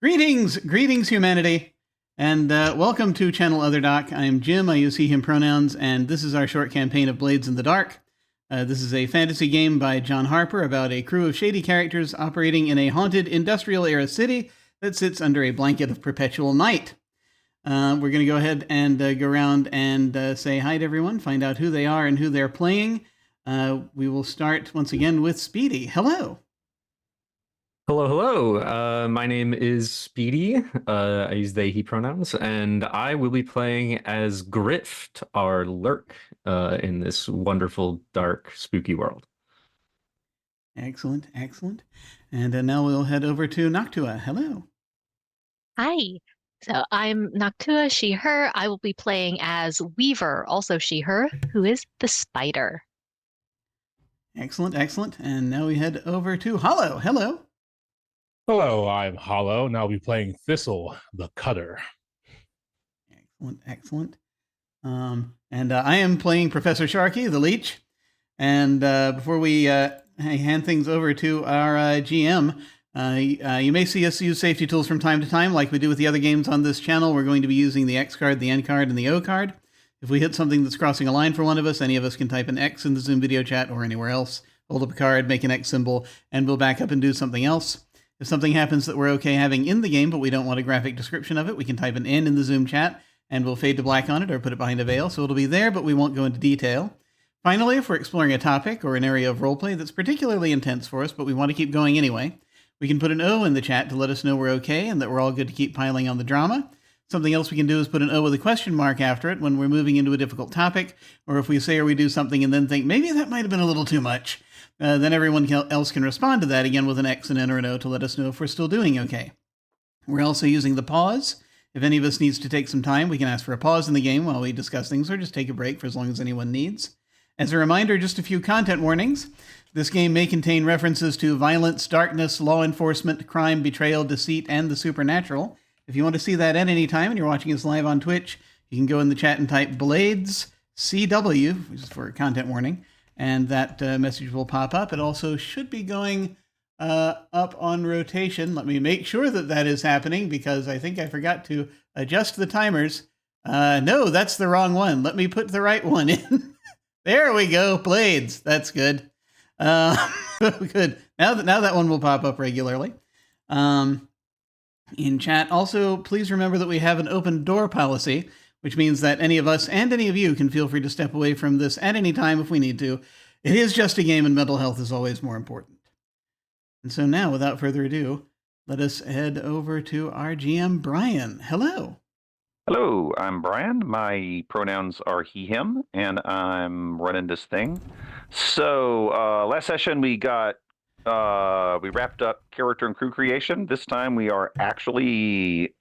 Greetings, humanity, and welcome to Channel Other Doc. I'm Jim. I use he/him pronouns, and this is our short campaign of Blades in the Dark. This is a fantasy game by John Harper about a crew of shady characters operating in a haunted industrial-era city that sits under a blanket of perpetual night. We're going to go ahead and go around and say hi to everyone, find out who they are and who they're playing. We will start once again with Speedy. Hello. Hello. My name is Speedy. I use they, he pronouns, and I will be playing as Grift, our lurk, in this wonderful, dark, spooky world. Excellent. And now we'll head over to Noctua. Hello. Hi. So I'm Noctua, she, her. I will be playing as Weaver, also she, her, who is the spider. Excellent. And now we head over to Hollow. Hello. Hello, I'm Hollow, and I'll be playing Thistle, the Cutter. Excellent. And I am playing Professor Sharky, the Leech. And before we hand things over to our GM, you may see us use safety tools from time to time, like we do with the other games on this channel. We're going to be using the X card, the N card, and the O card. If we hit something that's crossing a line for one of us, any of us can type an X in the Zoom video chat or anywhere else, hold up a card, make an X symbol, and we'll back up and do something else. If something happens that we're okay having in the game, but we don't want a graphic description of it, we can type an N in the Zoom chat, and we'll fade to black on it or put it behind a veil, so it'll be there, but we won't go into detail. Finally, if we're exploring a topic or an area of roleplay that's particularly intense for us, but we want to keep going anyway, we can put an O in the chat to let us know we're okay and that we're all good to keep piling on the drama. Something else we can do is put an O with a question mark after it when we're moving into a difficult topic, or if we say or we do something and then think, maybe that might have been a little too much. Then everyone else can respond to that again with an X, an N, or an O to let us know if we're still doing okay. We're also using the pause. If any of us needs to take some time, we can ask for a pause in the game while we discuss things, or just take a break for as long as anyone needs. As a reminder, just a few content warnings. This game may contain references to violence, darkness, law enforcement, crime, betrayal, deceit, and the supernatural. If you want to see that at any time and you're watching us live on Twitch, you can go in the chat and type Blades CW, which is for a content warning, and that message will pop up. It also should be going up on rotation. Let me make sure that that is happening because I think I forgot to adjust the timers. No, that's the wrong one. Let me put the right one in. There we go, Blades. That's good. Good. Now that one will pop up regularly. In chat, also, please remember that we have an open door policy, which means that any of us and any of you can feel free to step away from this at any time if we need to. It is just a game, and mental health is always more important. And so now, without further ado, let us head over to our GM, Brian. Hello. Hello, I'm Brian. My pronouns are he, him, and I'm running this thing. So last session we wrapped up character and crew creation. This time we are actually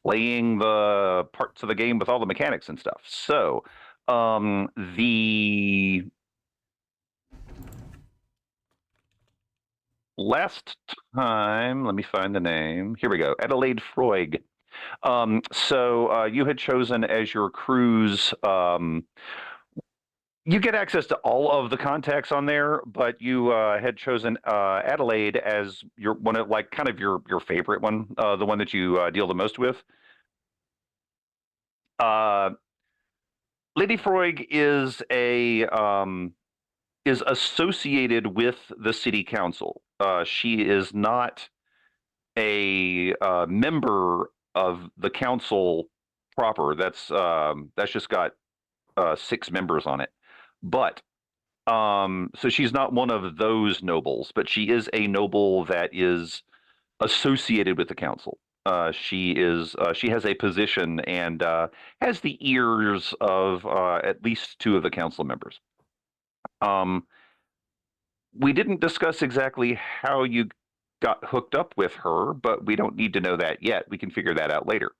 playing the parts of the game with all the mechanics and stuff. So the last time, let me find the name. Here we go. Adelaide Freud. So you had chosen as your crew's. You get access to all of the contacts on there, but you had chosen Adelaide as your one of kind of your favorite one, the one that you deal the most with. Lady Freud is is associated with the city council. She is not a member of the council proper. That's just got 6 members on it. But so she's not one of those nobles, but she is a noble that is associated with the council. She has a position and has the ears of at least 2 of the council members. We didn't discuss exactly how you got hooked up with her, but we don't need to know that yet. We can figure that out later.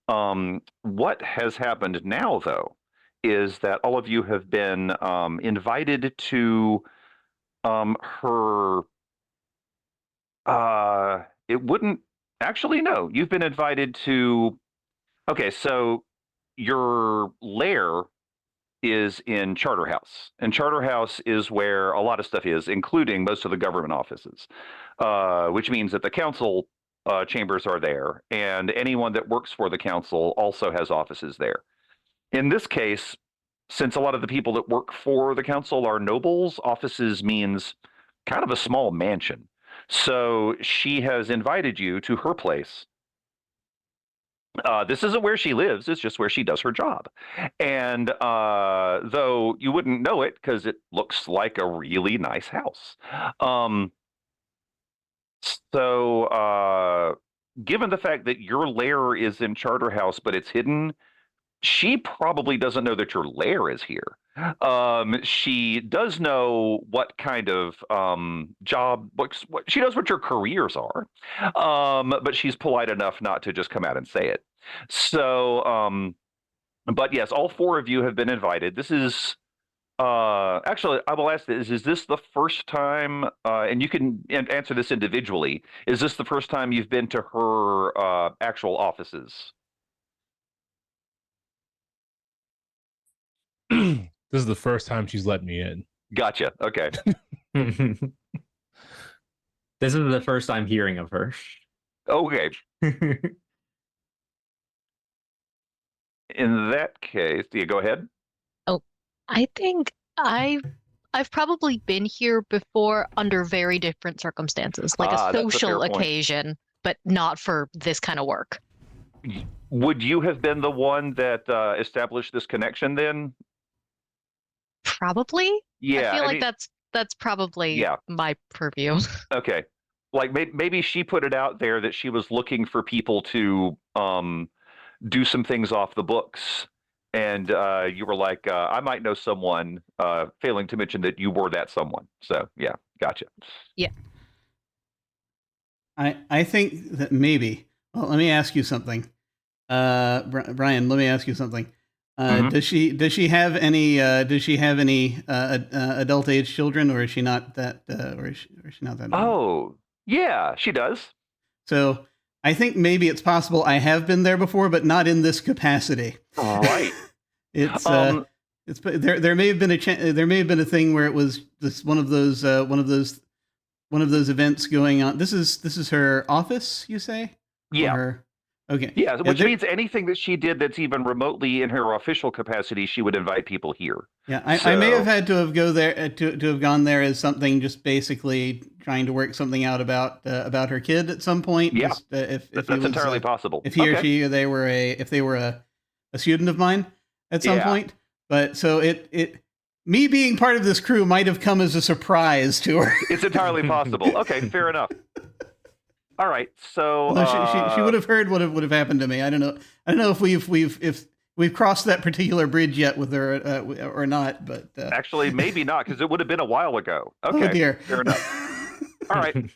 What has happened now, though, is that all of you have been invited to her. It wouldn't actually, no. You've been invited to. Okay, so your lair is in Charterhouse, and Charterhouse is where a lot of stuff is, including most of the government offices, which means that the council chambers are there, and anyone that works for the council also has offices there. In this case, since a lot of the people that work for the council are nobles, offices means kind of a small mansion. So she has invited you to her place. This isn't where she lives, it's just where she does her job. And though you wouldn't know it because it looks like a really nice house. So given the fact that your lair is in Charterhouse, but it's hidden, she probably doesn't know that your lair is here. She does know what kind of job, what she knows what your careers are, but she's polite enough not to just come out and say it. So, but yes, all four of you have been invited. This is actually, I will ask this: is this the first time? And you can answer this individually. Is this the first time you've been to her actual offices? This is the first time she's let me in. Gotcha. Okay. This is the first I'm hearing of her. Okay. In that case, do you go ahead? I think I've probably been here before under very different circumstances, like a That's a fair social point. occasion, but not for this kind of work. Would you have been the one that established this connection then? Probably. Yeah. I feel I like mean, that's probably Yeah. my purview. Okay. Like maybe she put it out there that she was looking for people to do some things off the books. And you were like, I might know someone, failing to mention that you were that someone. So, yeah, gotcha. Yeah. I think that maybe. Well, let me ask you something, Brian. Let me ask you something. Mhm. Does she have any adult age children, or is she not that or is she not that old? Oh, yeah, she does. So I think maybe it's possible I have been there before, but not in this capacity. Right. It's there may have been there may have been a thing where it was this one of those events going on. This is her office, you say? Yeah. Or okay. Yeah, which there- means anything that she did that's even remotely in her official capacity, she would invite people here. Yeah, I may have So- had to have to have gone there as something just basically trying to work something out about her kid at some point. Yeah, just, if That's he was, entirely possible. if he or Okay. she or they were a student of mine at some Yeah. point. But so me being part of this crew might have come as a surprise to her. It's entirely possible. Okay, fair enough. All right, so Although she would have heard what would have happened to me. I don't know if we've crossed that particular bridge yet with her or not. But actually maybe not, because it would have been a while ago. oh Okay, dear. fair enough. All right.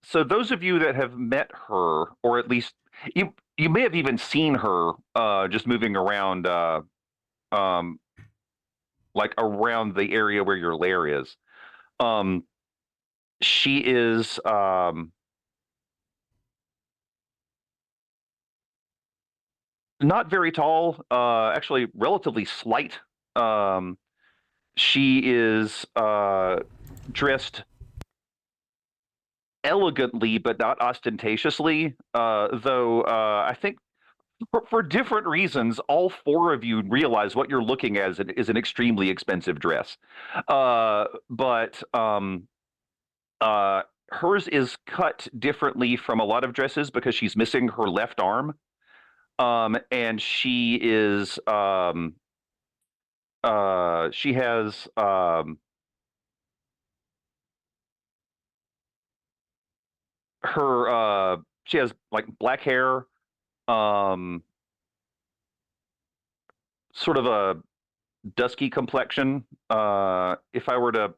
So those of you that have met her, or at least you may have even seen her just moving around, like around the area where your lair is. She is not very tall, actually relatively slight. She is dressed elegantly, but not ostentatiously. Though I think for different reasons, all four of you realize what you're looking at is an extremely expensive dress. But hers is cut differently from a lot of dresses because she's missing her left arm. And she is she has she has like black hair, sort of a dusky complexion. If I were to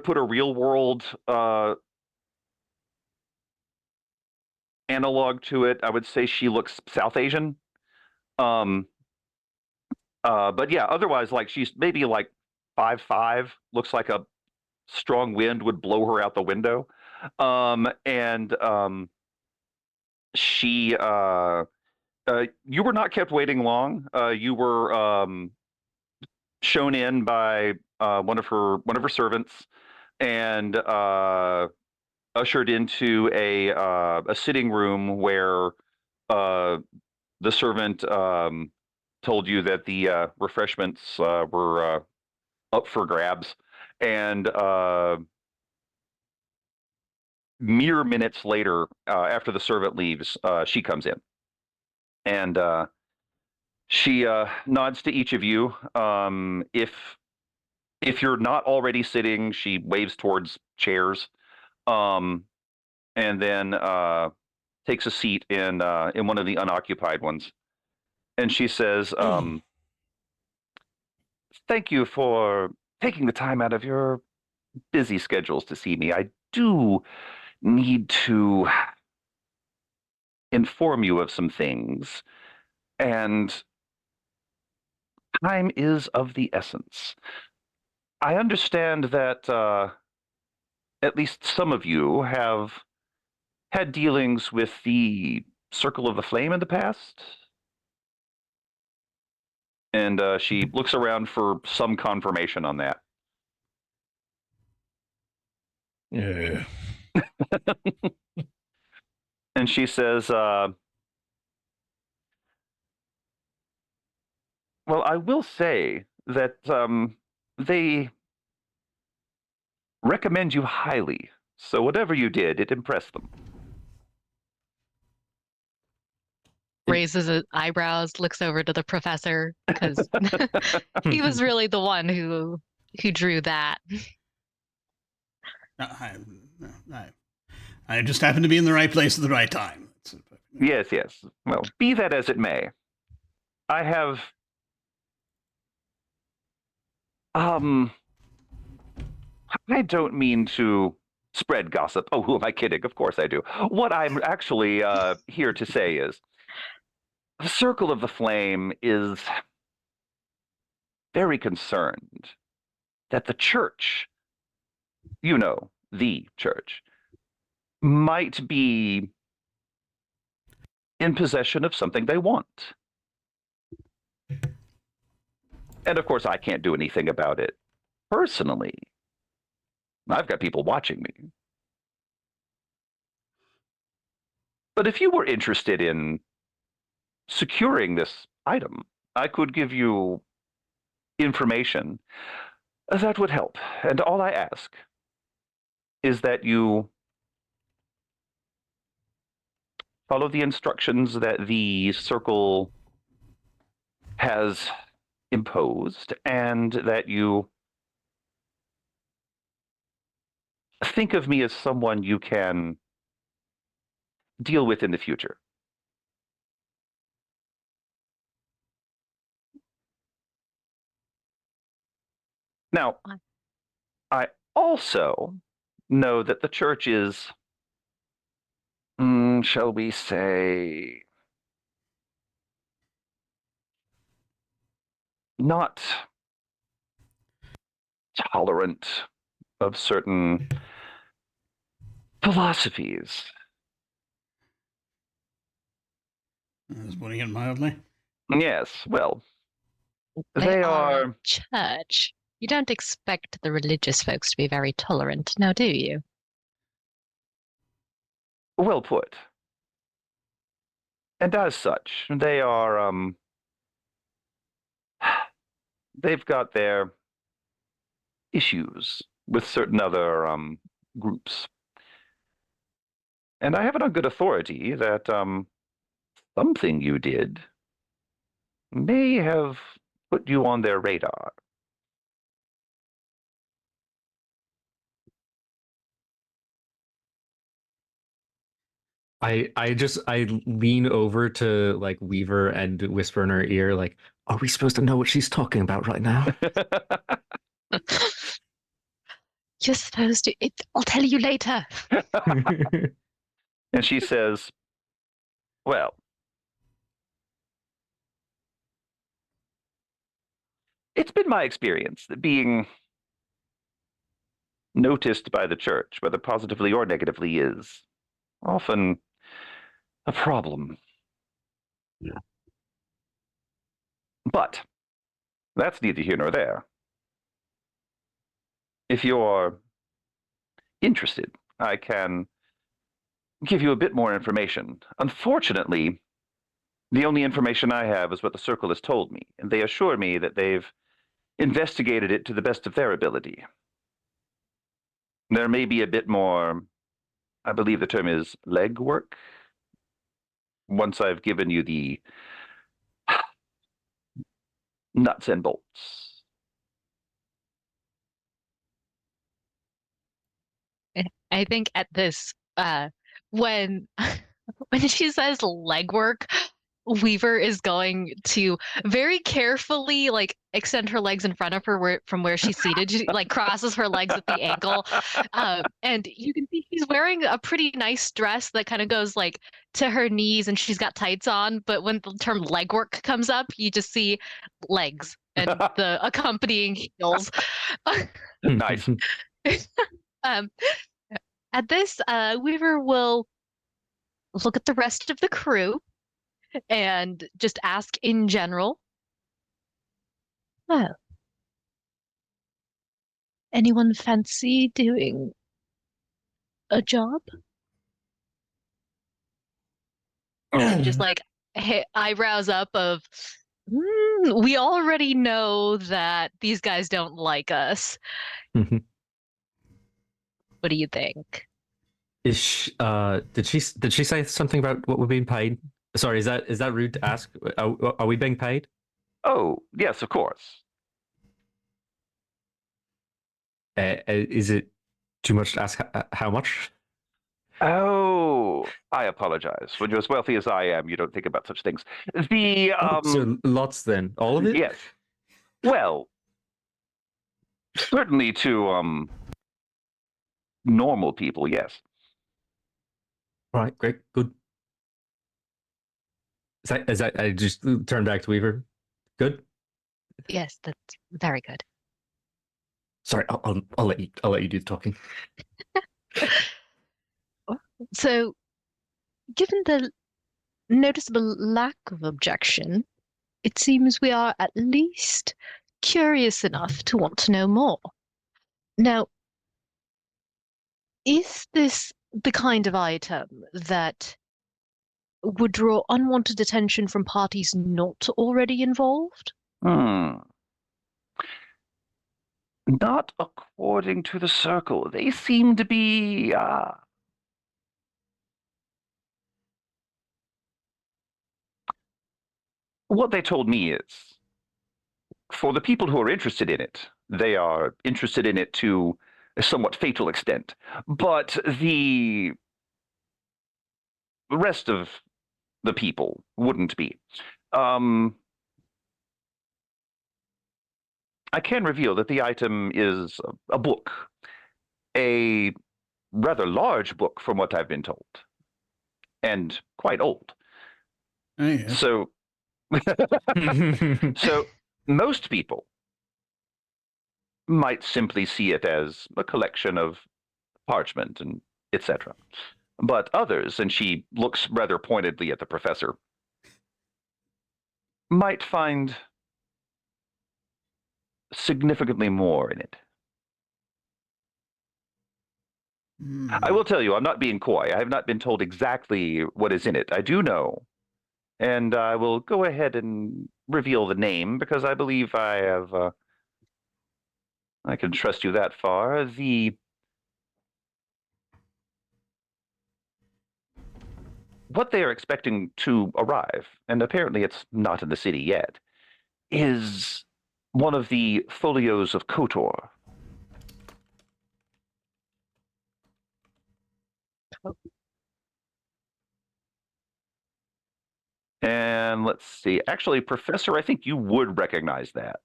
put a real world analog to it, I would say she looks South Asian. But yeah, otherwise, like she's maybe like 5'5", looks like a strong wind would blow her out the window. She you were not kept waiting long. You were shown in by one of her servants, and ushered into a sitting room where the servant told you that the refreshments were up for grabs, and mere minutes later, after the servant leaves, she comes in, and she nods to each of you. If you're not already sitting, she waves towards chairs, and then takes a seat in one of the unoccupied ones, and she says, "Thank you for taking the time out of your busy schedules to see me. I do need to inform you of some things, and time is of the essence. I understand that at least some of you have had dealings with the Circle of the Flame in the past." And she looks around for some confirmation on that. Yeah. And she says, "Well, I will say that they recommend you highly. So whatever you did, it impressed them." Raises his eyebrows, looks over to the professor because he was really the one who drew that. I just happened to be in the right place at the right time. Yes, yes. Well, be that as it may, I have I don't mean to spread gossip. Oh, who am I kidding? Of course I do. What I'm actually here to say is the Circle of the Flame is very concerned that the church, the church, might be in possession of something they want. And of course, I can't do anything about it personally. I've got people watching me. But if you were interested in securing this item, I could give you information that would help. And all I ask is that you follow the instructions that the circle has imposed, and that you think of me as someone you can deal with in the future. Now, I also know that the church is, shall we say, not tolerant of certain philosophies. I was putting it mildly. Yes, well, They they are a are. church. You don't expect the religious folks to be very tolerant, now do you? Well put. And as such, they are, they've got their issues with certain other groups. And I have it on good authority that something you did may have put you on their radar. I lean over to like Weaver and whisper in her ear, like, are we supposed to know what she's talking about right now? You're supposed to. I'll tell you later. And she says, well, it's been my experience that being noticed by the church, whether positively or negatively, is often a problem. Yeah. But that's neither here nor there. If you're interested I can give you a bit more information. Unfortunately, the only information I have is what the Circle has told me, and they assure me that they've investigated it to the best of their ability. There may be a bit more, I believe the term is legwork, once I've given you the nuts and bolts. I think at this, when when she says legwork, Weaver is going to very carefully like extend her legs in front of her from where she's seated. She like crosses her legs at the ankle, and you can see she's wearing a pretty nice dress that kind of goes like to her knees, and she's got tights on. But when the term legwork comes up, you just see legs and the accompanying heels. Nice. Um, at this, Weaver will look at the rest of the crew and just ask in general. Well, anyone fancy doing a job? Just like eyebrows up of, we already know that these guys don't like us. What do you think? Is did she say something about what we're being paid? Sorry, is that rude to ask? Are we being paid? Oh, yes, of course. Is it too much to ask how much? Oh, I apologize. When you're as wealthy as I am, you don't think about such things. The So lots then, all of it? yes. Well, certainly to normal people, yes. Right, great, good. Is that I just turned back to Weaver. Good. Yes, that's very good. Sorry, I'll let you do the talking. So, given the noticeable lack of objection, it seems we are at least curious enough to want to know more. Now, is this the kind of item that would draw unwanted attention from parties not already involved? Not according to the Circle. They seem to be what they told me is, for the people who are interested in it, they are interested in it to a somewhat fatal extent. But the rest of the people wouldn't be. I can reveal that the item is a book, a rather large book from what I've been told, and quite old. Oh, yes. So, so most people might simply see it as a collection of parchment and etc. But others, and she looks rather pointedly at the professor, might find significantly more in it. I will tell you, I'm not being coy. I have not been told exactly what is in it. I do know, and I will go ahead and reveal the name because I believe I have. I can trust you that far. What they are expecting to arrive, and apparently it's not in the city yet, is one of the folios of Kotor. And let's see. Actually, Professor, I think you would recognize that.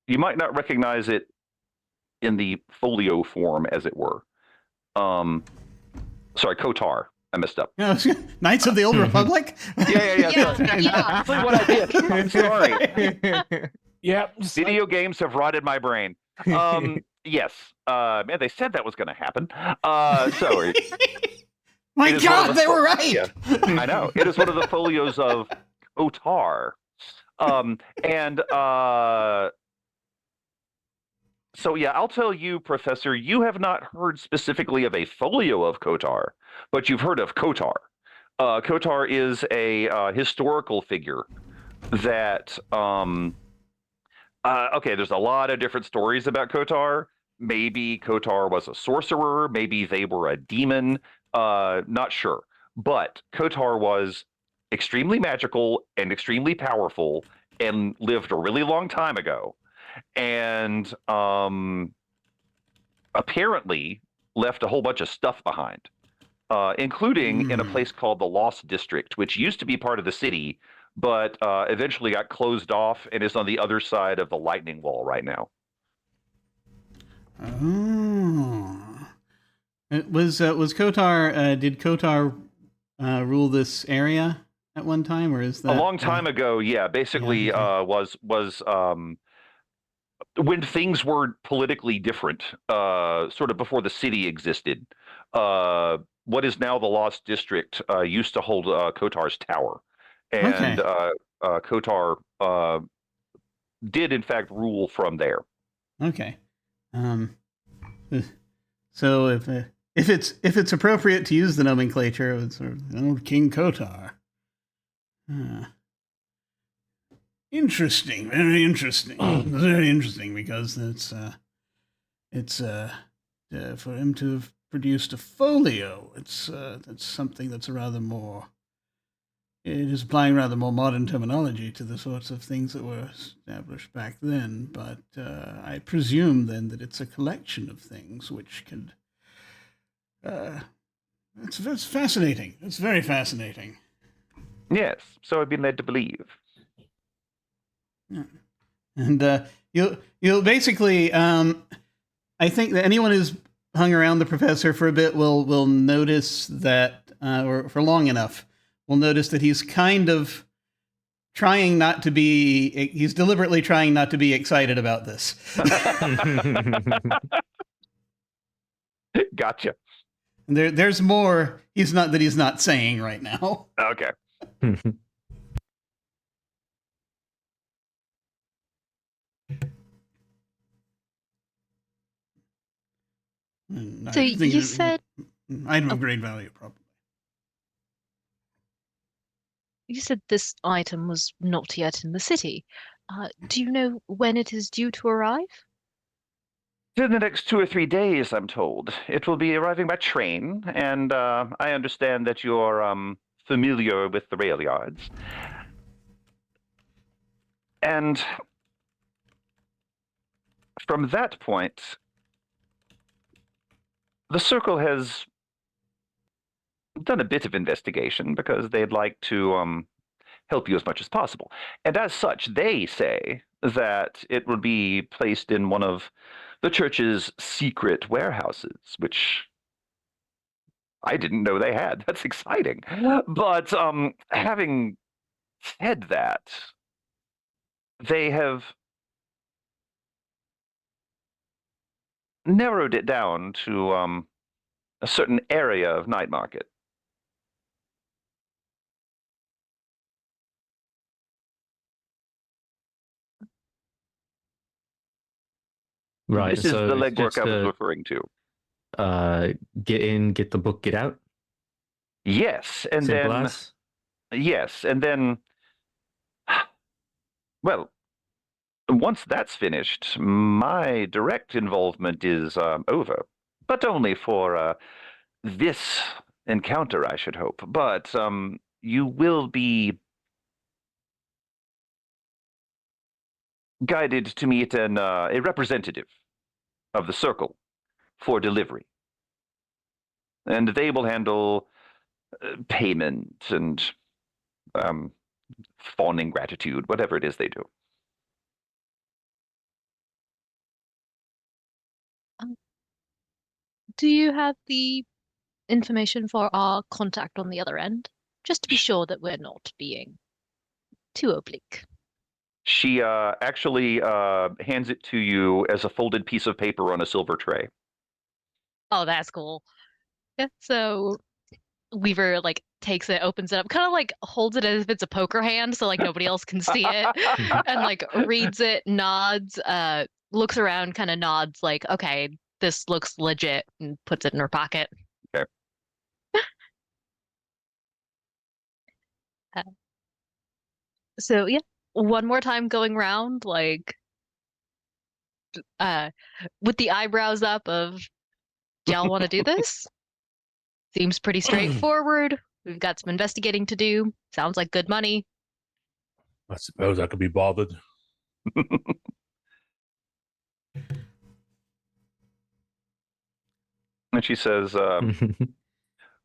You might not recognize it in the folio form, as it were. Sorry, Kotar. I messed up. Knights of the Old Republic? Yeah. Yeah. That's what I did. I'm sorry. Yep. Video games have rotted my brain. Yes. Man, they said that was going to happen. So My it is one God, of the they were right. Yeah, I know. It is one of the folios of Kotar. And So yeah, I'll tell you, Professor, you have not heard specifically of a folio of Kotar, but you've heard of Kotar. Kotar is a historical figure that okay, there's a lot of different stories about Kotar. Maybe Kotar was a sorcerer, maybe they were a demon, not sure. But Kotar was extremely magical and extremely powerful and lived a really long time ago. And apparently left a whole bunch of stuff behind, including in a place called the Lost District, which used to be part of the city, but eventually got closed off and is on the other side of the lightning wall right now. Oh. Was Kotar? Did Kotar rule this area at one time, or is that A long time ago? Yeah, basically, Yeah, okay. was when things were politically different, sort of before the city existed. What is now the Lost District used to hold Kotar's tower, and Okay. Kotar did in fact rule from there. Okay. So if it's appropriate to use the nomenclature, it's sort of old King Kotar. Interesting, very interesting, very interesting, because it's for him to have produced a folio. That's something that's rather more. It is applying rather more modern terminology to the sorts of things that were established back then. But I presume then that it's a collection of things which could. It's fascinating. It's very fascinating. Yes, so I've been led to believe. And you'll basically, I think that anyone who's hung around the professor for a bit will notice that, or for long enough, will notice that he's kind of trying not to be. He's deliberately trying not to be excited about this. Gotcha. There's more. He's not saying right now. Okay. So you said item of great value, probably. you said this item was not yet in the city. Do you know when it is due to arrive? In the next 2 or 3 days, I'm told. It will be arriving by train, and I understand that you're familiar with the rail yards. And from that point, the Circle has done a bit of investigation because they'd like to help you as much as possible. And as such, they say that it will be placed in one of the church's secret warehouses, which I didn't know they had. That's exciting. But having said that, they have narrowed it down to a certain area of Night Market. Right. This is So the it's legwork just I was to referring to. get in, get the book, get out. Yes, and Simple then as. yes, and then well, once that's finished, my direct involvement is over, but only for this encounter, I should hope. But you will be guided to meet a representative of the Circle for delivery, and they will handle payment and fawning gratitude, whatever it is they do. Do you have the information for our contact on the other end? Just to be sure that we're not being too oblique. She actually hands it to you as a folded piece of paper on a silver tray. Oh, that's cool. Yeah, so Weaver like takes it, opens it up, kind of like holds it as if it's a poker hand, so like nobody else can see it, and like reads it, nods, looks around, kind of nods, like, okay, this looks legit, and puts it in her pocket. Okay. So yeah, one more time going round, like, with the eyebrows up of, do y'all want to do this? Seems pretty straightforward. We've got some investigating to do. Sounds like good money. I suppose I could be bothered. And she says,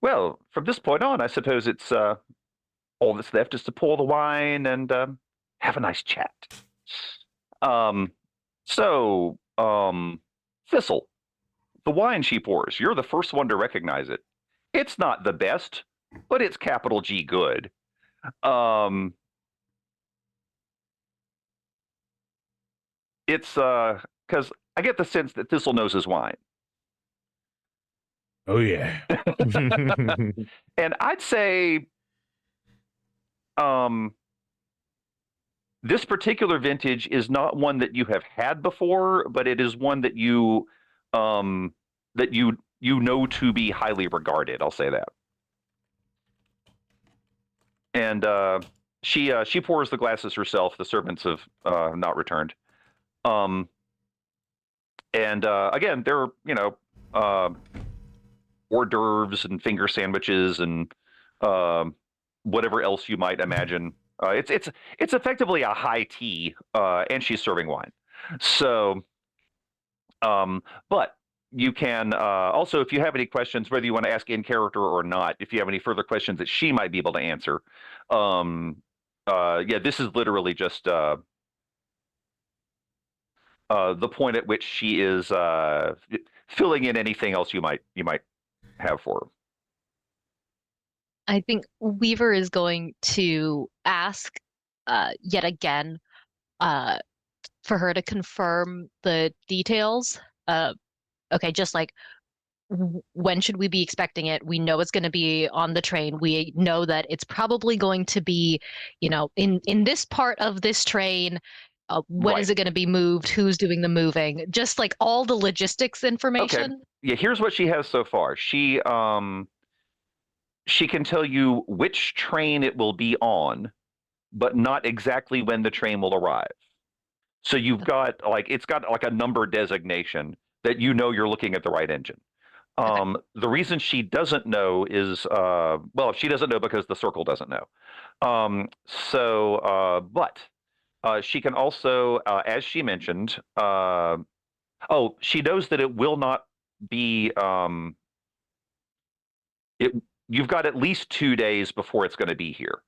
well, from this point on, I suppose it's all that's left is to pour the wine and have a nice chat. So, Thistle, the wine she pours, you're the first one to recognize it. It's not the best, but it's capital G good. It's because I get the sense that Thistle knows his wine. Oh, yeah. And I'd say this particular vintage is not one that you have had before, but it is one that you know to be highly regarded. I'll say that. And she pours the glasses herself. The servants have not returned. And again, there are hors d'oeuvres and finger sandwiches and whatever else you might imagine. It's effectively a high tea, and she's serving wine. So, but you can also, if you have any questions, whether you want to ask in character or not, if you have any further questions that she might be able to answer, yeah, this is literally just the point at which she is filling in anything else you might have for her. I think Weaver is going to ask yet again for her to confirm the details. Okay, just like, when should we be expecting it? We know it's going to be on the train. We know that it's probably going to be, in this part of this train. When Right. is it going to be moved? Who's doing the moving? Just like all the logistics information. Okay. Yeah, here's what she has so far. She can tell you which train it will be on, but not exactly when the train will arrive. So you've got it's got like a number designation that you're looking at the right engine. Okay. The reason she doesn't know is she doesn't know because the circle doesn't know. But she can also, as she mentioned, she knows that it will not be you've got at least 2 days before it's going to be here.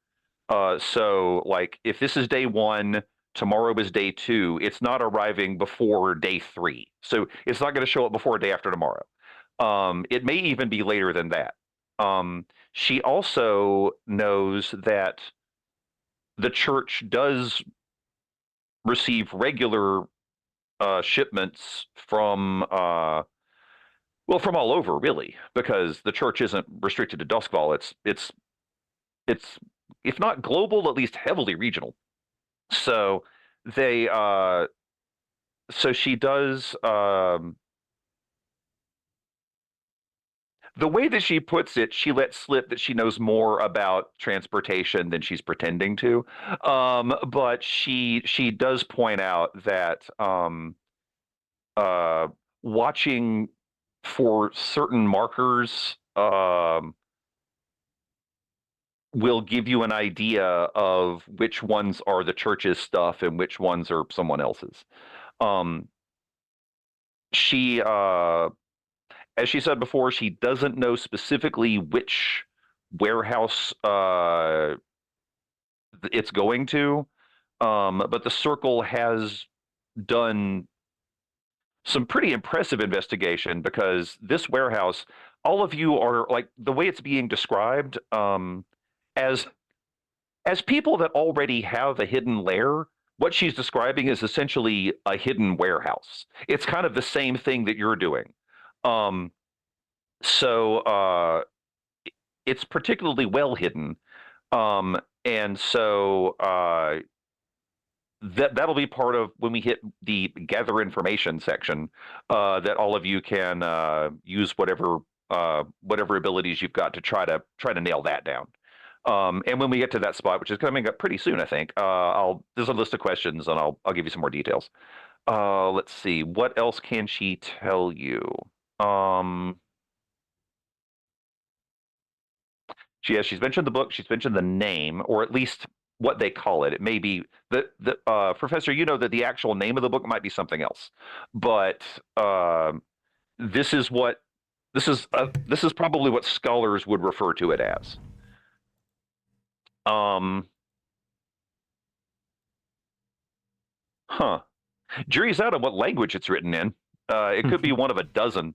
So like if this is day 1, tomorrow is day 2, it's not arriving before day 3. So it's not going to show up before day after tomorrow. It may even be later than that. She also knows that the church does receive regular shipments from from all over, really, because the church isn't restricted to Duskfall. It's if not global, at least heavily regional. So they so she does the way that she puts it, she lets slip that she knows more about transportation than she's pretending to. But she does point out that watching for certain markers will give you an idea of which ones are the church's stuff and which ones are someone else's. She as she said before, she doesn't know specifically which warehouse it's going to, but the Circle has done some pretty impressive investigation, because this warehouse, all of you are like, the way it's being described, as people that already have a hidden lair. What she's describing is essentially a hidden warehouse. It's kind of the same thing that you're doing. So it's particularly well hidden, and so that'll be part of when we hit the gather information section. That all of you can use whatever abilities you've got to try to nail that down. And when we get to that spot, which is coming up pretty soon, I think, there's a list of questions, and I'll give you some more details. Let's see, what else can she tell you? She's mentioned the book. She's mentioned the name, or at least what they call it. It may be the Professor. You know that the actual name of the book might be something else, but this is probably what scholars would refer to it as. Jury's out on what language it's written in. It could be one of a dozen,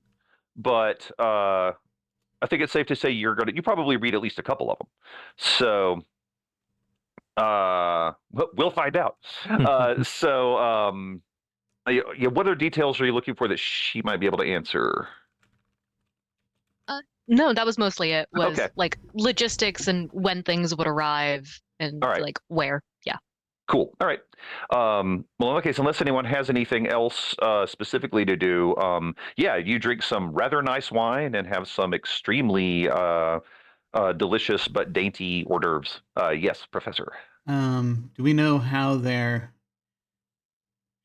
but I think it's safe to say you probably read at least a couple of them. So we'll find out. What other details are you looking for that she might be able to answer? No, that was mostly it. Was Okay. like logistics and when things would arrive and All right. like where. Yeah. Cool. All right. Well, in that case, unless anyone has anything else specifically to do, you drink some rather nice wine and have some extremely delicious but dainty hors d'oeuvres. Yes, Professor. Do we know how they're...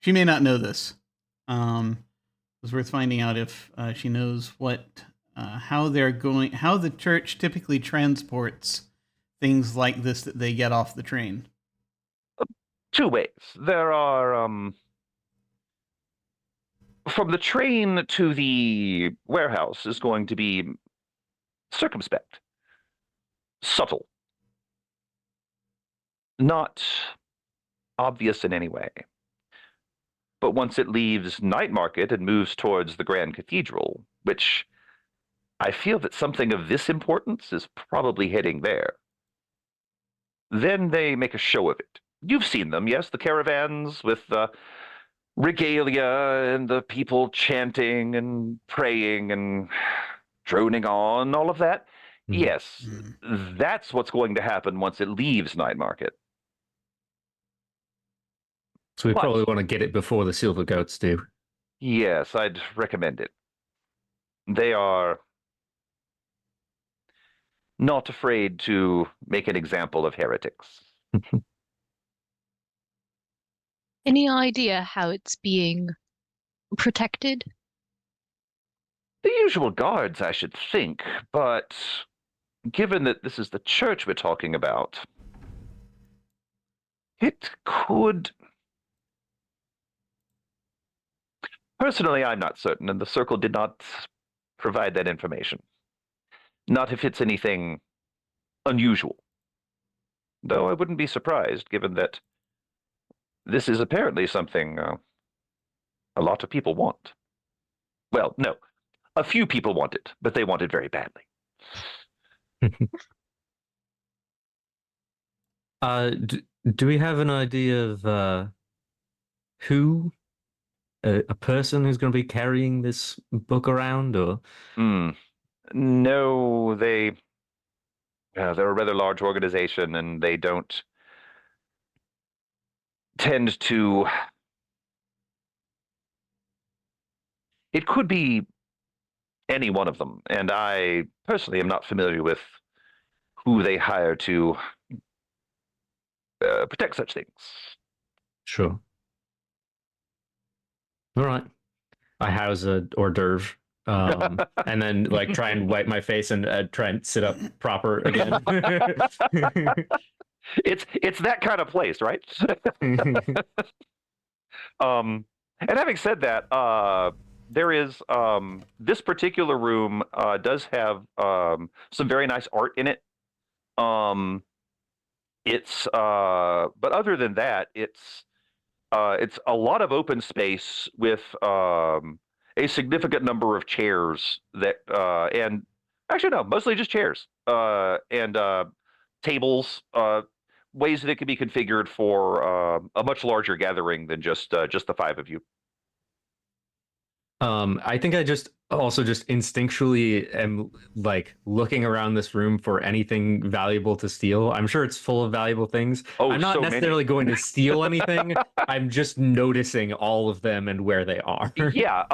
She may not know this. It was worth finding out if she knows how the church typically transports things like this that they get off the train. Two ways. There are from the train to the warehouse is going to be circumspect, subtle, not obvious in any way. But once it leaves Night Market and moves towards the Grand Cathedral, which I feel that something of this importance is probably heading there, then they make a show of it. You've seen them, yes? The caravans with the regalia and the people chanting and praying and droning on, all of that. Yes, that's what's going to happen once it leaves Night Market. So we probably want to get it before the Silver Goats do. Yes, I'd recommend it. They are not afraid to make an example of heretics. Any idea how it's being protected? The usual guards, I should think, but given that this is the church we're talking about, it could... Personally, I'm not certain, and the Circle did not provide that information. Not if it's anything unusual. Though I wouldn't be surprised, given that this is apparently something a lot of people want. Well, no. A few people want it, but they want it very badly. Do we have an idea of who a person who's going to be carrying this book around, or? No, they're a rather large organization, and they don't tend to... It could be any one of them, and I personally am not familiar with who they hire to protect such things. Sure. All right. I house a hors d'oeuvre, and then like try and wipe my face and try and sit up proper again. It's that kind of place, right? And having said that, there is this particular room does have some very nice art in it. But other than that, it's a lot of open space with a significant number of chairs that and actually no, mostly just chairs and tables, ways that it can be configured for a much larger gathering than just the five of you. I think I just instinctually am like looking around this room for anything valuable to steal. I'm sure it's full of valuable things. Oh, I'm not so necessarily many. going to steal anything. I'm just noticing all of them and where they are. Yeah.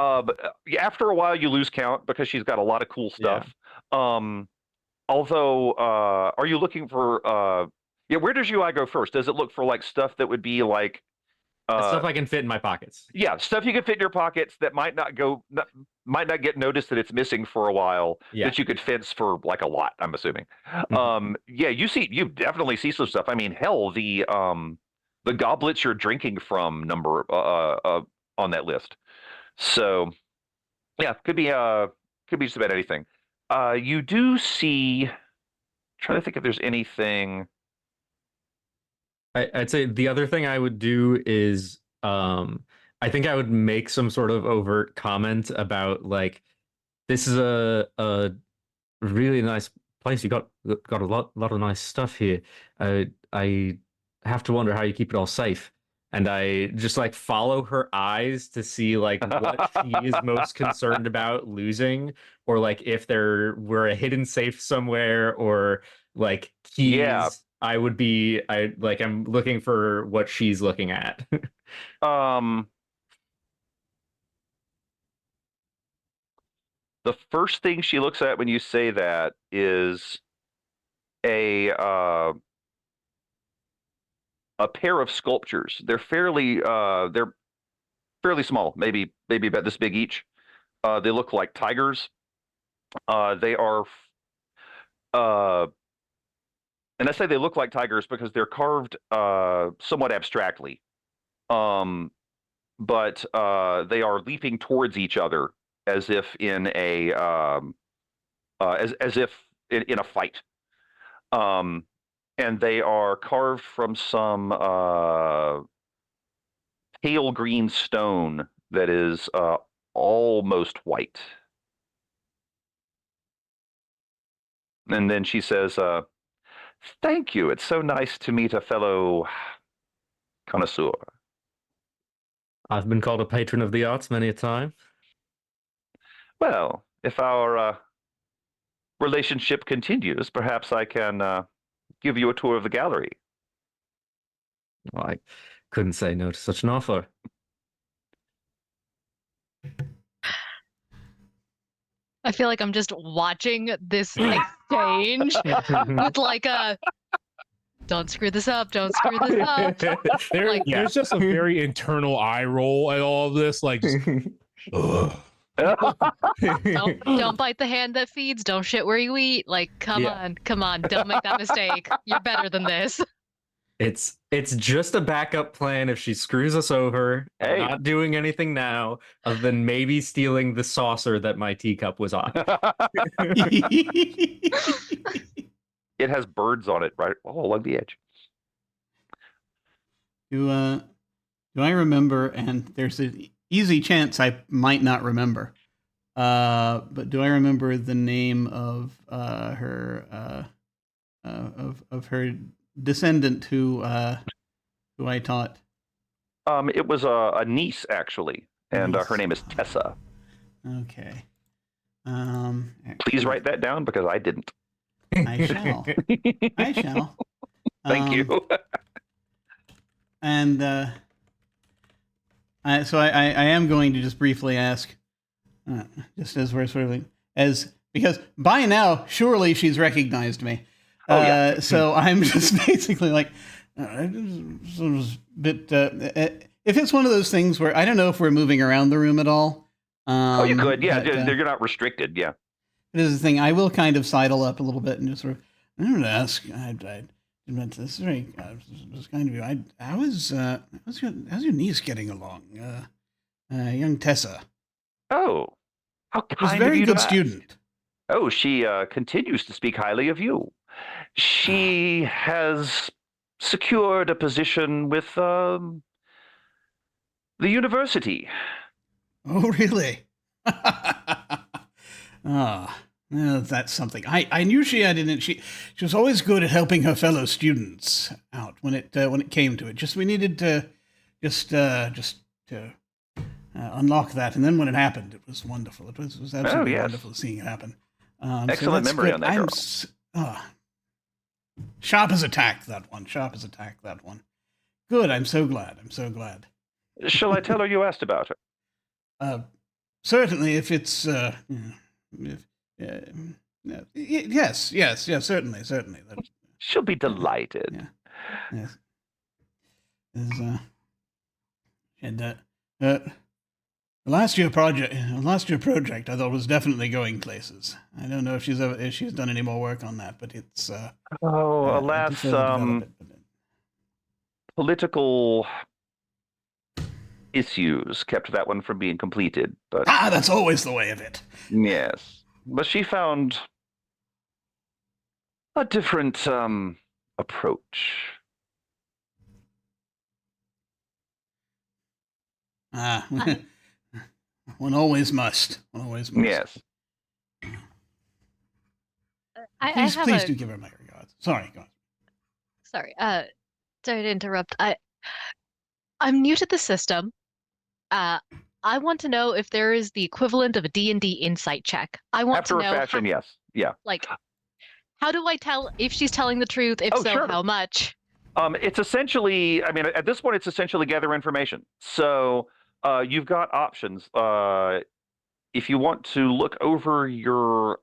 After a while, you lose count because she's got a lot of cool Yeah. stuff. Although, are you looking for? Yeah. Where does UI go first? Does it look for like stuff that would be like? Stuff I can fit in my pockets. Yeah, stuff you can fit in your pockets that might not get noticed that it's missing for a while. Yeah. That you could fence for like a lot. I'm assuming. Yeah, you definitely see some stuff. I mean, hell, the goblets you're drinking from number on that list. So yeah, could be just about anything. You do see. Trying to think if there's anything. I'd say the other thing I would do is I think I would make some sort of overt comment about like this is a really nice place. You got a lot of nice stuff here. I have to wonder how you keep it all safe. And I just like follow her eyes to see like what she is most concerned about losing, or like if there were a hidden safe somewhere, or like keys. Yeah. I'm looking for what she's looking at. The first thing she looks at when you say that is a pair of sculptures. They're fairly small, maybe about this big each. They look like tigers. They are and I say they look like tigers because they're carved somewhat abstractly. But they are leaping towards each other as if in a as if in a fight. And they are carved from some pale green stone that is almost white. And then she says, "Thank you. It's so nice to meet a fellow connoisseur." I've been called a patron of the arts many a time. Well, if our relationship continues, perhaps I can give you a tour of the gallery. Well, I couldn't say no to such an offer. I feel like I'm just watching this exchange with like a don't screw this up, don't screw this up. There's just a very internal eye roll at all of this, like just, ugh. Don't bite the hand that feeds, don't shit where you eat. Like, come on, don't make that mistake. You're better than this. It's just a backup plan if she screws us over. Hey. We're not doing anything now other than maybe stealing the saucer that my teacup was on. It has birds on it right along the edge. Do I remember? And there's an easy chance I might not remember. But do I remember the name of her of her descendant who I taught? It was a niece actually, and her name is Tessa. Okay. Please write that down because I didn't. I shall. I shall. Thank you. And so I am going to just briefly ask, just as we're sort of because by now surely she's recognized me. Oh, yeah. So I'm just basically like, if it's one of those things where I don't know if we're moving around the room at all. You could, yeah. But, You're not restricted, yeah. This is the thing. I will kind of sidle up a little bit and just sort of, I'm going to ask. This is very kind of you. How's your niece getting along, young Tessa? Oh, how She's kind a very of you good to ask. student. Oh, she continues to speak highly of you. She has secured a position with the university. Oh, really? Well, that's something. I knew she had in it. She was always good at helping her fellow students out when it came to it. Just we needed to unlock that. And then when it happened, it was wonderful. It was absolutely yes. wonderful seeing it happen. Excellent that's memory good. on that girl. Sharp as a tack, that one. Sharp as a tack, that one. Good. I'm so glad. I'm so glad. Shall I tell her you asked about her? Certainly, if it's yes, certainly. That, She'll be delighted. yeah. Yes. And the last year project I thought was definitely going places. I don't know if she's done any more work on that, but it's Alas, political issues kept that one from being completed. But that's always the way of it. yes, but she found a different approach. One always must. Yes. Please do give her my regards. Sorry, go on. Sorry to interrupt. I'm new to the system. I want to know if there is the equivalent of a D&D insight check. I want After to know a fashion, yes. Yeah. Like, how do I tell if she's telling the truth? If so, sure. how much? It's essentially, I mean, at this point, it's essentially gather information. So you've got options. If you want to look over your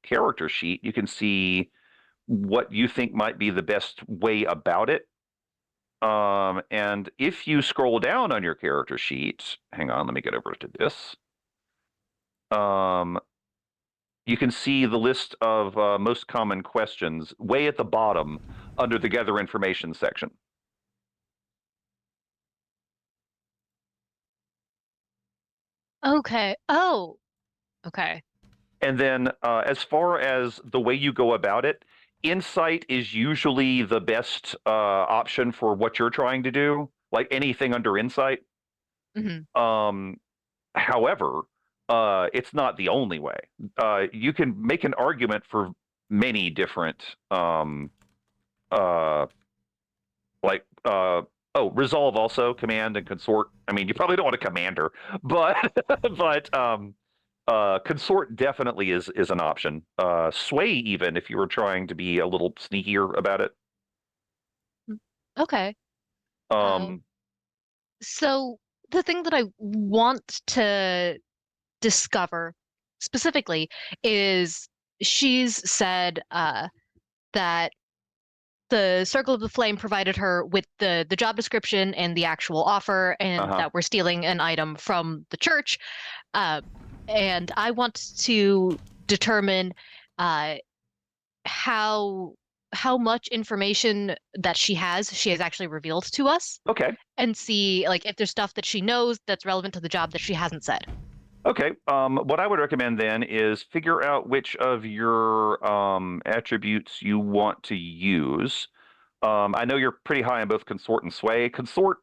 character sheet, you can see what you think might be the best way about it. And if you scroll down on your character sheet, hang on, let me get over to this. You can see the list of most common questions way at the bottom under the gather information section. Okay. Oh, okay. And then as far as the way you go about it, insight is usually the best option for what you're trying to do, like anything under insight. Mm-hmm. However, it's not the only way. You can make an argument for many different resolve also, command and consort. I mean, you probably don't want a commander, but consort definitely is an option. Sway, even if you were trying to be a little sneakier about it. Okay. So the thing that I want to discover specifically is she's said that the Circle of the Flame provided her with the job description and the actual offer, and that we're stealing an item from the church. And I want to determine how much information that she has actually revealed to us. Okay. And see like if there's stuff that she knows that's relevant to the job that she hasn't said. Okay. What I would recommend then is figure out which of your attributes you want to use. I know you're pretty high on both consort and sway. Consort,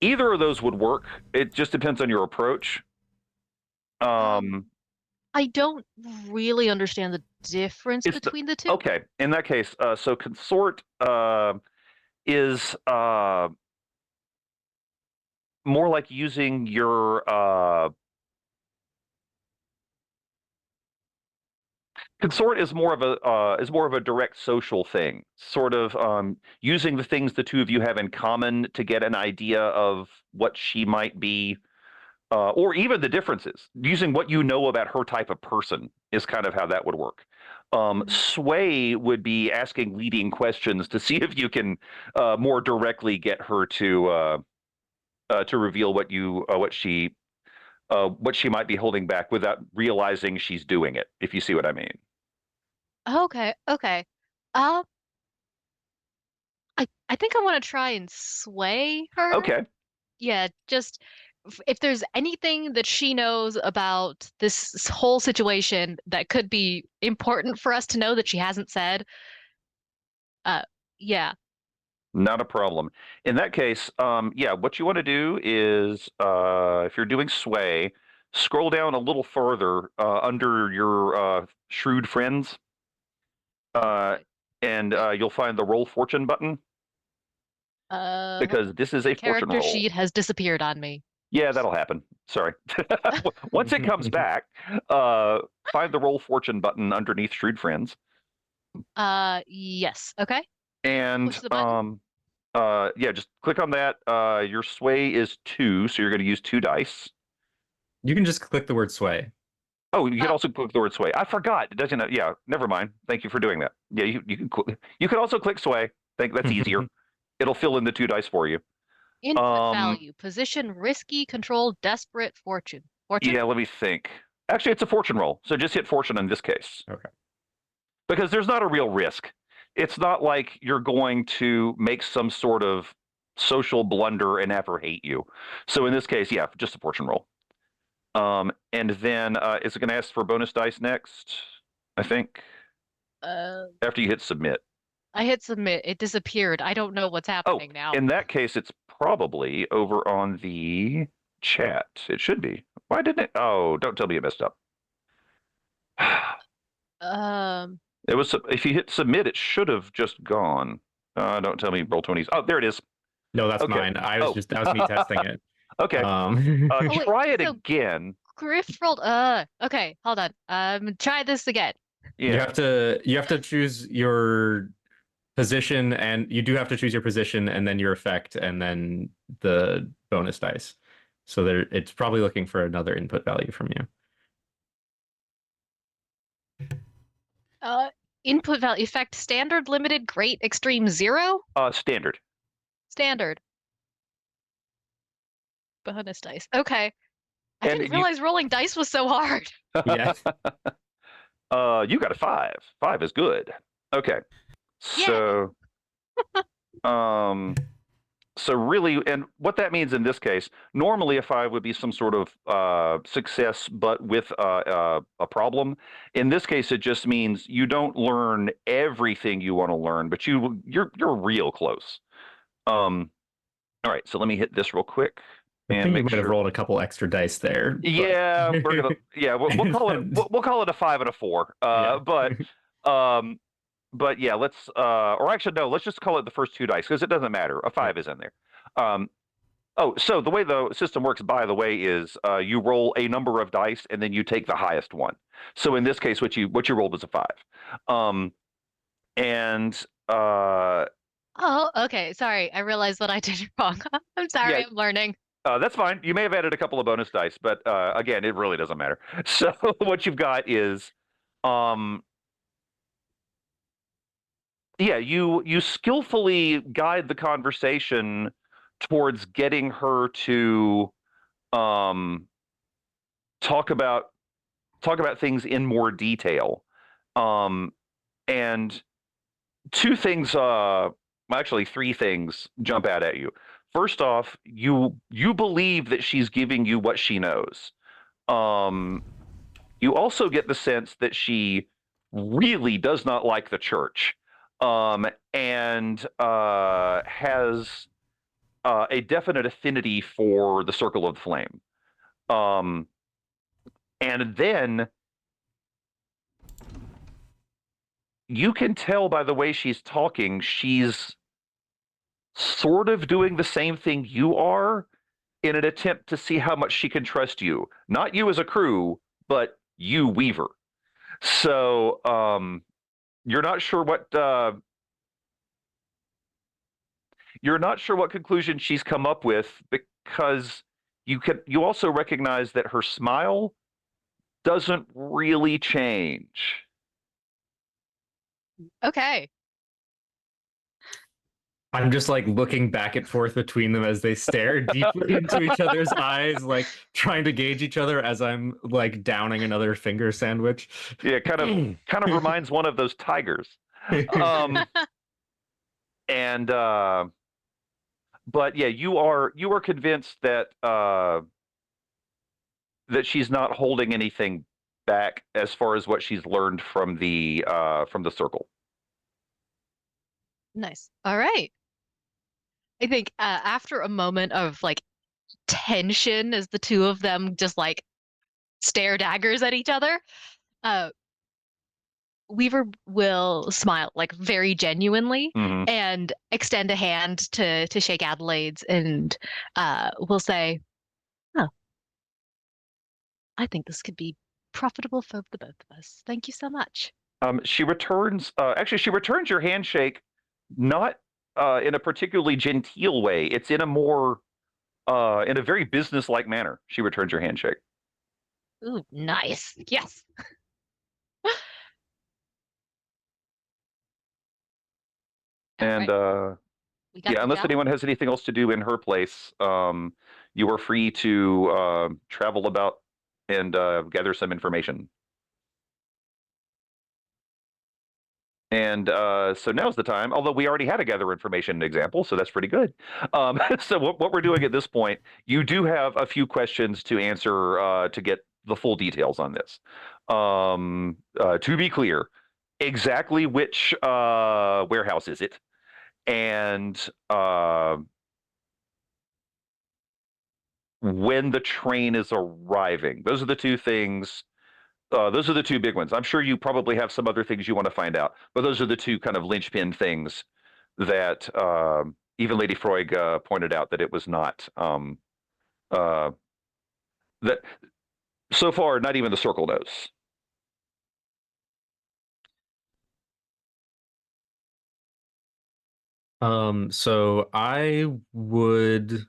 either of those would work. It just depends on your approach. I don't really understand the difference between the two. Okay. In that case, so consort is more like using your consort is more of a direct social thing, sort of using the things the two of you have in common to get an idea of what she might be, or even the differences. Using what you know about her type of person is kind of how that would work. Sway would be asking leading questions to see if you can more directly get her to reveal what she might be holding back without realizing she's doing it, if you see what I mean. Okay. I think I want to try and sway her. Okay. Yeah, just if there's anything that she knows about this whole situation that could be important for us to know that she hasn't said. Yeah. Not a problem. In that case, what you want to do is, if you're doing sway, scroll down a little further under your shrewd friends, and you'll find the roll fortune button. because this is a fortune character roll. sheet has disappeared on me. Yeah, that'll happen. Sorry. Once it comes back, find the roll fortune button underneath Shrewd Friends. Yes. Okay. And Push the button. yeah, just click on that. Your sway is 2, so you're going to use 2 dice. You can just click the word sway. Oh, you can Oh. also click the word sway. I forgot. It doesn't. Yeah, never mind. Thank you for doing that. Yeah, you can also click sway. Think that's easier. It'll fill in the 2 dice for you. Input value: position, risky, control, desperate, fortune. Fortune. Yeah, let me think. Actually, it's a fortune roll, so just hit fortune in this case. Okay. Because there's not a real risk. It's not like you're going to make some sort of social blunder and have her hate you. So in this case, yeah, just a fortune roll. And then is it going to ask for bonus dice next? I think. After you hit submit. I hit submit. It disappeared. I don't know what's happening now. In that case, it's probably over on the chat. It should be. Why didn't it? Oh, don't tell me it messed up. It was. If you hit submit, it should have just gone. Don't tell me roll 20s. Oh, there it is. No, that's Okay. mine. That was me testing it. Okay. wait, Try it so- again. Griff rolled. Okay, hold on. Try this again. Yeah. You have to choose your position, and you do have to choose your position and then your effect and then the bonus dice. So it's probably looking for another input value from you. Input value: effect, standard, limited, great, extreme, 0. Standard. Standard. Bonus dice. Okay. I And didn't realize rolling dice was so hard. Yeah. You got a 5. 5 is good. Okay. So, so really, and what that means in this case, normally a 5 would be some sort of success, but with a problem. In this case, it just means you don't learn everything you want to learn, but you're real close. All right, so let me hit this real quick. I think you might have rolled a couple extra dice there. But... Yeah, we're gonna. Yeah, we'll call it. We'll call it a 5 and a 4. But yeah, let's. Or actually, no. Let's just call it the first 2 dice because it doesn't matter. A 5 is in there. So the way the system works, by the way, is you roll a number of dice and then you take the highest one. So in this case, what you rolled was a 5. Oh, okay. Sorry, I realized what I did wrong. I'm sorry. Yeah. I'm learning. That's fine. You may have added a couple of bonus dice, but again, it really doesn't matter. So what you've got is, you skillfully guide the conversation towards getting her to talk about things in more detail. And 2 things, actually 3 things jump out at you. First off, you believe that she's giving you what she knows. You also get the sense that she really does not like the church, and has a definite affinity for the Circle of the Flame. And then you can tell by the way she's talking, she's sort of doing the same thing you are in an attempt to see how much she can trust you. Not you as a crew, but you, Weaver. So you're not sure what conclusion she's come up with, because you also recognize that her smile doesn't really change. Okay. I'm just like looking back and forth between them as they stare deeply into each other's eyes, like trying to gauge each other as I'm like downing another finger sandwich. Yeah, kind of reminds one of those tigers. But yeah, you are convinced that that she's not holding anything back as far as what she's learned from the circle. Nice. All right. I think after a moment of like tension as the 2 of them just like stare daggers at each other, Weaver will smile like very genuinely Mhm. and extend a hand to shake Adelaide's, and will say, "Oh, I think this could be profitable for the both of us. Thank you so much." She returns. Actually, she returns your handshake, not in a particularly genteel way. It's in a more, in a very business-like manner. She returns your handshake. Ooh, nice. Yes. All And right. We got yeah, the unless job. anyone has anything else to do in her place, you are free to travel about and gather some information. And so now's the time, although we already had a gather information example, so that's pretty good. So what we're doing at this point, you do have a few questions to answer to get the full details on this. To be clear, exactly which warehouse is it? And when the train is arriving. Those are the two things. Those are the two big ones. I'm sure you probably have some other things you want to find out, but those are the two kind of linchpin things that even Lady Freud pointed out that it was not uh, that so far not even the circle knows. So I would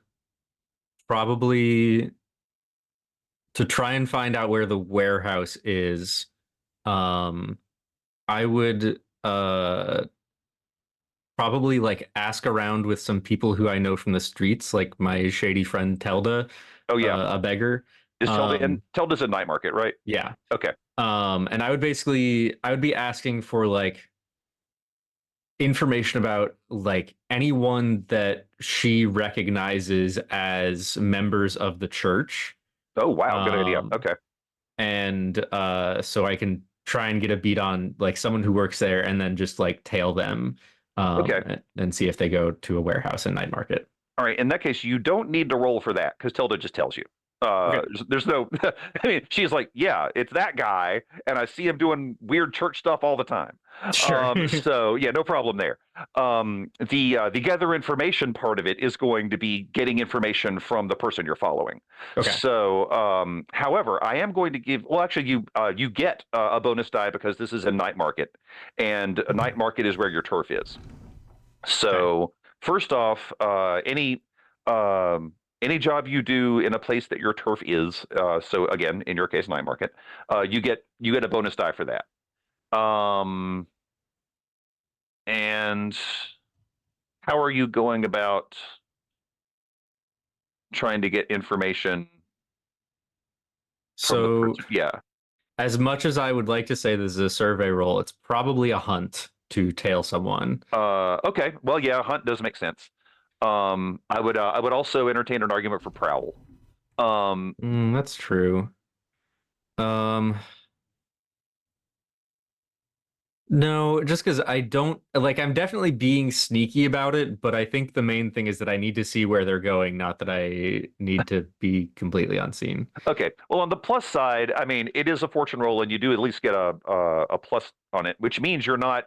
probably, to try and find out where the warehouse is, um, I would probably like ask around with some people who I know from the streets, like my shady friend Telda, Oh yeah, a beggar. is Telda and Um, Telda's a night market, right? yeah. Okay. And I would be asking for like information about like anyone that she recognizes as members of the church. Oh wow, good idea. Um, Okay. and so I can try and get a beat on like someone who works there and then just like tail them Okay. and see if they go to a warehouse and night market. All right. In that case, you don't need to roll for that because Tilda just tells you. Okay. There's no. I mean, she's like, yeah, it's that guy, and I see him doing weird church stuff all the time. Sure. So yeah, no problem there. The gather information part of it is going to be getting information from the person you're following. Okay. So, however, I am going to give. Well, actually, you get a bonus die because this is a night market, and a night market is where your turf is. So first off, any job you do in a place that your turf is, so again, in your case, night market, you get a bonus die for that. And how are you going about trying to get information from the So person? Yeah. as much as I would like to say this is a survey roll, it's probably a hunt to tail someone. Okay. Well, yeah, hunt does make sense. I would also entertain an argument for prowl. That's true. No, just because I don't like, I'm definitely being sneaky about it, but I think the main thing is that I need to see where they're going, not that I need to be completely unseen. Okay. Well, on the plus side, I mean, it is a fortune roll, and you do at least get a plus on it, which means you're not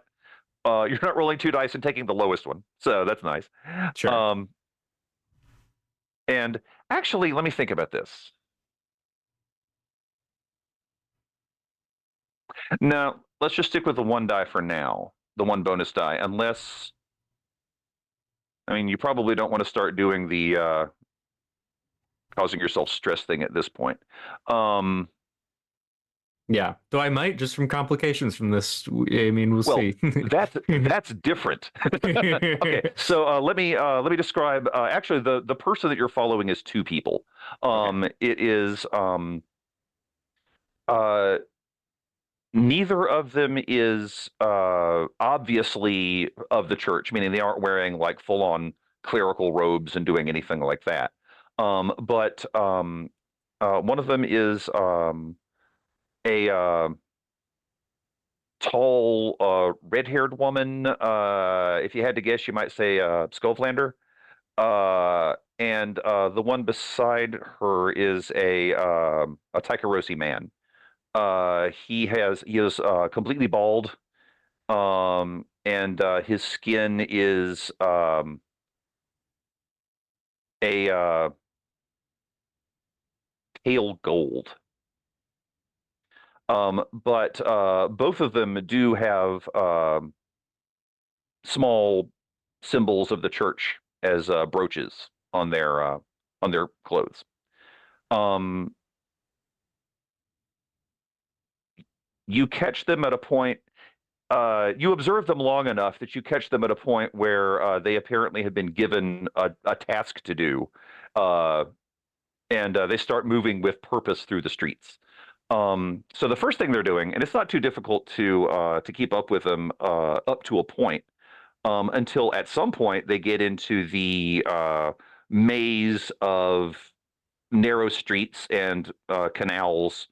rolling two dice and taking the lowest one. So that's nice. Sure. And actually, let me think about this. Now, let's just stick with the one die for now, the one bonus die, unless, I mean, you probably don't want to start doing the causing yourself stress thing at this point. Yeah, though I might just from complications from this. I mean, we'll see. That's different. Okay, so let me describe. Actually, the person that you're following is two people. Okay. It is neither of them is obviously of the church, meaning they aren't wearing like full on clerical robes and doing anything like that. But one of them is a tall, red-haired woman. If you had to guess, you might say Skovlander. And the one beside her is a Taikarosi man. He is completely bald and his skin is a pale gold. But both of them do have small symbols of the church as brooches on their clothes. You catch them at a point. You observe them long enough that you catch them at a point where they apparently have been given a task to do, and they start moving with purpose through the streets. So the first thing they're doing, and it's not too difficult to keep up with them up to a point, until at some point they get into the maze of narrow streets and canals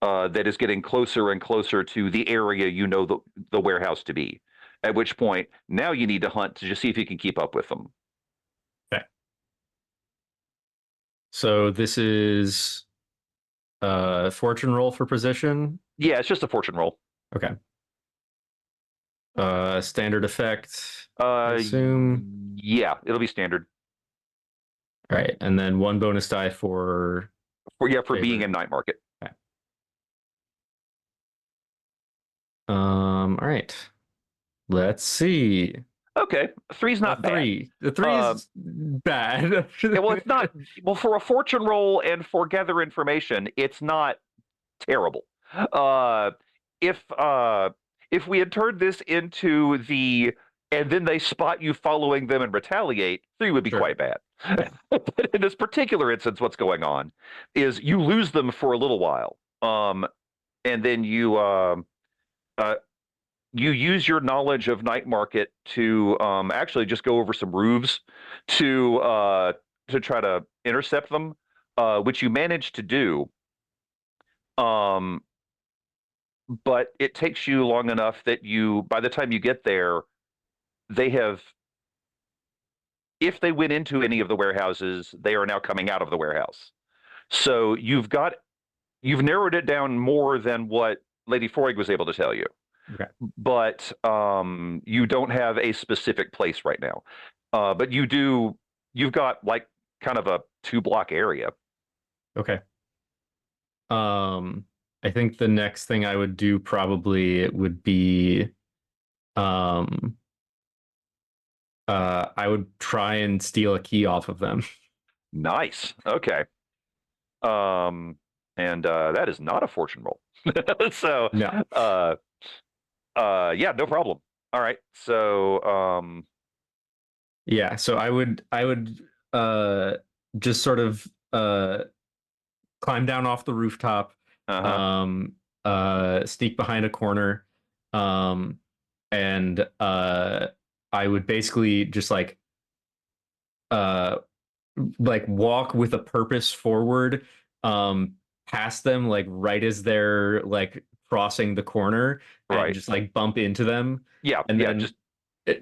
that is getting closer and closer to the area you know the warehouse to be. At which point, now you need to hunt to just see if you can keep up with them. Okay. So this is fortune roll for position. Yeah, it's just a fortune roll. Okay. Standard effect, I assume. Yeah, it'll be standard. All right, and then 1 bonus die for being in night market. Okay. All right. Let's see. Okay, 3's not bad. The 3 is bad. Yeah, well, it's not. Well, for a fortune roll and for gather information, it's not terrible. If we had turned this into and then they spot you following them and retaliate, 3 would be quite bad. Yeah. But in this particular instance, what's going on is you lose them for a little while, and then you use your knowledge of night market to actually just go over some roofs to try to intercept them, which you manage to do. But it takes you long enough that by the time you get there, if they went into any of the warehouses, they are now coming out of the warehouse. So you've narrowed it down more than what Lady Freud was able to tell you. Okay. But you don't have a specific place right now. But you've got like kind of a 2-block area. Okay. I think the next thing I would do probably would be I would try and steal a key off of them. Nice. Okay. And that is not a fortune roll. So no. Yeah, no problem. All right. So yeah, so I would just sort of climb down off the rooftop, sneak behind a corner, and I would basically just like walk with a purpose forward, past them, like right as they're like crossing the corner, and just like bump into them. Yeah, and then just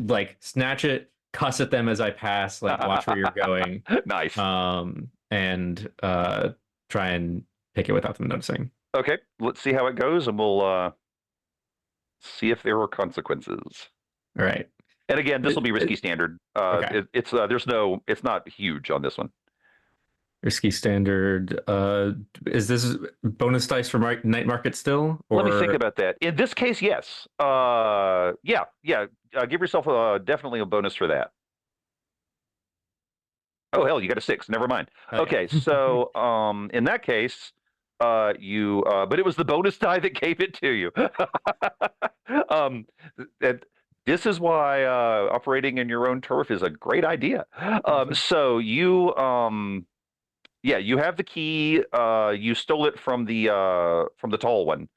like snatch it, cuss at them as I pass, like watch where you're going. Nice. And try and pick it without them noticing. Okay, let's see how it goes, and we'll see if there are consequences. All right. And again, this will be risky standard. Okay. It's not huge on this one. Risky standard. Is this bonus dice for night market still? Or... Let me think about that. In this case, yes. Yeah. Give yourself definitely a bonus for that. Oh hell, you got a 6. Never mind. Okay, so in that case, but it was the bonus die that gave it to you. This is why operating in your own turf is a great idea. So you have the key. You stole it from the tall one.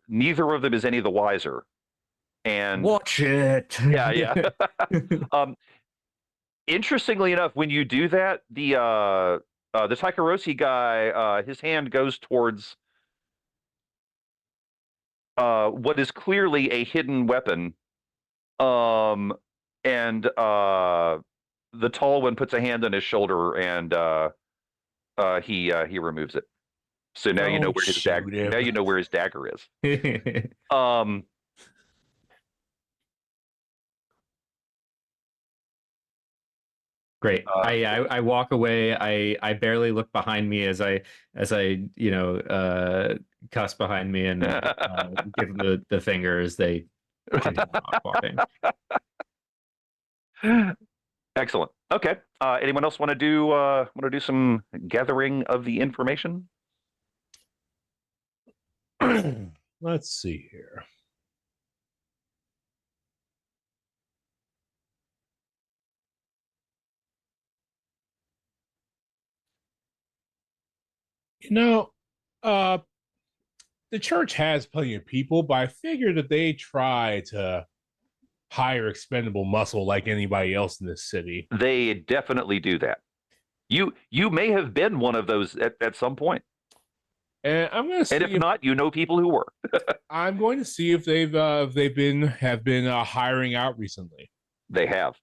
Neither of them is any the wiser. And watch it. Yeah. Interestingly enough, when you do that, the Taikaroshi guy, his hand goes towards what is clearly a hidden weapon, and the tall one puts a hand on his shoulder, and he removes it. So now you know where his dagger. Now you know where his dagger is. Great. I walk away. I barely look behind me as I cuss behind me and give them the finger as they continue walking. Excellent. Okay. Anyone else want to do some gathering of the information? Let's see here. You know, the church has plenty of people, but I figured that they try to hire expendable muscle like anybody else in this city. They definitely do that. You may have been one of those at some point. And I'm going to see and if not, you know people who were. I'm going to see if they've been hiring out recently. They have.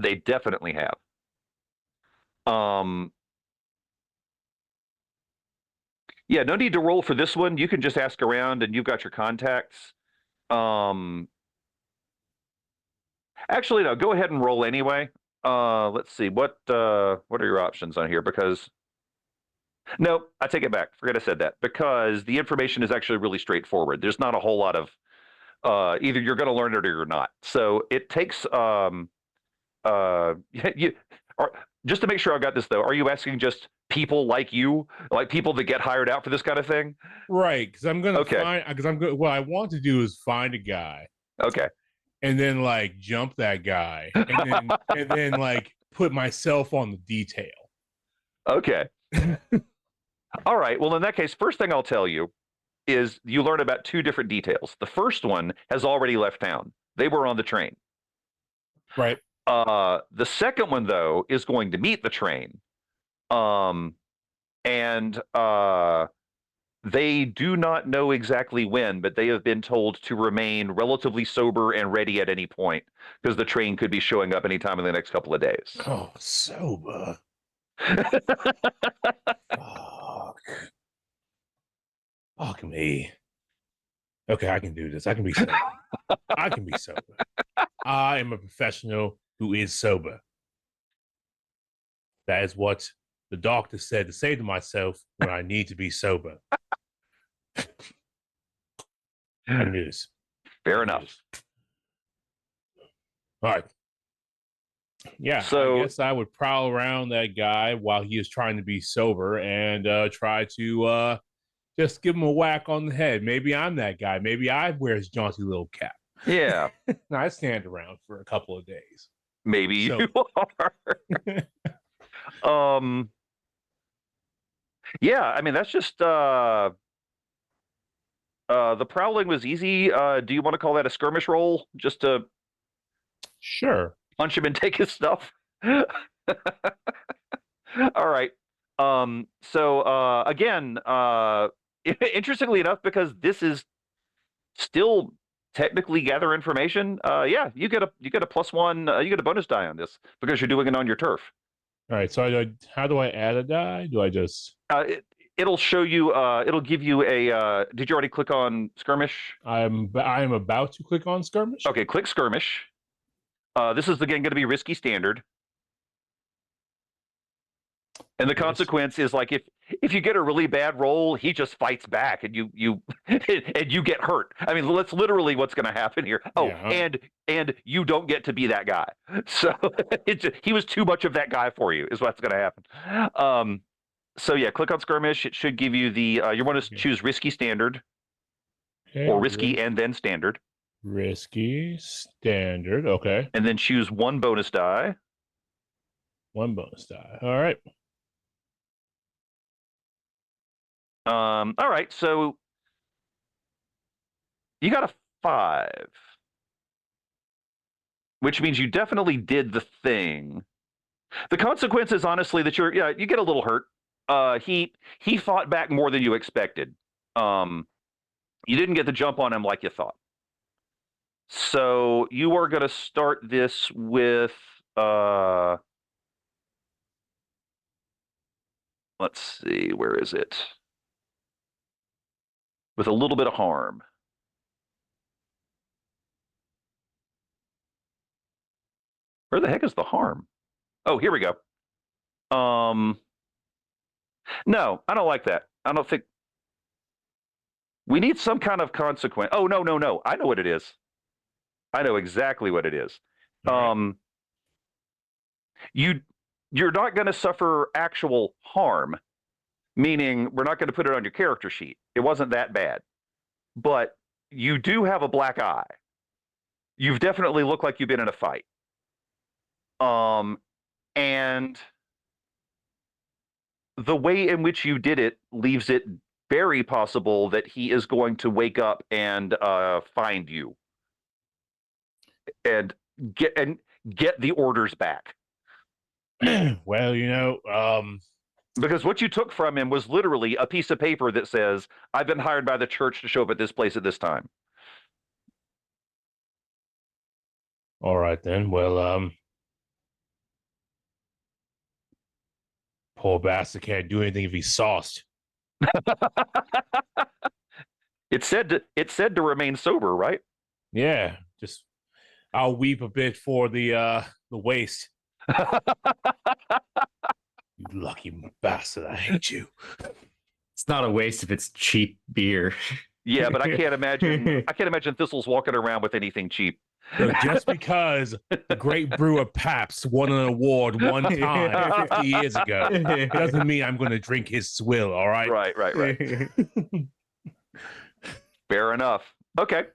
They definitely have. Yeah, no need to roll for this one. You can just ask around, and you've got your contacts. Actually, no. Go ahead and roll anyway. Let's see. What are your options on here? Because no, I take it back. Forget I said that. Because the information is actually really straightforward. There's not a whole lot of either you're going to learn it or you're not. So it takes just to make sure I got this though. Are you asking just people like you, like people that get hired out for this kind of thing? Right, because I'm going to find. Because I'm good. What I want to do is find a guy. Okay. And then like jump that guy, and then like put myself on the detail. Okay. All right. Well, in that case, first thing I'll tell you is you learn about two different details. The first one has already left town. They were on the train. Right. The second one, though, is going to meet the train. And they do not know exactly when, but they have been told to remain relatively sober and ready at any point because the train could be showing up anytime in the next couple of days. Oh, sober. Fuck me. Okay, I can do this. I can be sober. I can be sober. I am a professional who is sober. That is what the doctor said to say to myself when I need to be sober. I can do this. Fair enough. All right. Yeah, so I guess I would prowl around that guy while he is trying to be sober and try to just give him a whack on the head. Maybe I'm that guy. Maybe I wear his jaunty little cap. Yeah. And I stand around for a couple of days. Maybe you are. Yeah, I mean that's just the prowling was easy. Do you want to call that a skirmish roll? Just to sure punch him and take his stuff. All right. So again, interestingly enough, because this is still technically gather information, yeah, you get a +1, you get a bonus die on this because you're doing it on your turf. All right. So how do I add a die? Do I just it'll show you it'll give you a did you already click on skirmish? I'm about to click on skirmish. Okay, click skirmish. This is again going to be risky standard. And the consequence is like if you get a really bad roll, he just fights back and you and you get hurt. I mean, that's literally what's going to happen here. Oh, yeah. And you don't get to be that guy. So he was too much of that guy for you is what's going to happen. So yeah, click on skirmish. It should give you the you want to choose risky standard or risky and then standard. Risky standard. Okay. And then choose one bonus die. One bonus die. All right. All right, so you got a 5, which means you definitely did the thing. The consequence is honestly that you get a little hurt. He fought back more than you expected. You didn't get the jump on him like you thought. So you are going to start this with let's see, where is it? With a little bit of harm. Where the heck is the harm? Oh, here we go. No, I don't like that. I don't think we need some kind of consequence. Oh, no. I know what it is. I know exactly what it is. All You're not going to suffer actual harm, meaning we're not going to put it on your character sheet. It wasn't that bad. But you do have a black eye. You've definitely looked like you've been in a fight. And the way in which you did it leaves it very possible that he is going to wake up and find you and get the orders back. Well, because what you took from him was literally a piece of paper that says, "I've been hired by the church to show up at this place at this time." all right then. Well, poor bastard can't do anything if he's sauced. It said to remain sober, right? Yeah, just I'll weep a bit for the waste. You lucky bastard! I hate you. It's not a waste if it's cheap beer. Yeah, but I can't imagine Thistle's walking around with anything cheap. Look, just because the great brewer Pabst won an award one time 50 years ago doesn't mean I'm going to drink his swill, all right? Right. Fair enough. Okay.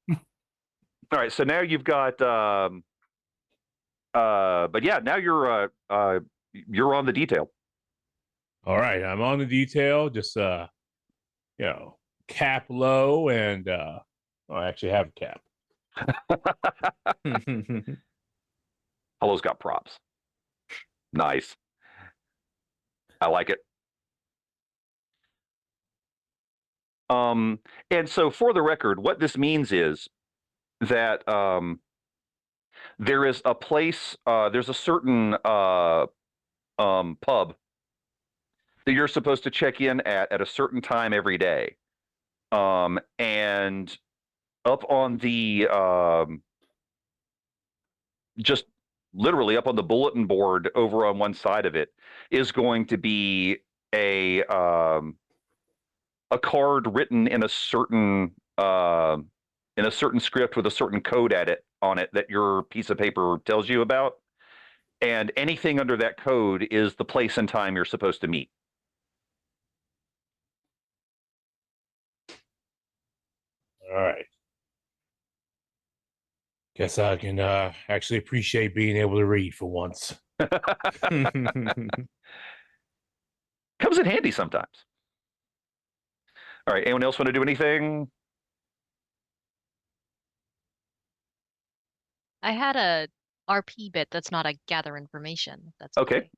All right, so now you've got but yeah, now you're on the detail. All right, I'm on the detail, just cap low and I actually have a cap. Hello's got props. Nice. I like it. And so for the record, what this means is that there is a place, there's a certain pub that you're supposed to check in at a certain time every day. And up on the just literally up on the bulletin board over on one side of it is going to be a card written in a certain script with a certain code on it that your piece of paper tells you about, and anything under that code is the place and time you're supposed to meet. All right. Guess I can actually appreciate being able to read for once. Comes in handy sometimes. All right, anyone else want to do anything? I had a RP bit that's not a gather information. That's okay.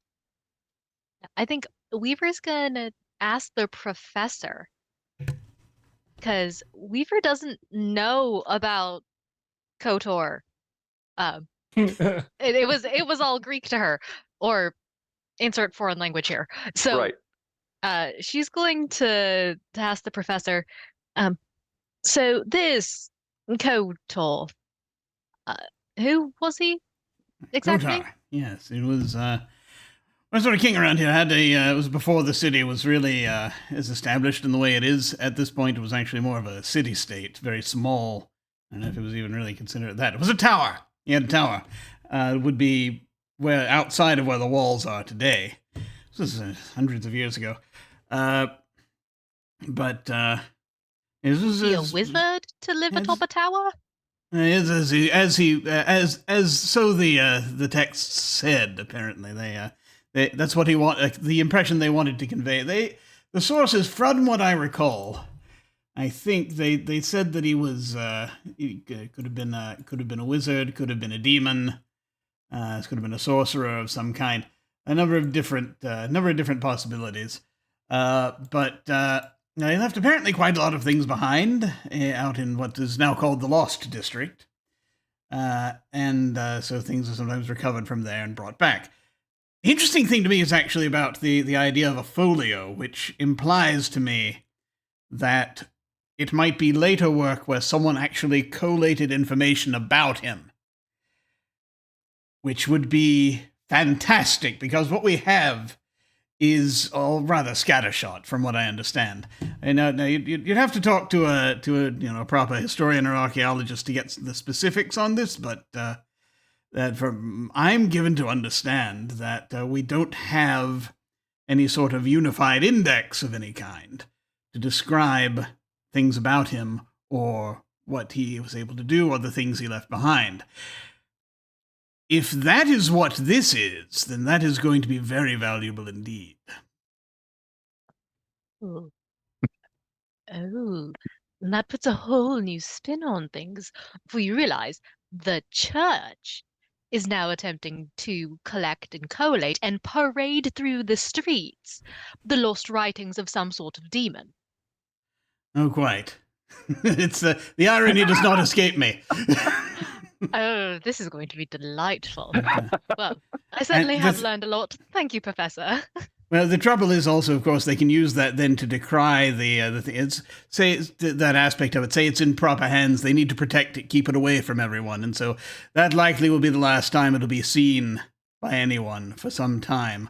I think Weaver's gonna ask the professor, because Weaver doesn't know about KOTOR. It was all Greek to her, or insert foreign language here. So right. She's going to ask the professor, so this KOTOR, who was he exactly? KOTOR. Yes, it was one sort of king around here. It was before the city was really as established in the way it is at this point. It was actually more of a city-state, very small. I don't know if it was even really considered that. It was a tower. He had a tower. It would be outside of where the walls are today. This was hundreds of years ago. But is he a wizard to live atop a tower? As the text said. Apparently, that's what he wanted. The impression they wanted to convey. The sources, from what I recall, I think they said that he was he could have been a wizard, could have been a demon, could have been a sorcerer of some kind. A number of different possibilities. But he left apparently quite a lot of things behind out in what is now called the Lost District. And so things are sometimes recovered from there and brought back. The interesting thing to me is actually about the idea of a folio, which implies to me that it might be later work where someone actually collated information about him, which would be fantastic, because what we have is all rather scattershot, from what I understand. And now you'd have to talk to a proper historian or archaeologist to get the specifics on this, but I'm given to understand that we don't have any sort of unified index of any kind to describe things about him or what he was able to do or the things he left behind. If that is what this is, then that is going to be very valuable indeed. Oh, and that puts a whole new spin on things. For you realize the church is now attempting to collect and collate and parade through the streets the lost writings of some sort of demon. Oh, quite. It's the irony does not escape me. Oh, this is going to be delightful. Well, I certainly have learned a lot. Thank you, Professor. Well, the trouble is also, of course, they can use that then to decry the thing. That aspect of it. Say it's in proper hands. They need to protect it, keep it away from everyone, and so that likely will be the last time it'll be seen by anyone for some time.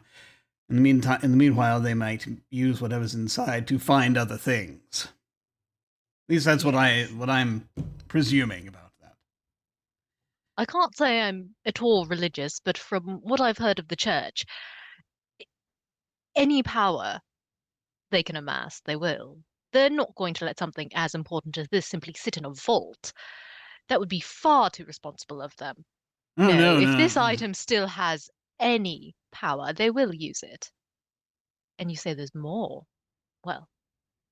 In the meanwhile, they might use whatever's inside to find other things. At least that's what I'm presuming about that. I can't say I'm at all religious, but from what I've heard of the church, any power they can amass, they will. They're not going to let something as important as this simply sit in a vault. That would be far too responsible of them. No, if this item still has any power, they will use it. And you say there's more. Well.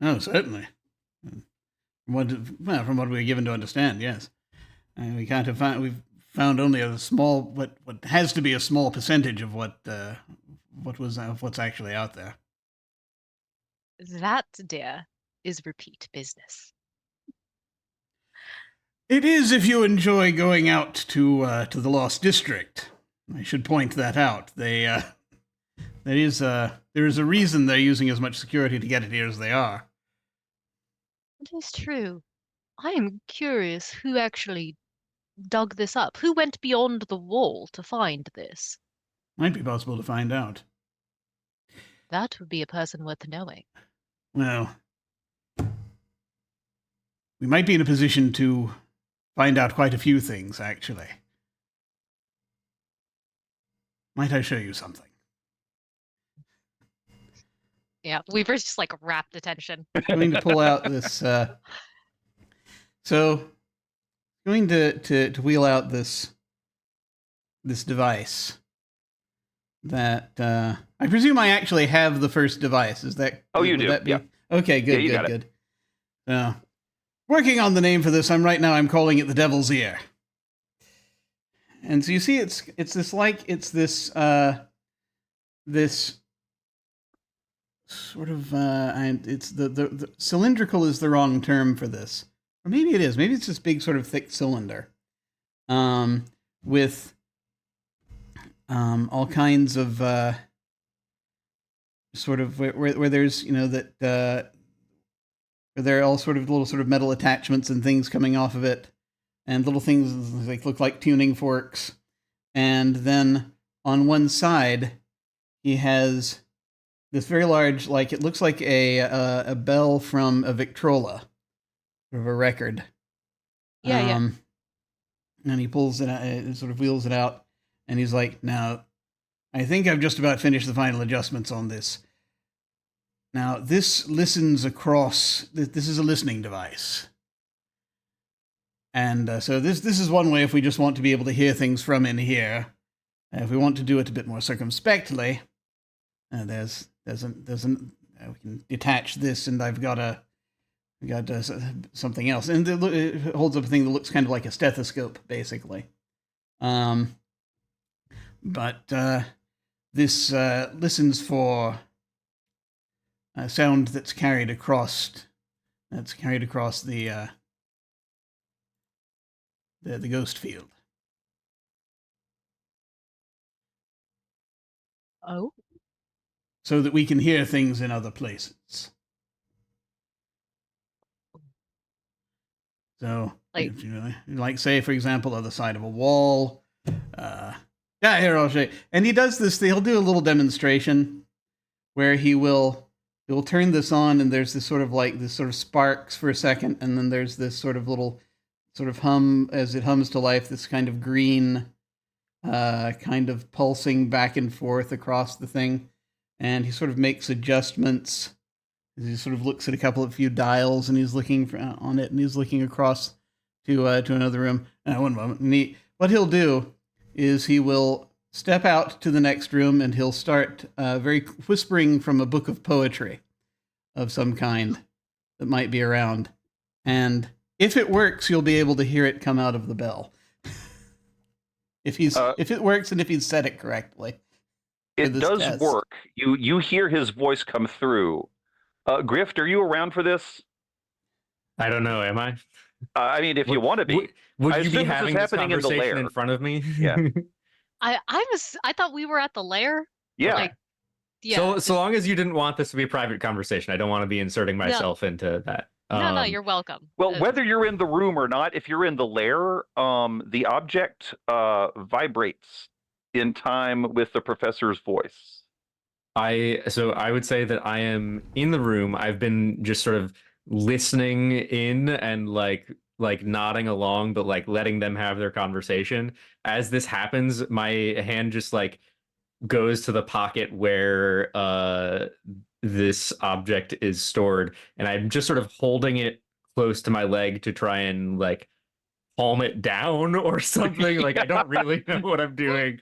Oh, certainly. From what we're given to understand, yes. We can't have found. We've found only a small, what has to be a small percentage of what's actually out there. That, dear, is repeat business. It is if you enjoy going out to the Lost District. I should point that out. There is a reason they're using as much security to get it here as they are. It is true. I am curious who actually dug this up. Who went beyond the wall to find this? Might be possible to find out. That would be a person worth knowing. Well, we might be in a position to find out quite a few things, actually. Might I show you something? Yeah, Weaver's just like rapt attention. I'm going to pull out this. Going to wheel out this device that I presume I actually have the first device. Is that? Oh, you do. That be? Yeah. Okay. Good. Yeah, good. So, working on the name for this. I'm calling it the Devil's Ear. And so you see, it's this sort of it's the cylindrical is the wrong term for this, or maybe it is. Maybe it's this big sort of thick cylinder, with all kinds of sort of where there's that where there are all sort of little sort of metal attachments and things coming off of it, and little things like look like tuning forks, and then on one side he has this very large, like it looks like a bell from a Victrola, sort of a record. Yeah. And he pulls it out, sort of wheels it out, and he's like, "Now, I think I've just about finished the final adjustments on this. Now, this listens across. This is a listening device, and so this is one way if we just want to be able to hear things from in here. If we want to do it a bit more circumspectly, we can detach this, and I've got something else, and it holds up a thing that looks kind of like a stethoscope, basically. But this listens for a sound that's carried across the ghost field. Oh. So that we can hear things in other places. So, like say, for example, other side of a wall, Yeah, here, I'll show you. And he does this. He'll do a little demonstration where he'll turn this on, and there's this sort of sparks for a second, and then there's this sort of little sort of hum as it hums to life. This kind of green, kind of pulsing back and forth across the thing, and he sort of makes adjustments. He sort of looks at a few dials, and he's looking on it, and he's looking across to another room. One moment. And what he'll do is he will step out to the next room, and he'll start very whispering from a book of poetry of some kind that might be around. And if it works, you'll be able to hear it come out of the bell. If it works and if he's said it correctly. It does test. work. You hear his voice come through. Grift, are you around for this? I don't know. Am I? I mean, if you want to be. Would you be having this conversation in front of me? Yeah. I thought we were at the lair. Yeah. Like, yeah. So long as you didn't want this to be a private conversation, I don't want to be inserting myself into that. No, you're welcome. Well, whether you're in the room or not, if you're in the lair, the object vibrates in time with the professor's voice. So I would say that I am in the room. I've been just sort of listening in and like nodding along, but like letting them have their conversation. As this happens, my hand just like goes to the pocket where this object is stored, and I'm just sort of holding it close to my leg to try and like palm it down or something. Like I don't really know what I'm doing.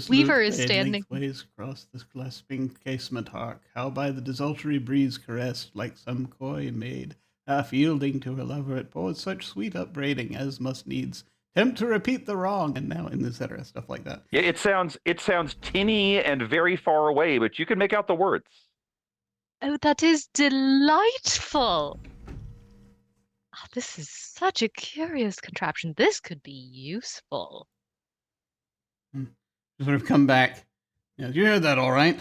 Weaver is standing ways across this clasping casement hark. How by the desultory breeze caressed, like some coy maid, half yielding to her lover, it pours such sweet upbraiding as must needs tempt to repeat the wrong, and now in etc. Stuff like that. Yeah, it sounds tinny and very far away, but you can make out the words. Oh, that is delightful. Oh, this is such a curious contraption. This could be useful. Sort of come back. Yeah, you heard that all right?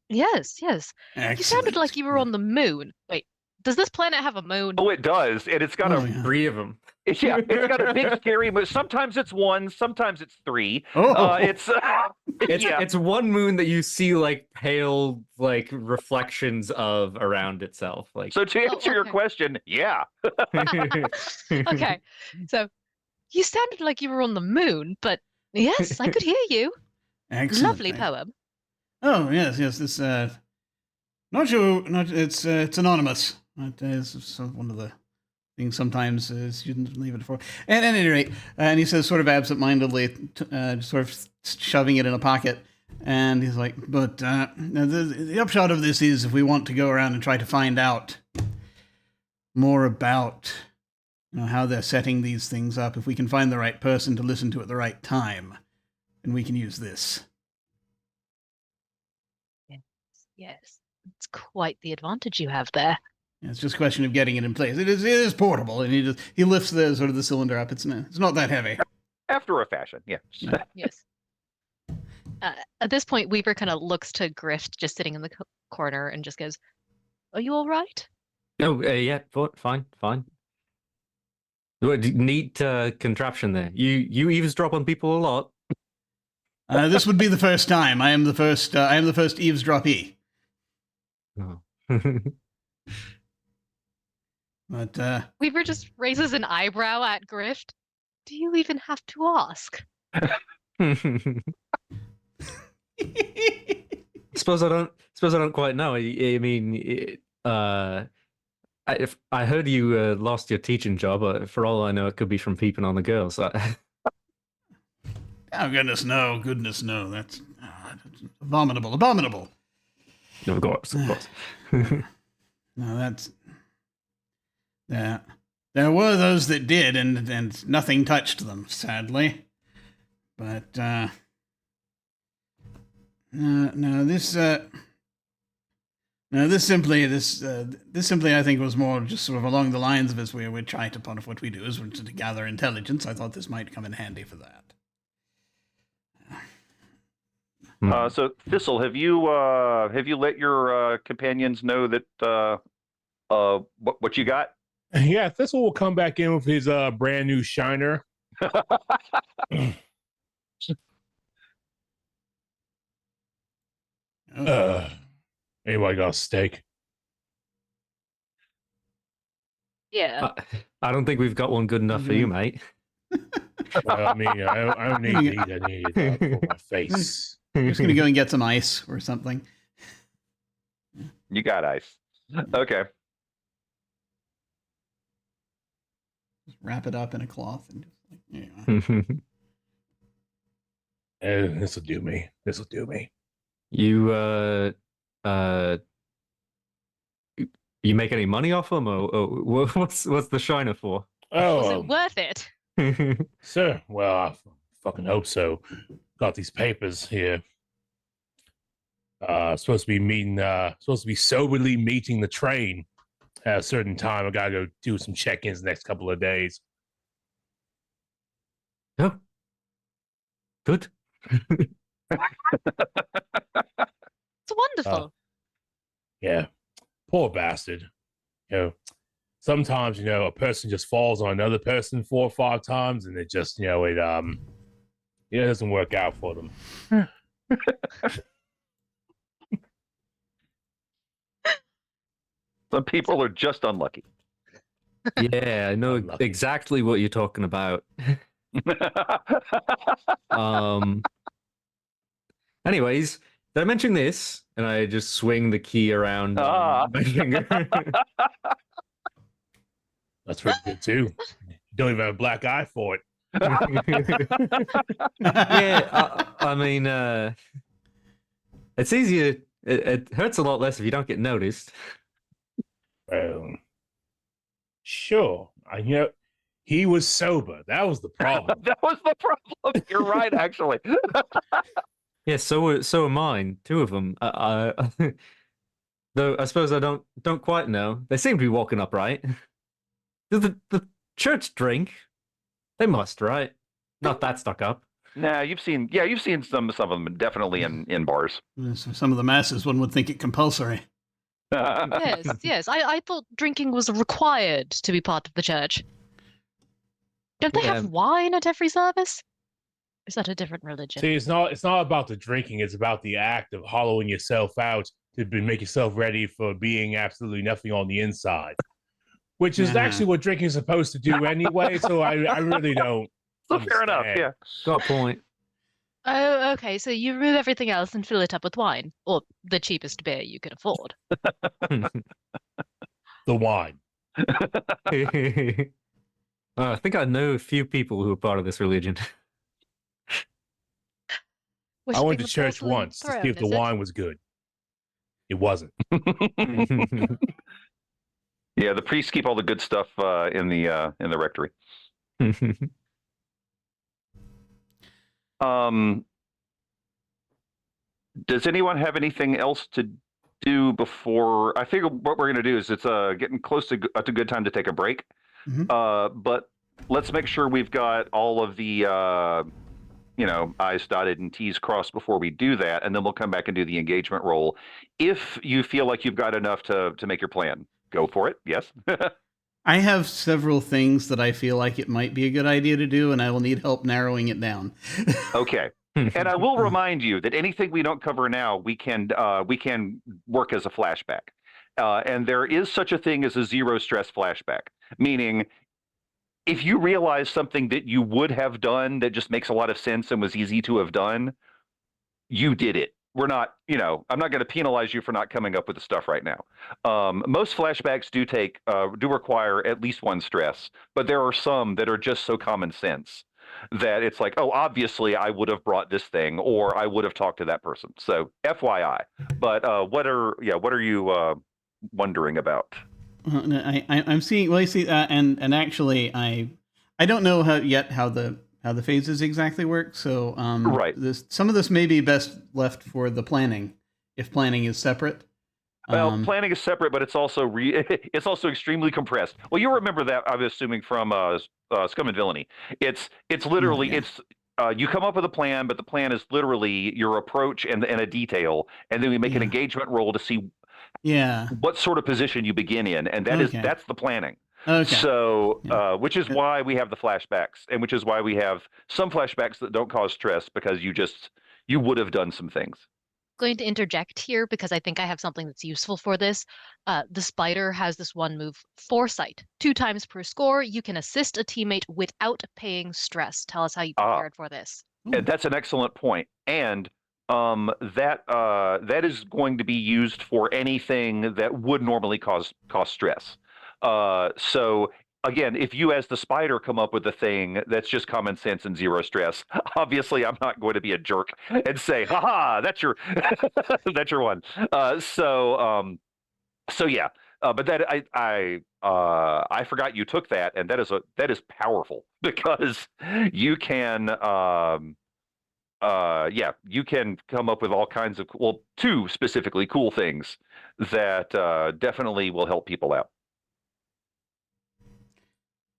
Yes. Excellent. You sounded like you were on the moon. Wait, does this planet have a moon? Oh, it does, and it's got 3 of them. Yeah, it's got a big scary moon. Sometimes it's 1, sometimes it's 3. It's one moon that you see like pale like reflections of around itself. Like so to answer your question, yeah. Okay, so you sounded like you were on the moon, but yes, I could hear you. Excellent. Lovely poem. Oh yes. This it's anonymous. It's one of the things sometimes students leave it for. And at any rate, and he says sort of absentmindedly, sort of shoving it in a pocket, and he's like, but the upshot of this is if we want to go around and try to find out more about how they're setting these things up, if we can find the right person to listen to at the right time, then we can use this. Yes. It's quite the advantage you have there. It's just a question of getting it in place. It is portable, and he lifts the cylinder up. It's not that heavy. After a fashion, yeah. Yes. At this point, Weaver kind of looks to Grift, just sitting in the corner, and just goes, "Are you all right?" No, yeah, fine. Neat contraption there. You eavesdrop on people a lot. This would be the first time. I am the first eavesdroppee. Oh. But Weaver just raises an eyebrow at Grift. Do you even have to ask? Suppose I don't quite know. I mean, if I heard you lost your teaching job, for all I know, it could be from peeping on the girls. Oh, goodness no. That's abominable. Of course. No, that's... There were those that did, and nothing touched them, sadly. But, this simply, I think, was more just sort of along the lines of as we're trying to, part of what we do is to gather intelligence. I thought this might come in handy for that. So Thistle, have you let your companions know that what you got? Yeah, Thistle will come back in with his brand new shiner. Anybody got a steak? Yeah. I don't think we've got one good enough for you, mate. I mean, I don't need to eat. I need it for my face. I'm just gonna go and get some ice or something. You got ice. Okay. Just wrap it up in a cloth and just like, This will do me. This will do me. You you make any money off them, or what's the shiner for? Was it worth it? Sir, well, I fucking hope so. Got these papers here. Supposed to be soberly meeting the train at a certain time. I gotta go do some check-ins the next couple of days. Oh, good. It's wonderful. Yeah, poor bastard. Sometimes a person just falls on another person 4 or 5 times, and it just it doesn't work out for them. Some people are just unlucky. Yeah, I know exactly what you're talking about. Anyways, did I mention this? And I just swing the key around my finger. That's pretty good too. You don't even have a black eye for it. Yeah, I mean, it's easier. It hurts a lot less if you don't get noticed. Sure. He was sober. That was the problem. That was the problem. You're right, actually. Yeah, so are mine. 2 of them. Though I suppose I don't quite know. They seem to be walking upright. Does the church drink? They must, right? Not that stuck up. Nah, you've seen some of them definitely in bars. Some of the masses, one would think it compulsory. Yes. I thought drinking was required to be part of the church. Don't they have wine at every service? Is that a different religion? See, it's not about the drinking. It's about the act of hollowing yourself out to make yourself ready for being absolutely nothing on the inside, which is actually what drinking is supposed to do anyway. So I really don't. So fair enough. Yeah, got a point. Oh, okay. So you remove everything else and fill it up with wine, or the cheapest beer you can afford. The wine. I think I know a few people who are part of this religion. I went to church once to see if the wine was good. It wasn't. Yeah, the priests keep all the good stuff in the rectory. Does anyone have anything else to do before? I figure what we're going to do is it's getting close to a good time to take a break. Mm-hmm. But let's make sure we've got all of the I's dotted and T's crossed before we do that, and then we'll come back and do the engagement roll. If you feel like you've got enough to make your plan, go for it. Yes. I have several things that I feel like it might be a good idea to do, and I will need help narrowing it down. Okay. And I will remind you that anything we don't cover now, we can work as a flashback. And there is such a thing as a zero stress flashback, meaning if you realize something that you would have done that just makes a lot of sense and was easy to have done, you did it. We're not, I'm not going to penalize you for not coming up with the stuff right now. Most flashbacks do require at least one stress, but there are some that are just so common sense that it's like, oh, obviously I would have brought this thing, or I would have talked to that person. So FYI. But what are you wondering about? I'm seeing. Well, you see, and actually, I don't know how the phases exactly work. So, right. Some of this may be best left for the planning, if planning is separate. Well, planning is separate, but it's also it's also extremely compressed. Well, you remember that, I'm assuming, from Scum and Villainy. It's literally you come up with a plan, but the plan is literally your approach and a detail, and then we make an engagement roll to see what sort of position you begin in, and that's the planning. Okay. So, Yeah. which is why we have the flashbacks, and which is why we have some flashbacks that don't cause stress, because you would have done some things. Going to interject here because I think I have something that's useful for this. The spider has this one move, Foresight. 2 times per score, you can assist a teammate without paying stress. Tell us how you prepared for this. And that's an excellent point. And that is going to be used for anything that would normally cause stress. So again, if you as the spider come up with a thing that's just common sense and zero stress, obviously I'm not going to be a jerk and say, "Ha that's your that's your one." So yeah, but that I forgot you took that, and that is powerful because you can you can come up with all kinds of two specifically cool things that definitely will help people out.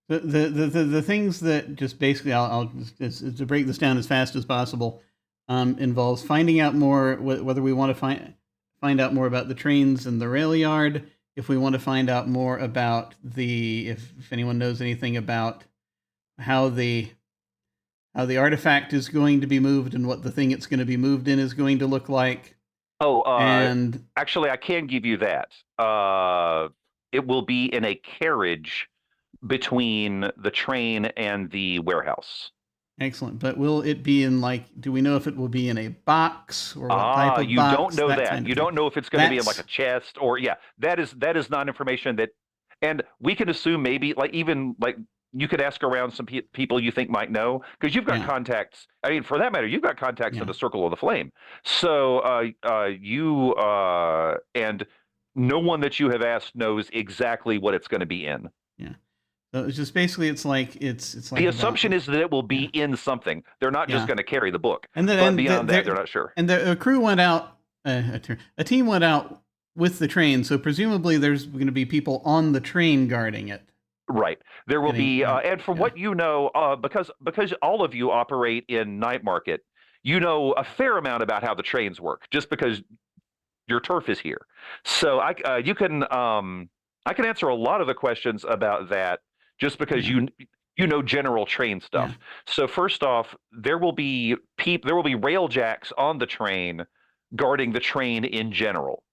The things that just basically I'll just to break this down as fast as possible involves finding out more whether we want to find out more about the trains and the rail yard. If we want to find out more about if anyone knows anything about how the artifact is going to be moved and what the thing it's going to be moved in is going to look like. And actually, I can give you that. It will be in a carriage between the train and the warehouse. Excellent. But will it be in do we know if it will be in a box or what type of you box? You don't know that. You don't know if it's going to be in like a chest or, that is not information that, and we can assume maybe even you could ask around some people you think might know, because you've got contacts. I mean, for that matter, you've got contacts in the Circle of the Flame. So and no one that you have asked knows exactly what it's going to be in. Yeah. So it's just basically it's like the assumption is that it will be in something. They're not just going to carry the book. And then but beyond that, they're not sure. And the crew went out. A team went out with the train, so presumably there's going to be people on the train guarding it. Right. There will be, and from what you know, because all of you operate in Night Market, you know a fair amount about how the trains work, just because your turf is here. So I can answer a lot of the questions about that, just because you know general train stuff. Yeah. So first off, there will be rail jacks on the train guarding the train in general.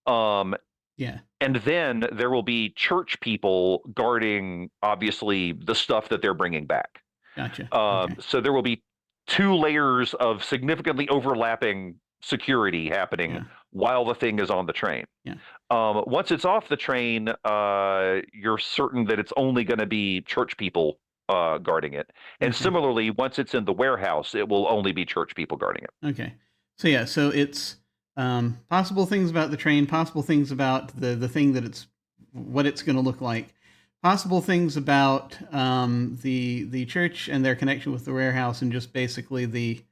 And then there will be church people guarding, obviously, the stuff that they're bringing back. Gotcha. So there will be 2 layers of significantly overlapping security happening while the thing is on the train. Yeah. Once it's off the train, you're certain that it's only going to be church people guarding it. And similarly, once it's in the warehouse, it will only be church people guarding it. Okay. So it's possible things about the train, possible things about the thing that what it's going to look like, possible things about the church and their connection with the warehouse, and just basically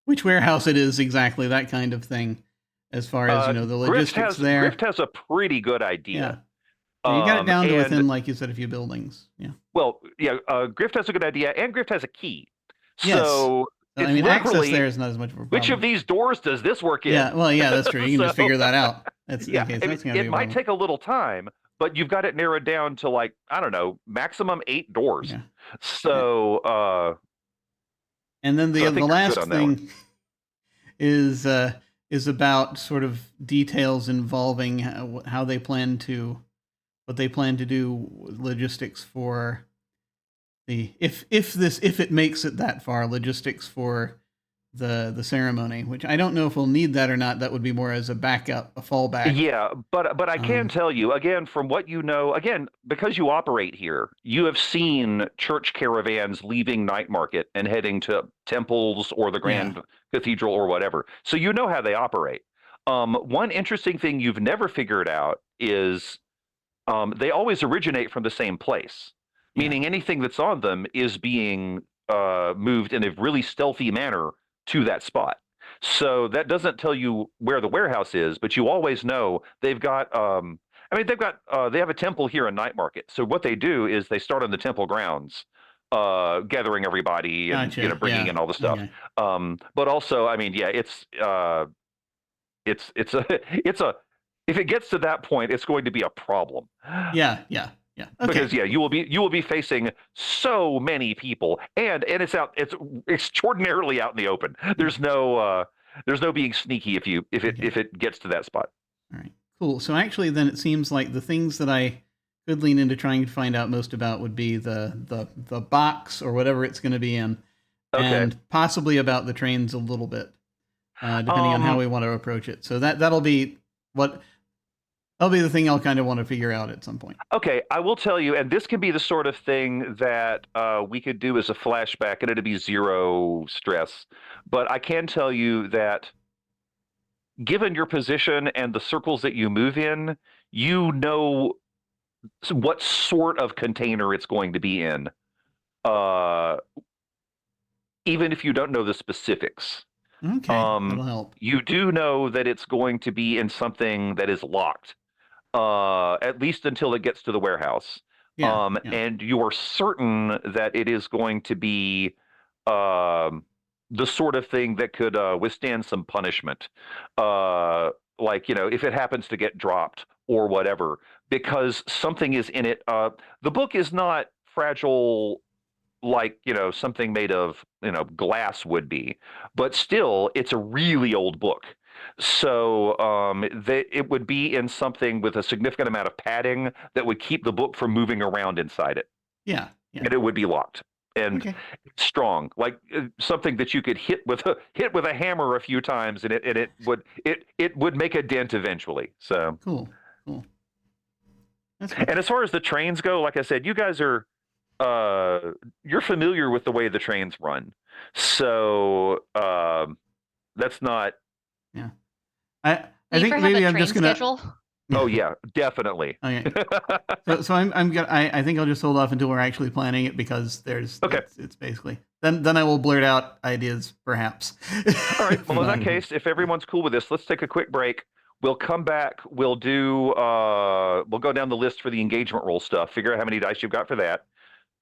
which warehouse it is exactly, that kind of thing, as far as the logistics there. Grift has a pretty good idea. Yeah. You got it down to within, like you said, a few buildings. Yeah. Well, Grift has a good idea, and Grift has a key. Yes. So I mean, access there is not as much of a problem. Which of these doors does this work in? Yeah, well, that's true. You can just figure that out. It might take a little time, but you've got it narrowed down to I don't know, maximum 8 doors. Yeah. So, and then the last thing is about sort of details involving how they plan to, what they plan to do, logistics for if it makes it that far, logistics for the ceremony, which I don't know if we'll need that or not. That would be more as a backup, a fallback. Yeah, but I can tell you, again, from what you know, again, because you operate here, you have seen church caravans leaving Night Market and heading to temples or the Grand Cathedral or whatever. So you know how they operate. One interesting thing you've never figured out is they always originate from the same place. Meaning anything that's on them is being moved in a really stealthy manner to that spot. So that doesn't tell you where the warehouse is, but you always know they've got. They have a temple here in Night Market. So what they do is they start on the temple grounds, gathering everybody and bringing in all the stuff. Okay. But also, I mean, it's if it gets to that point, it's going to be a problem. Yeah. Yeah. Okay. Because you will be facing so many people, and it's extraordinarily out in the open. There's no being sneaky if it gets to that spot. All right. Cool. So actually, then it seems like the things that I could lean into trying to find out most about would be the box or whatever it's going to be in, and possibly about the trains a little bit, depending on how we want to approach it. So that'll be the thing I'll kind of want to figure out at some point. Okay, I will tell you, and this can be the sort of thing that we could do as a flashback, and it'd be zero stress. But I can tell you that, given your position and the circles that you move in, you know what sort of container it's going to be in, even if you don't know the specifics. Okay, that'll help. You do know that it's going to be in something that is locked, at least until it gets to the warehouse. And you are certain that it is going to be the sort of thing that could withstand some punishment, like, if it happens to get dropped or whatever, because something is in it. The book is not fragile like, something made of, glass would be, but still, it's a really old book. So it would be in something with a significant amount of padding that would keep the book from moving around inside it. Yeah. And it would be locked and strong, like something that you could hit with a hammer a few times, and it would make a dent eventually. So cool. That's cool. And as far as the trains go, like I said, you guys are you're familiar with the way the trains run, so that's not. Yeah, I think maybe I'm just gonna. Schedule? Oh yeah, definitely. Okay. So I'm gonna. I think I'll just hold off until we're actually planning it, because there's. Okay. It's basically then I will blurt out ideas perhaps. All right. Well, in that case, if everyone's cool with this, let's take a quick break. We'll come back. We'll do. We'll go down the list for the engagement roll stuff. Figure out how many dice you've got for that.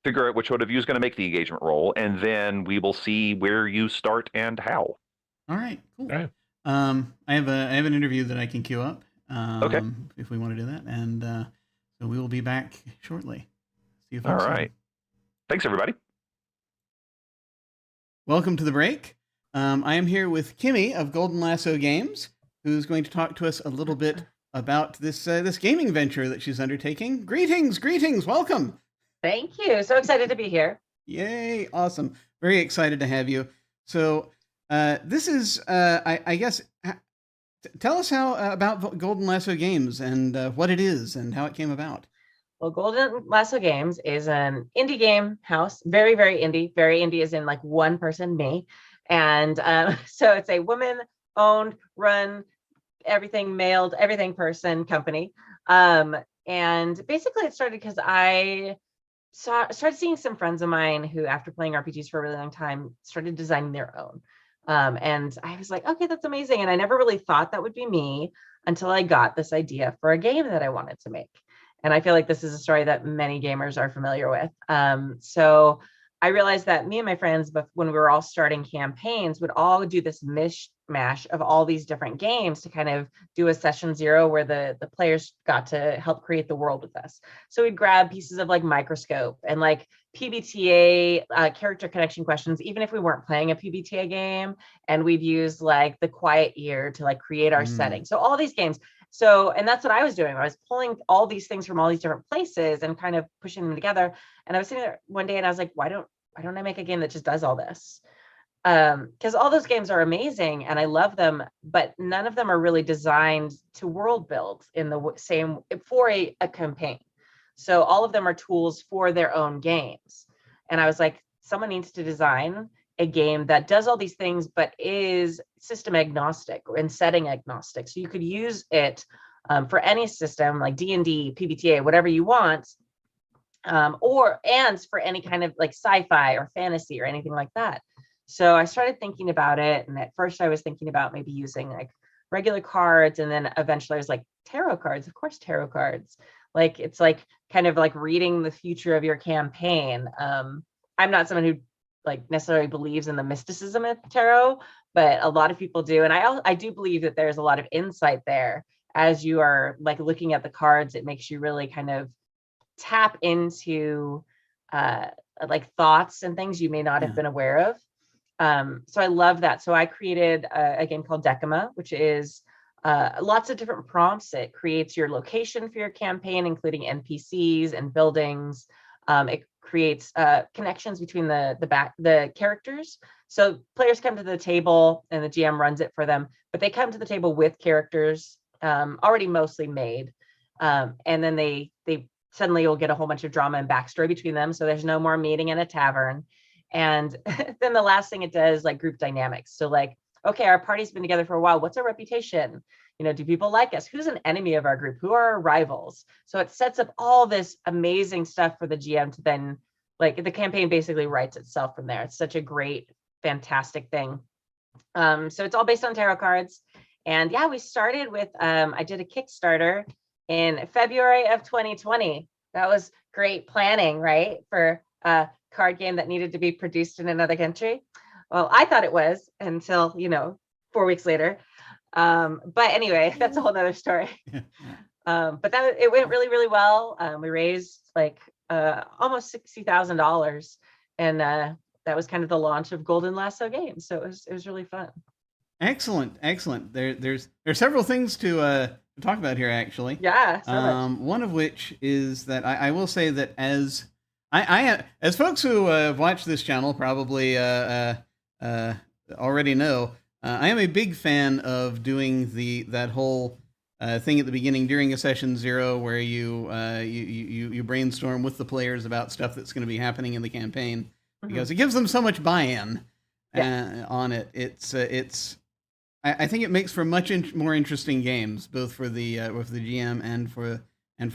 Figure out which one of you is going to make the engagement roll, and then we will see where you start and how. All right. Cool. All right. I have an interview that I can queue up. Okay. If we want to do that, and so we will be back shortly. See you All folks. right. Thanks, everybody. Welcome to the break. I am here with Kimmy of Golden Lasso Games, who's going to talk to us a little bit about this gaming venture that she's undertaking. Greetings, welcome. Thank you. So excited to be here. Yay, awesome. Very excited to have you. So this is, I guess, tell us how about Golden Lasso Games and what it is and how it came about. Well, Golden Lasso Games is an indie game house. Very, very indie. Very indie as in like one person, me. And so it's a woman-owned, run, everything mailed, everything person company. And basically it started because I started seeing some friends of mine who, after playing RPGs for a really long time, started designing their own. And I was like, okay, that's amazing. And I never really thought that would be me until I got this idea for a game that I wanted to make. And I feel like this is a story that many gamers are familiar with. So I realized that me and my friends, but when we were all starting campaigns, would all do this mishmash of all these different games to kind of do a session zero where the players got to help create the world with us. So we'd grab pieces of like Microscope and like PBTA character connection questions, even if we weren't playing a PBTA game, and we'd use like the Quiet Year to like create our setting. So all these games. So, and that's what I was doing. I was pulling all these things from all these different places and kind of pushing them together. And I was sitting there one day and I was like, why don't I make a game that just does all this? Because all those games are amazing and I love them, but none of them are really designed to world build in the same for a campaign. So all of them are tools for their own games. And I was like, someone needs to design a game that does all these things, but is system agnostic and setting agnostic. So you could use it for any system like D&D, PBTA, whatever you want, and for any kind of like sci-fi or fantasy or anything like that. So I started thinking about it. And at first I was thinking about maybe using like regular cards. And then eventually I was like, tarot cards, of course, tarot cards. Like, it's like kind of like reading the future of your campaign. I'm not someone who like necessarily believes in the mysticism of tarot, but a lot of people do. And I do believe that there's a lot of insight there. As you are like looking at the cards, it makes you really kind of tap into like thoughts and things you may not have been aware of. So I love that. So I created a game called Decima, which is lots of different prompts. It creates your location for your campaign, including NPCs and buildings. It creates connections between the characters. So players come to the table and the GM runs it for them, but they come to the table with characters already mostly made. And then they suddenly will get a whole bunch of drama and backstory between them. So there's no more meeting in a tavern. And then the last thing it does, like group dynamics. So like, okay, our party's been together for a while. What's our reputation? Do people like us? Who's an enemy of our group? Who are our rivals? So it sets up all this amazing stuff for the GM to then, like, the campaign basically writes itself from there. It's such a great, fantastic thing. So it's all based on tarot cards. And yeah, we started with, I did a Kickstarter in February of 2020. That was great planning, right? For a card game that needed to be produced in another country. Well, I thought it was until, 4 weeks later. But anyway, that's a whole nother story. But it went really, really well. We raised like almost $60,000, and that was kind of the launch of Golden Lasso Games. So it was really fun. Excellent. There's several things to talk about here, actually. Yeah. So much. One of which is that I will say that as folks who have watched this channel probably already know, I am a big fan of doing that whole thing at the beginning during a session 0 where you brainstorm with the players about stuff that's going to be happening in the campaign, because it gives them so much buy-in on it. I think it makes for much more interesting games, both for the GM and for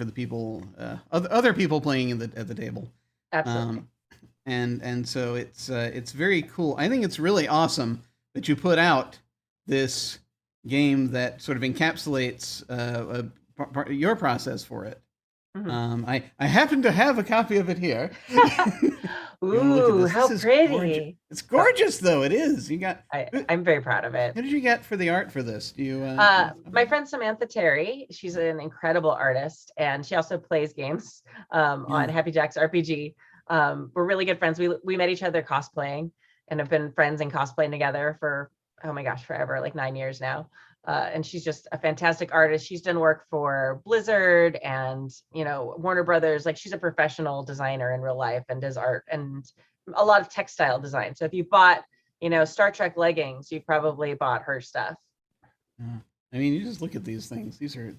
the people, other people playing at the table. Absolutely. And so it's very cool. I think it's really awesome that you put out this game that sort of encapsulates your process for it. I happen to have a copy of it here. Ooh, how pretty! Gorgeous. It's gorgeous, though. It is. I'm very proud of it. Who did you get for the art for this? Do you? My friend Samantha Terry. She's an incredible artist, and she also plays games on Happy Jack's RPG. We're really good friends. We met each other cosplaying and have been friends and cosplaying together for, oh my gosh, forever, like 9 years now. And she's just a fantastic artist. She's done work for Blizzard and, Warner Brothers. Like, she's a professional designer in real life and does art and a lot of textile design. So if you bought, Star Trek leggings, you probably bought her stuff. I mean, you just look at these things. These are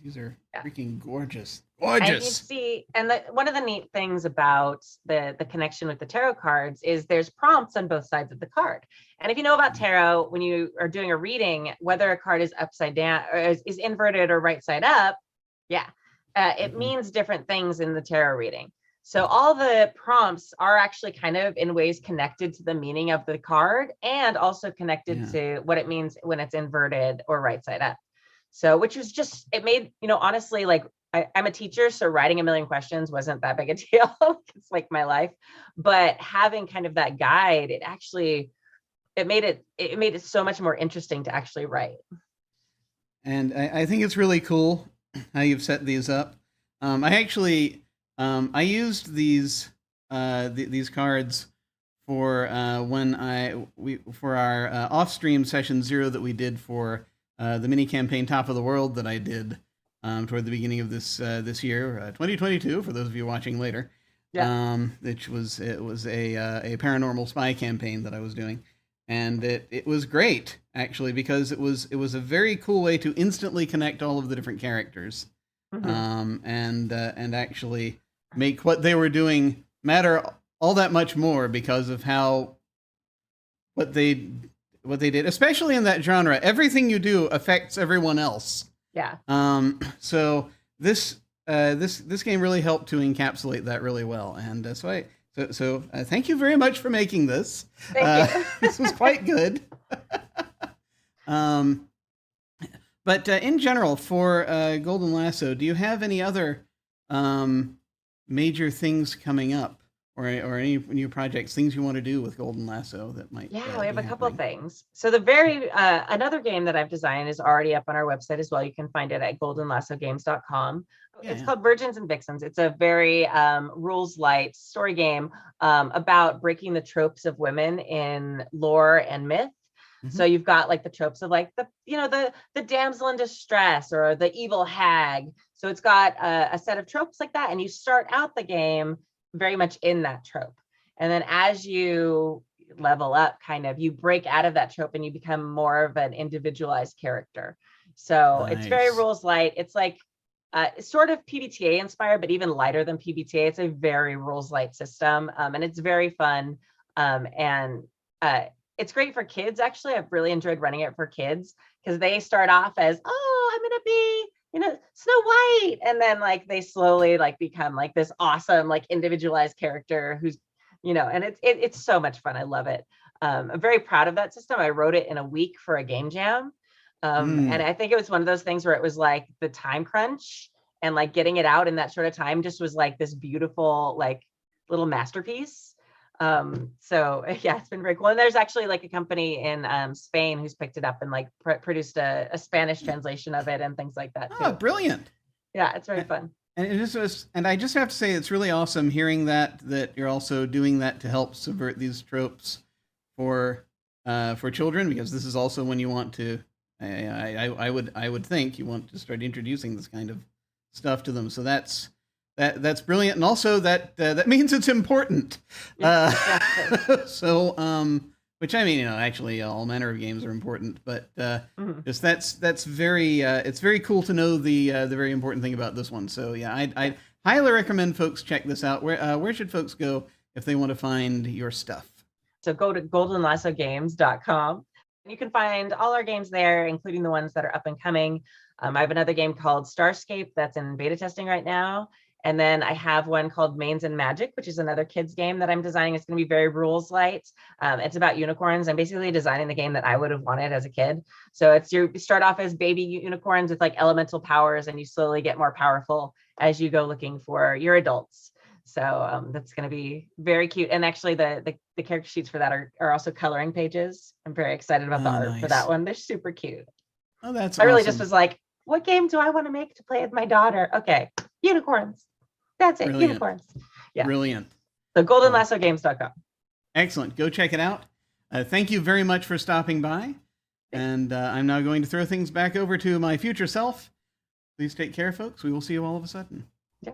freaking gorgeous. And you see, and one of the neat things about the connection with the tarot cards is there's prompts on both sides of the card. And if you know about tarot, when you are doing a reading, whether a card is upside down or is inverted or right side up, it means different things in the tarot reading. So all the prompts are actually kind of in ways connected to the meaning of the card and also connected to what it means when it's inverted or right side up. So, which was just, it made, honestly, like, I'm a teacher, so writing a million questions wasn't that big a deal. It's like my life. But having kind of that guide, it made it so much more interesting to actually write. And I think it's really cool how you've set these up. I actually, I used these cards for for our off-stream session 0 that we did for the mini campaign Top of the World that I did toward the beginning of this year, 2022. For those of you watching later, it was a paranormal spy campaign that I was doing, and it was great actually, because it was a very cool way to instantly connect all of the different characters, and actually make what they were doing matter all that much more because of what they did, especially in that genre. Everything you do affects everyone else. Yeah. So this game really helped to encapsulate that really well, and so thank you very much for making this. Thank you. This was quite good. But in general, for Golden Lasso, do you have any other major things coming up or any new projects, things you want to do with Golden Lasso that might. Yeah, we have be a couple of happening. things. So another game that I've designed is already up on our website as well. You can find it at goldenlassogames.com. It's called Virgins and Vixens. It's a very rules light story game about breaking the tropes of women in lore and myth. So you've got like the tropes of like the damsel in distress or the evil hag. So it's got a set of tropes like that, and you start out the game very much in that trope. And then as you level up, kind of, you break out of that trope and you become more of an individualized character. So It's very rules light. It's like sort of PBTA inspired, but even lighter than PBTA. It's a very rules light system, and it's very fun. And it's great for kids. Actually, I've really enjoyed running it for kids because they start off as, oh, I'm gonna be Snow White, and then like they slowly like become like this awesome like individualized character who's and it's so much fun. I love it. I'm very proud of that system. I wrote it in a week for a game jam. And I think it was one of those things where it was like the time crunch and like getting it out in that sort of time just was like this beautiful like little masterpiece. So yeah, it's been very cool. And there's actually like a company in Spain who's picked it up and like produced a Spanish translation of it and things like that too. Oh, brilliant. Yeah, it's very fun. And I just have to say, it's really awesome hearing that you're also doing that to help subvert these tropes for children, because this is also when you want to, I would think you want to start introducing this kind of stuff to them. So that's brilliant, and also that means it's important. So which I mean, actually all manner of games are important, but just that's very it's very cool to know the very important thing about this one. So yeah, I highly recommend folks check this out. Where should folks go if they want to find your stuff? So go to goldenlassogames.com. You can find all our games there, including the ones that are up and coming. I have another game called Starscape that's in beta testing right now. And then I have one called Mains and Magic, which is another kids game that I'm designing. It's going to be very rules light. It's about unicorns. I'm basically designing the game that I would have wanted as a kid. So you start off as baby unicorns with like elemental powers, and you slowly get more powerful as you go looking for your adults. So that's going to be very cute. And actually the character sheets for that are also coloring pages. I'm very excited about the art for that one. They're super cute. Oh, that's I really just was like, what game do I want to make to play with my daughter? Okay, unicorns. That's it. Brilliant. Unicorns. Yeah. Brilliant. So goldenlassogames.com. Excellent. Go check it out. Thank you very much for stopping by. And I'm now going to throw things back over to my future self. Please take care, folks. We will see you all of a sudden. Yeah.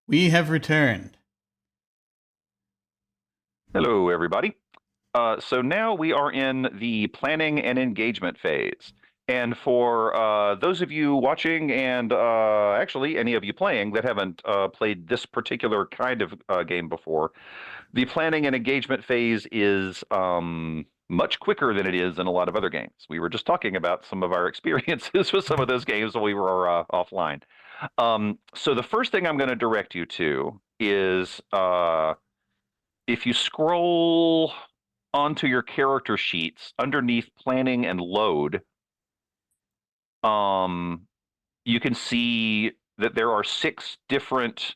We have returned. Hello, everybody. So now we are in the planning and engagement phase. And for those of you watching and actually any of you playing that haven't played this particular kind of game before, the planning and engagement phase is much quicker than it is in a lot of other games. We were just talking about some of our experiences with some of those games when we were offline. So the first thing I'm going to direct you to is if you scroll onto your character sheets underneath planning and load, you can see that there are 6 different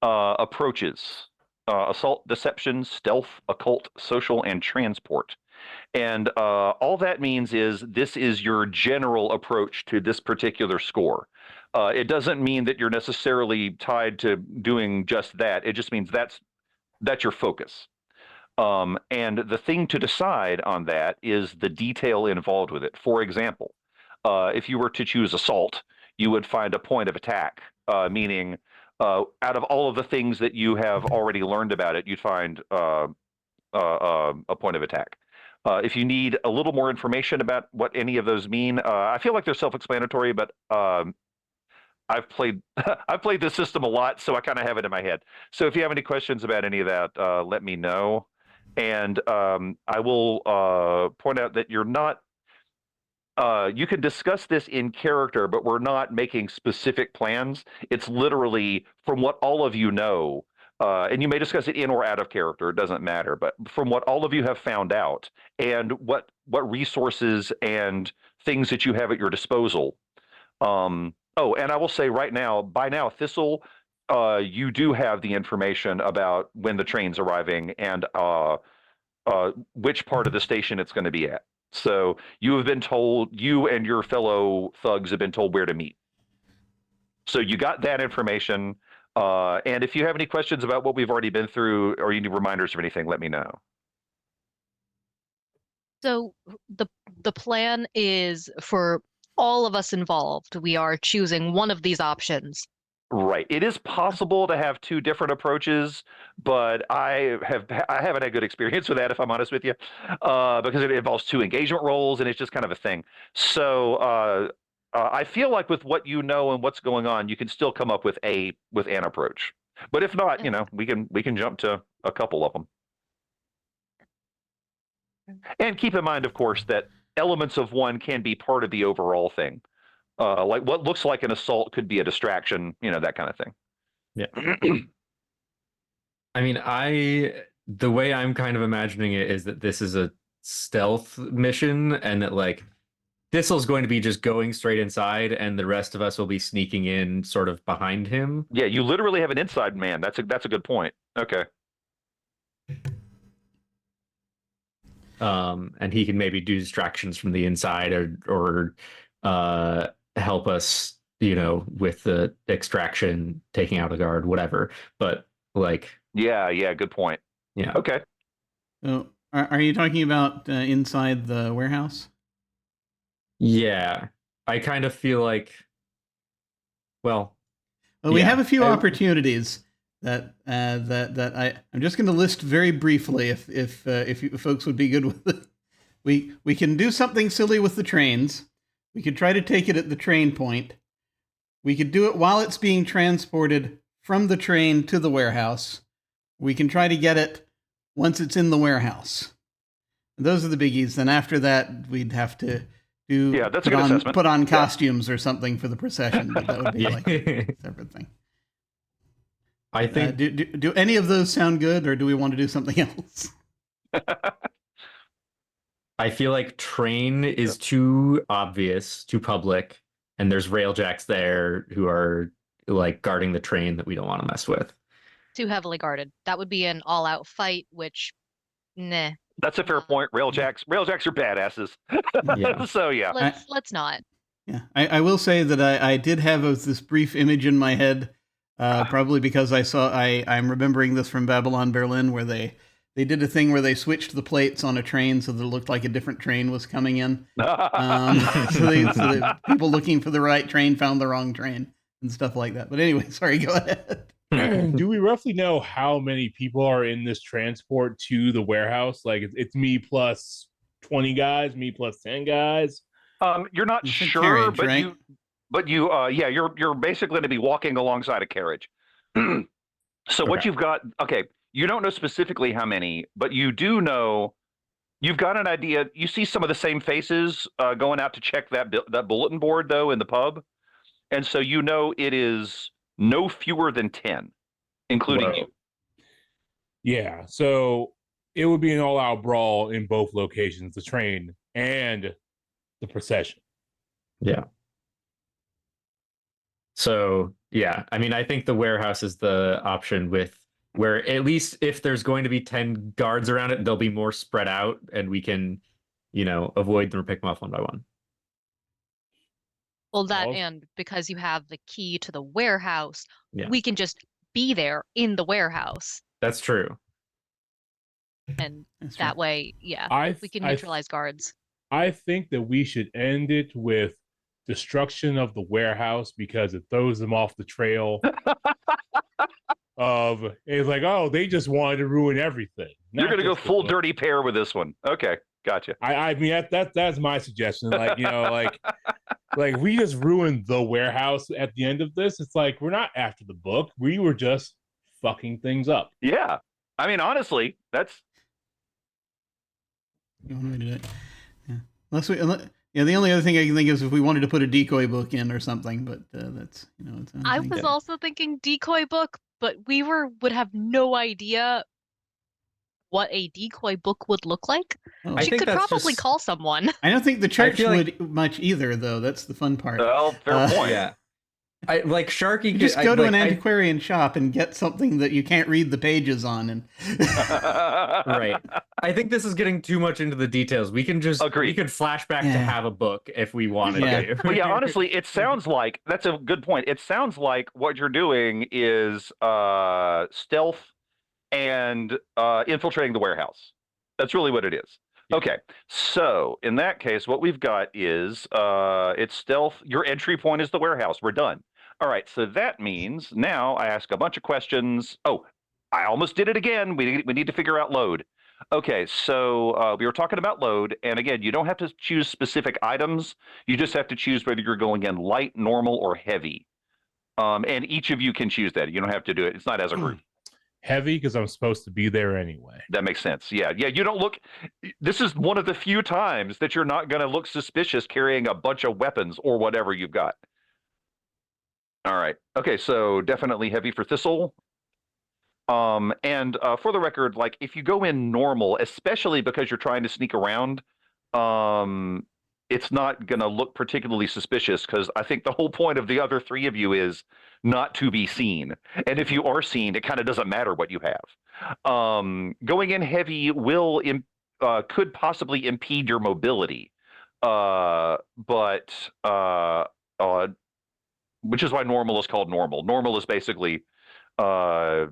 approaches: assault, deception, stealth, occult, social, and transport. And all that means is this is your general approach to this particular score. It doesn't mean that you're necessarily tied to doing just that. It just means that's your focus. And the thing to decide on that is the detail involved with it. For example, if you were to choose assault, you would find a point of attack, meaning out of all of the things that you have already learned about it, you'd find a point of attack. If you need a little more information about what any of those mean, I feel like they're self-explanatory, but I've played this system a lot, so I kind of have it in my head. So if you have any questions about any of that, let me know. And I will point out that you're not you can discuss this in character, but we're not making specific plans. It's literally from what all of you know, and you may discuss it in or out of character. It doesn't matter. But from what all of you have found out, and what resources and things that you have at your disposal. Oh, and I will say right now, by now, Thistle, you do have the information about when the train's arriving and which part of the station it's going to be at. So you have been told, you and your fellow thugs have been told where to meet. So you got that information. And if you have any questions about what we've already been through or you need reminders of anything, let me know. So the plan is for all of us involved. We are choosing one of these options. Right. It is possible to have two different approaches, but I haven't had good experience with that, if I'm honest with you, because it involves two engagement roles and it's just kind of a thing. So I feel like with what you know and what's going on, you can still come up with an approach. But if not, we can jump to a couple of them. And keep in mind, of course, that elements of one can be part of the overall thing. Like what looks like an assault could be a distraction, that kind of thing. Yeah. I mean, the way I'm kind of imagining it is that this is a stealth mission and that like Thistle's going to be just going straight inside and the rest of us will be sneaking in sort of behind him. Yeah, you literally have an inside man. That's a good point. Okay. And he can maybe do distractions from the inside or help us, with the extraction, taking out a guard, whatever. But like, yeah, good point. Yeah. Okay. So, are you talking about inside the warehouse? Yeah, I kind of feel like, well, we have a few opportunities that I'm just going to list very briefly if you folks would be good with it. We can do something silly with the trains. We could try to take it at the train point. We could do it while it's being transported from the train to the warehouse. We can try to get it once it's in the warehouse. Those are the biggies. Then after that, we'd have to that's a good assessment. Put on costumes or something for the procession, but that would be like a separate thing. I think. Do any of those sound good, or do we want to do something else? I feel like train is too obvious, too public, and there's railjacks there who are like guarding the train that we don't want to mess with. Too heavily guarded. That would be an all-out fight, which, nah. That's a fair point. Railjacks are badasses. Yeah. So yeah, let's not. Yeah, I will say that I did have this brief image in my head, probably because I'm remembering this from Babylon Berlin, where they did a thing where they switched the plates on a train so that it looked like a different train was coming in. So the people looking for the right train found the wrong train and stuff like that. But anyway, sorry, go ahead. Do we roughly know how many people are in this transport to the warehouse? Like it's me plus 20 guys, me plus 10 guys. You're not sure, carriage, but right? You're basically going to be walking alongside a carriage. So what you've got, you don't know specifically how many, but you do know, you've got an idea. You see some of the same faces going out to check that bulletin board though in the pub, and so you know it is no fewer than 10, including you. Yeah, so it would be an all-out brawl in both locations, the train and the procession. Yeah. So, yeah, I mean, I think the warehouse is the option where at least if there's going to be 10 guards around it, they'll be more spread out and we can, avoid them or pick them off one by one. Well, and because you have the key to the warehouse, we can just be there in the warehouse. That's true. And that way, we can neutralize guards. I think that we should end it with destruction of the warehouse because it throws them off the trail. It's like, oh, they just wanted to ruin everything. You're going to go full dirty pair with this one. Okay, gotcha. I mean, that's my suggestion. Like, like we just ruined the warehouse at the end of this. It's like, we're not after the book. We were just fucking things up. Yeah. I mean, honestly, that's... You want me to do it? Yeah. Yeah, the only other thing I can think of is if we wanted to put a decoy book in or something, but that's its own I thing. was also thinking decoy book, but Weaver would have no idea what a decoy book would look like. Oh. I She think could that's probably just- call someone. I don't think the church feel like- would much either, though. That's the fun part. Well, fair point. Yeah. I like Sharky. You just go to an antiquarian shop and get something that you can't read the pages on, and Right. I think this is getting too much into the details. We can just Agreed. we could flash back to Yeah. have a book if we wanted Yeah. to. Well, yeah, honestly, it sounds like that's a good point. It sounds like what you're doing is stealth and infiltrating the warehouse. That's really what it is. Yeah. Okay, so in that case, what we've got is it's stealth. Your entry point is the warehouse. We're done. All right, so that means now I ask a bunch of questions. Oh, I almost did it again. We need to figure out load. Okay, so we were talking about load, and again, you don't have to choose specific items. You just have to choose whether you're going in light, normal, or heavy. And each of you can choose that. You don't have to do it. It's not as a group. Heavy, because I'm supposed to be there anyway. That makes sense. Yeah. You don't look. This is one of the few times that you're not going to look suspicious carrying a bunch of weapons or whatever you've got. All right. Okay. So definitely heavy for Thistle. And for the record, like if you go in normal, especially because you're trying to sneak around, it's not going to look particularly suspicious because I think the whole point of the other three of you is not to be seen. And if you are seen, it kind of doesn't matter what you have. Going in heavy could possibly impede your mobility, which is why normal is called normal. Normal is basically kind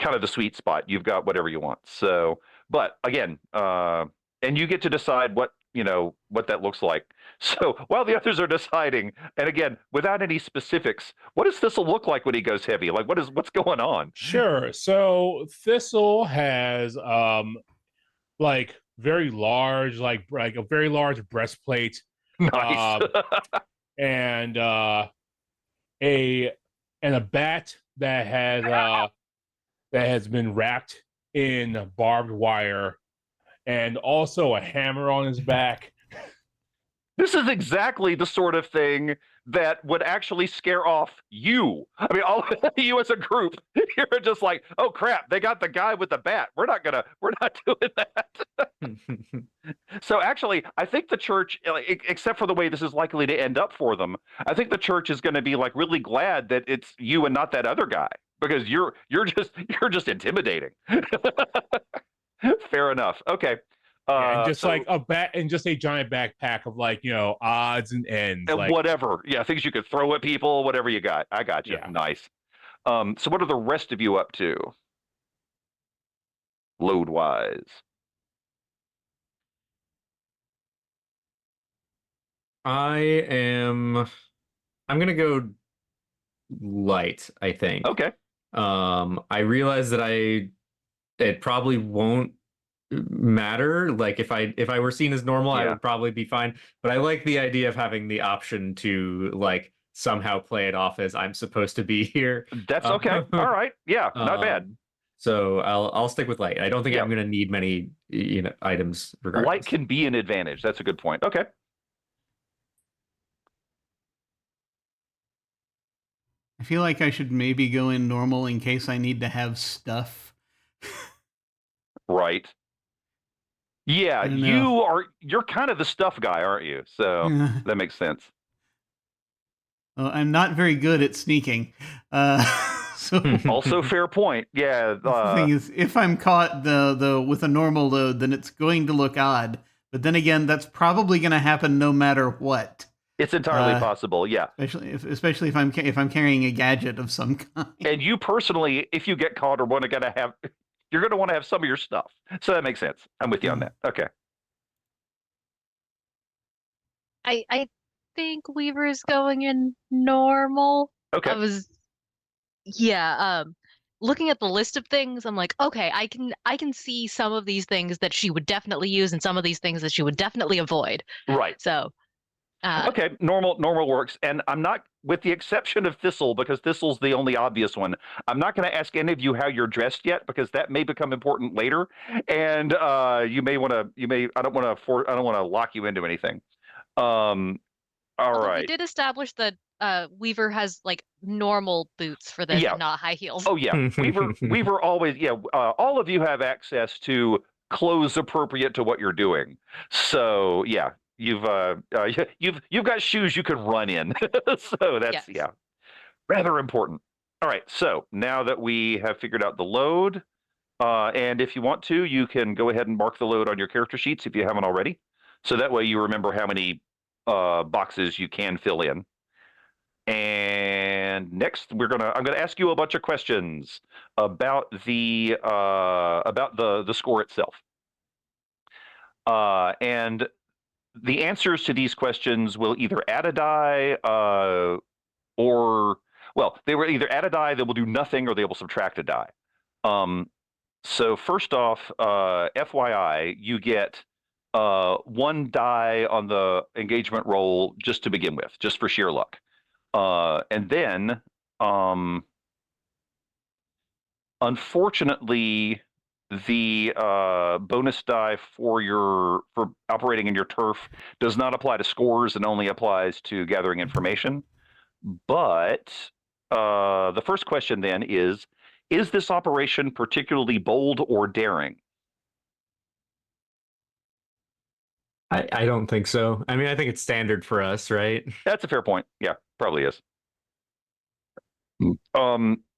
of the sweet spot. You've got whatever you want. So, but again, and you get to decide what that looks like. So while the others are deciding, and again, without any specifics, what does Thistle look like when he goes heavy? Like what's going on? Sure. So Thistle has like very large, like a very large breastplate. Nice. And a bat that has been wrapped in barbed wire, and also a hammer on his back. This is exactly the sort of thing that would actually scare off you. I mean, all you as a group, you're just like, oh crap, they got the guy with the bat. We're not doing that. So actually, I think the church, except for the way this is likely to end up for them, I think the church is going to be like really glad that it's you and not that other guy, because you're just intimidating. Fair enough. Okay. And just like a bat and just a giant backpack of odds and ends. And whatever. Yeah, things you could throw at people, whatever you got. I got you. Yeah. Nice. So what are the rest of you up to? Load-wise. I'm gonna go light, I think. Okay. I realize that it probably won't matter. Like if I were seen as normal, I would probably be fine. But I like the idea of having the option to like somehow play it off as I'm supposed to be here. That's okay. All right. Yeah, not bad. So I'll stick with light. I don't think I'm going to need many items regardless. Light can be an advantage. That's a good point. Okay. I feel like I should maybe go in normal in case I need to have stuff. Right. Yeah, you're kind of the stuff guy, aren't you? So that makes sense. Well, I'm not very good at sneaking. So also fair point. Yeah. The thing is, if I'm caught with a normal load, then it's going to look odd. But then again, that's probably going to happen no matter what. It's entirely possible. Yeah. Especially if I'm carrying a gadget of some kind. And you personally, if you get caught or you're going to want to have some of your stuff. So that makes sense. I'm with you on that. Okay. I think Weaver is going in normal. Okay. Looking at the list of things, I'm like, okay, I can see some of these things that she would definitely use and some of these things that she would definitely avoid. Right. So okay, normal works. And I'm not, with the exception of Thistle, because Thistle's the only obvious one, I'm not going to ask any of you how you're dressed yet, because that may become important later. And I don't want to lock you into anything. All Although we right. did establish that Weaver has like normal boots for this Yeah. and not high heels. Oh yeah, Weaver always. Yeah, all of you have access to clothes appropriate to what you're doing. So yeah, you've got shoes you can run in. So that's Yes. yeah, rather important. All right, so now that we have figured out the load, and if you want to, you can go ahead and mark the load on your character sheets if you haven't already. So that way you remember how many boxes you can fill in. And next, I'm gonna ask you a bunch of questions about the score itself. And the answers to these questions will either add a die, or well, they will either add a die that will do nothing, or they will subtract a die. So first off, FYI, you get one die on the engagement roll just to begin with, just for sheer luck. And then, unfortunately, the bonus die for operating in your turf does not apply to scores and only applies to gathering information. But the first question then is this operation particularly bold or daring? I don't think so. I mean, I think it's standard for us, right? That's a fair point. Yeah, probably is.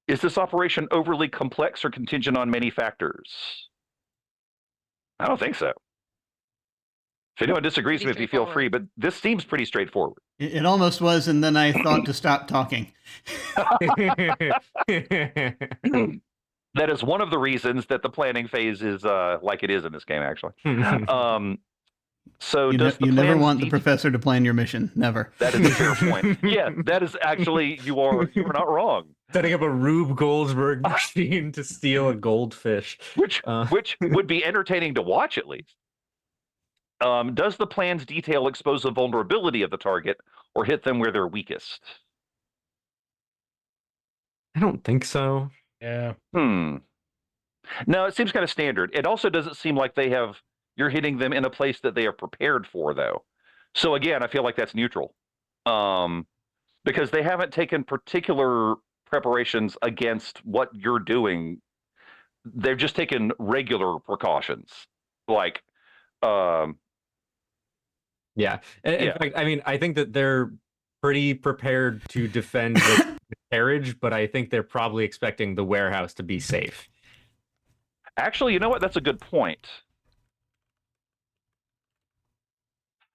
Is this operation overly complex or contingent on many factors? I don't think so. If anyone disagrees with me, feel free, but this seems pretty straightforward. It almost was, and then I thought to stop talking. That is one of the reasons that the planning phase is like it is in this game, actually. So you never want the professor to plan your mission. Never. That is a fair point. Yeah, that is actually you are not wrong. Setting up a Rube Goldberg machine to steal a goldfish, which would be entertaining to watch at least. Does the plan's detail expose the vulnerability of the target or hit them where they're weakest? I don't think so. Yeah. No, it seems kind of standard. It also doesn't seem like you're hitting them in a place that they are prepared for, though. So again, I feel like that's neutral. Because they haven't taken particular preparations against what you're doing. They've just taken regular precautions. Like, yeah. In fact, I mean, I think that they're pretty prepared to defend the carriage, but I think they're probably expecting the warehouse to be safe. Actually, you know what? That's a good point.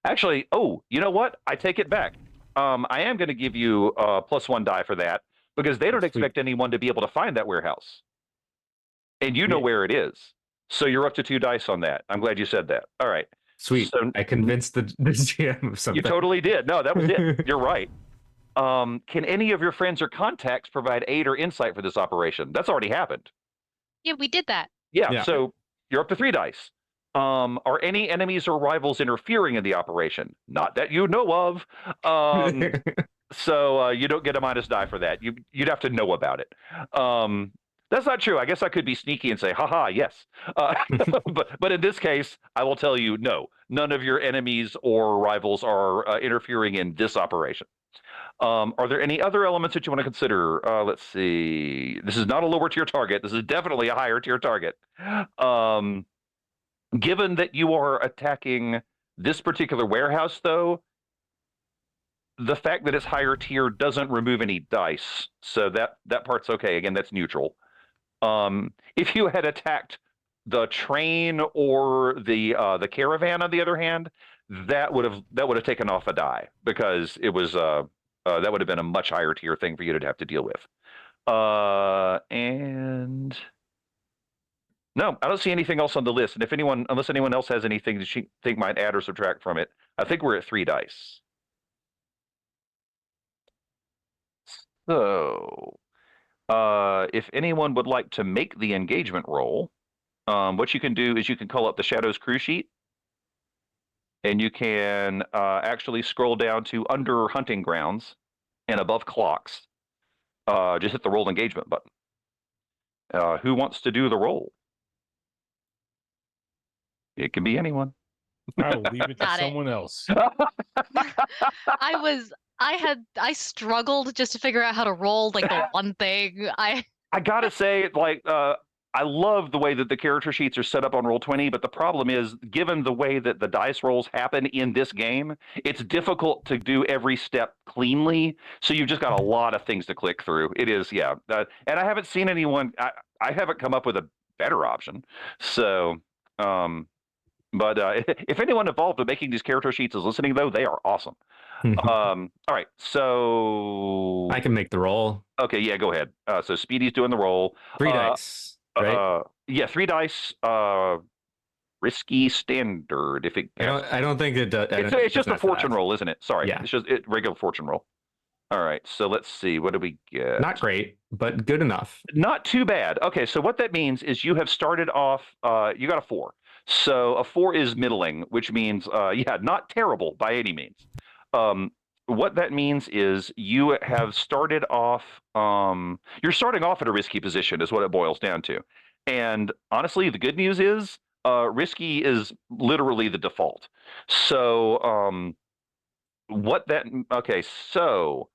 Actually, you know what? I take it back. I am going to give you a +1 die for that because they don't expect anyone to be able to find that warehouse. And you know where it is. So you're up to 2 dice on that. I'm glad you said that. All right. Sweet. So, I convinced the GM of something. You totally did. No, that was it. You're right. Can any of your friends or contacts provide aid or insight for this operation? That's already happened. Yeah, we did that. Yeah. So you're up to 3 dice. Are any enemies or rivals interfering in the operation? Not that you know of. So you don't get a minus die for that. You'd have to know about it. That's not true. I guess I could be sneaky and say, haha, yes. But in this case, I will tell you, no. None of your enemies or rivals are interfering in this operation. Are there any other elements that you want to consider? Let's see. This is not a lower tier target. This is definitely a higher tier target. Given that you are attacking this particular warehouse, though, the fact that it's higher tier doesn't remove any dice. So that part's okay. Again, that's neutral. If you had attacked the train or the caravan, on the other hand, that would have taken off a die because it was that would have been a much higher tier thing for you to have to deal with. And no, I don't see anything else on the list. And unless anyone else has anything that you think might add or subtract from it, I think we're at 3 dice. So, if anyone would like to make the engagement roll, what you can do is you can call up the Shadows crew sheet, and you can actually scroll down to under hunting grounds and above clocks. Just hit the roll engagement button. Who wants to do the roll? It can be anyone. I will leave it to Got it. someone else. I struggled just to figure out how to roll like the one thing. I gotta say, I love the way that the character sheets are set up on Roll20, but the problem is, given the way that the dice rolls happen in this game, it's difficult to do every step cleanly. So you've just got a lot of things to click through. It is, yeah. And I haven't seen anyone. I haven't come up with a better option. So, but if anyone involved in making these character sheets is listening, though, they are awesome. All right, so I can make the roll. Okay, yeah, go ahead. So Speedy's doing the roll. 3 dice, right? Yeah, 3 dice. Risky standard. If it, I don't think it does. It's just a fortune roll, isn't it? Sorry, Yeah. It's just regular fortune roll. All right, so let's see. What do we get? Not great, but good enough. Not too bad. Okay, so what that means is you have started off. You got a 4. So a 4 is middling, which means yeah, not terrible by any means. What that means is you have started off. You're starting off at a risky position, is what it boils down to. And honestly, the good news is risky is literally the default. So okay, so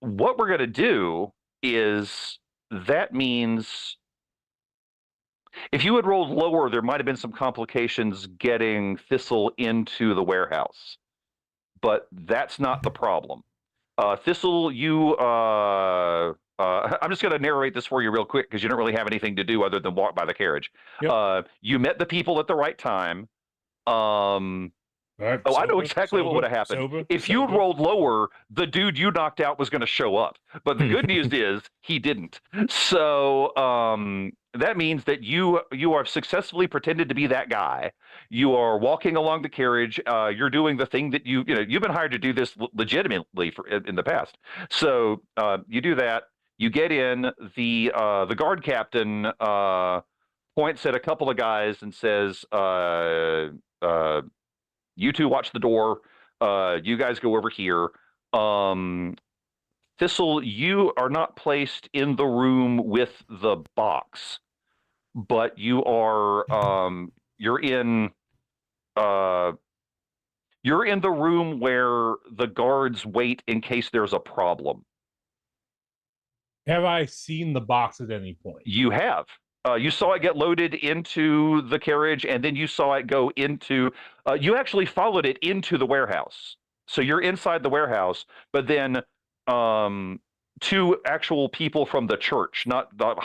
what we're going to do is that means if you had rolled lower, there might have been some complications getting Thistle into the warehouse. But that's not the problem. Thistle, you, I'm just going to narrate this for you real quick because you don't really have anything to do other than walk by the carriage. Yep. You met the people at the right time. Right, I know exactly what would have happened. If you had rolled lower, the dude you knocked out was going to show up. But the good news is he didn't. So that means that you are successfully pretended to be that guy. You are walking along the carriage. You're doing the thing that you've been hired to do this legitimately in the past. So you do that. You get in. The guard captain points at a couple of guys and says, you two watch the door. You guys go over here. Thistle, you are not placed in the room with the box, but you are you're in the room where the guards wait in case there's a problem. Have I seen the box at any point? You have. You saw it get loaded into the carriage, and then you saw it go into. You actually followed it into the warehouse. So you're inside the warehouse, but then 2 actual people from the church, not the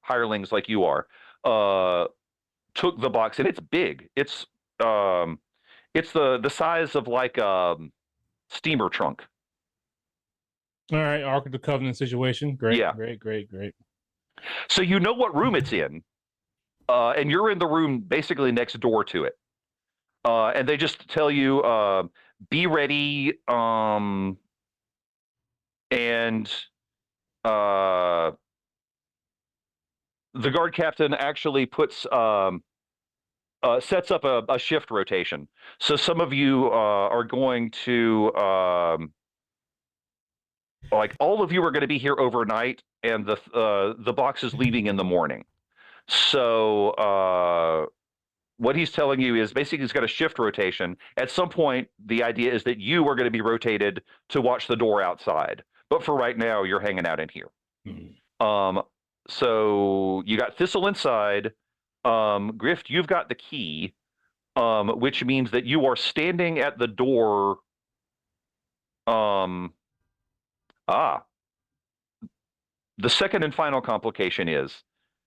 hirelings like you are, took the box, and it's big. It's the size of like a steamer trunk. All right, Ark of the Covenant situation. Great, yeah. Great. So you know what room it's in, and you're in the room basically next door to it. And they just tell you, be ready, and the guard captain actually sets up a shift rotation. So some of you are going to, like all of you are going to be here overnight, and the box is leaving in the morning. So what he's telling you is basically he's got a shift rotation. At some point, the idea is that you are going to be rotated to watch the door outside. But for right now, you're hanging out in here. Mm-hmm. So you got Thistle inside. Grift, you've got the key, which means that you are standing at the door. The second and final complication is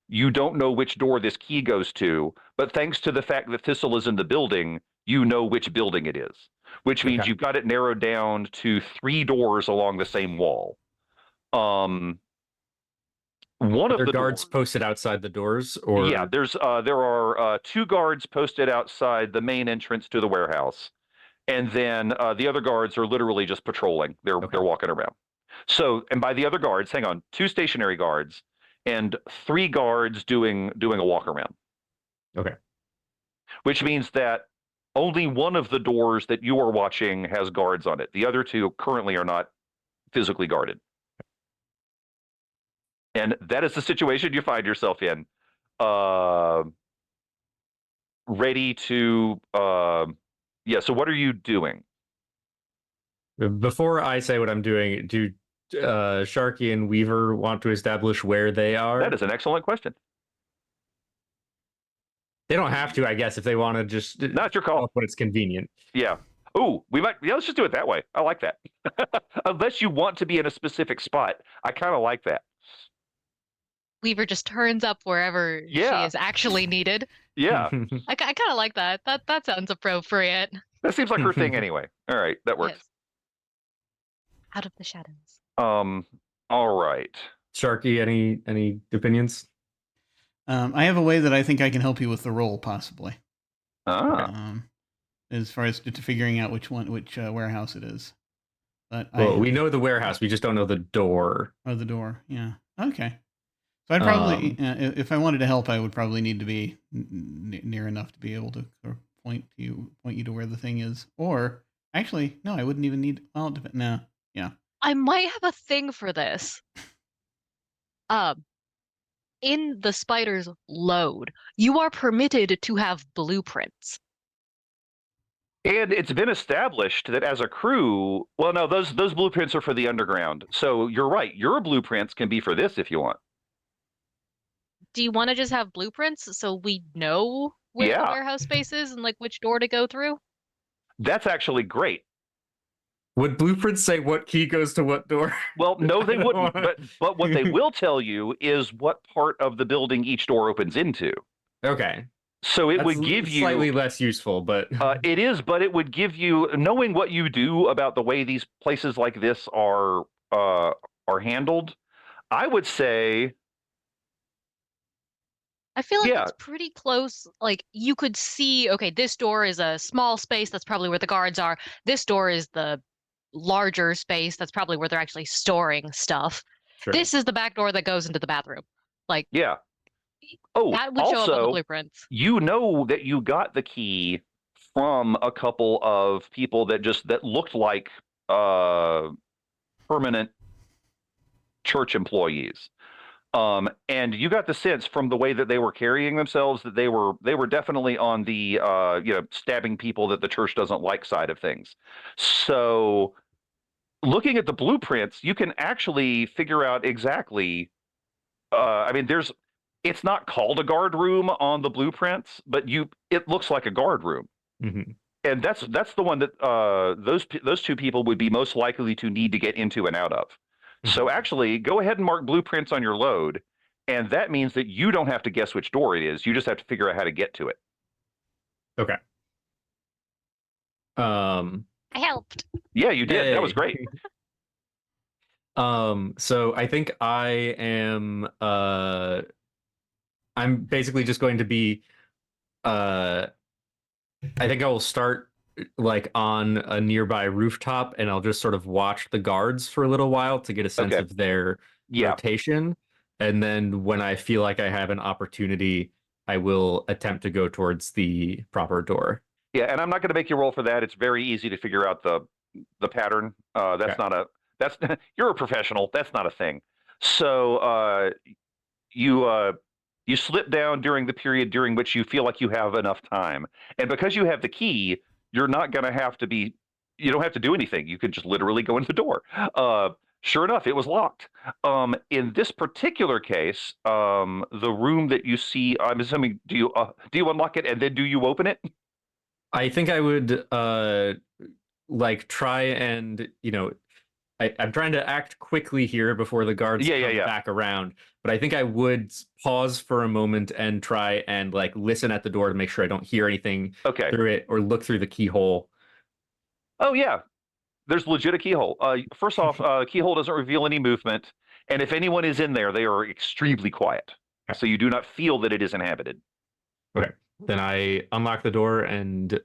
you don't know which door this key goes to, but thanks to the fact that Thistle is in the building, you know which building it is, which means you've got it narrowed down to 3 doors along the same wall. One of the guards posted outside the doors, or yeah, there are 2 guards posted outside the main entrance to the warehouse, and then the other guards are literally just patrolling. They're walking around. So, and by the other guards, hang on, 2 stationary guards and 3 guards doing a walk around. Okay. Which means that only one of the doors that you are watching has guards on it. The other 2 currently are not physically guarded. And that is the situation you find yourself in. ready to. Yeah. So what are you doing? Before I say what I'm doing, do Sharky and Weaver want to establish where they are? That is an excellent question. They don't have to, I guess, if they want to just Not your call when it's convenient. Yeah. Oh, we might. Yeah, let's just do it that way. I like that. Unless you want to be in a specific spot, I kind of like that. Weaver just turns up wherever she is actually needed. Yeah. I kind of like that. That sounds appropriate. That seems like her thing anyway. All right, that works. Yes. Out of the shadows. All right. Sharky, any opinions? I have a way that I think I can help you with the roll, possibly. Ah. As far as to figuring out which warehouse it is. But we know the warehouse. We just don't know the door. Oh, the door. Yeah. Okay. So I'd probably, if I wanted to help, I would probably need to be near enough to be able to point you to where the thing is. Or actually, no, I wouldn't even need. Well, no. Yeah. I might have a thing for this. In the spider's load, you are permitted to have blueprints. And it's been established that as a crew, well, no, those blueprints are for the underground. So you're right. Your blueprints can be for this if you want. Do you want to just have blueprints so we know where the warehouse space is and like which door to go through? That's actually great. Would blueprints say what key goes to what door? Well, no, they wouldn't. But what they will tell you is what part of the building each door opens into. Okay. So it would give you slightly less useful, but it is. But it would give you, knowing what you do about the way these places like this are handled. I would say. I feel like it's pretty close. Like you could see, okay, this door is a small space. That's probably where the guards are. This door is the larger space. That's probably where they're actually storing stuff. Sure. This is the back door that goes into the bathroom. Like, yeah. Oh, that would show up on the blueprints. You know that you got the key from a couple of people that looked like permanent church employees. And you got the sense from the way that they were carrying themselves that they were definitely on the stabbing people that the church doesn't like side of things. So looking at the blueprints, you can actually figure out exactly. It's not called a guard room on the blueprints, but it looks like a guard room. Mm-hmm. And that's the one that those two people would be most likely to need to get into and out of. Mm-hmm. So actually, go ahead and mark blueprints on your load, and that means that you don't have to guess which door it is. You just have to figure out how to get to it. Okay. I helped. Yeah, you did. Hey. That was great. So I think I am. I'm basically just going to be. I think I will start like on a nearby rooftop, and I'll just sort of watch the guards for a little while to get a sense of their rotation. And then when I feel like I have an opportunity, I will attempt to go towards the proper door. Yeah, and I'm not going to make you roll for that. It's very easy to figure out the pattern. That's you're a professional. That's not a thing. So you slip down during the period during which you feel like you have enough time. And because you have the key, you're not going to have to be, you don't have to do anything. You can just literally go in the door. Sure enough, it was locked. In this particular case, the room that you see, I'm assuming, do you unlock it and then do you open it? I think I would try and, I'm trying to act quickly here before the guards come back around, but I think I would pause for a moment and try and listen at the door to make sure I don't hear anything through it or look through the keyhole. Oh yeah, there's legit a keyhole. First off, keyhole doesn't reveal any movement, and if anyone is in there, they are extremely quiet, so you do not feel that it is inhabited. Okay, then I unlock the door and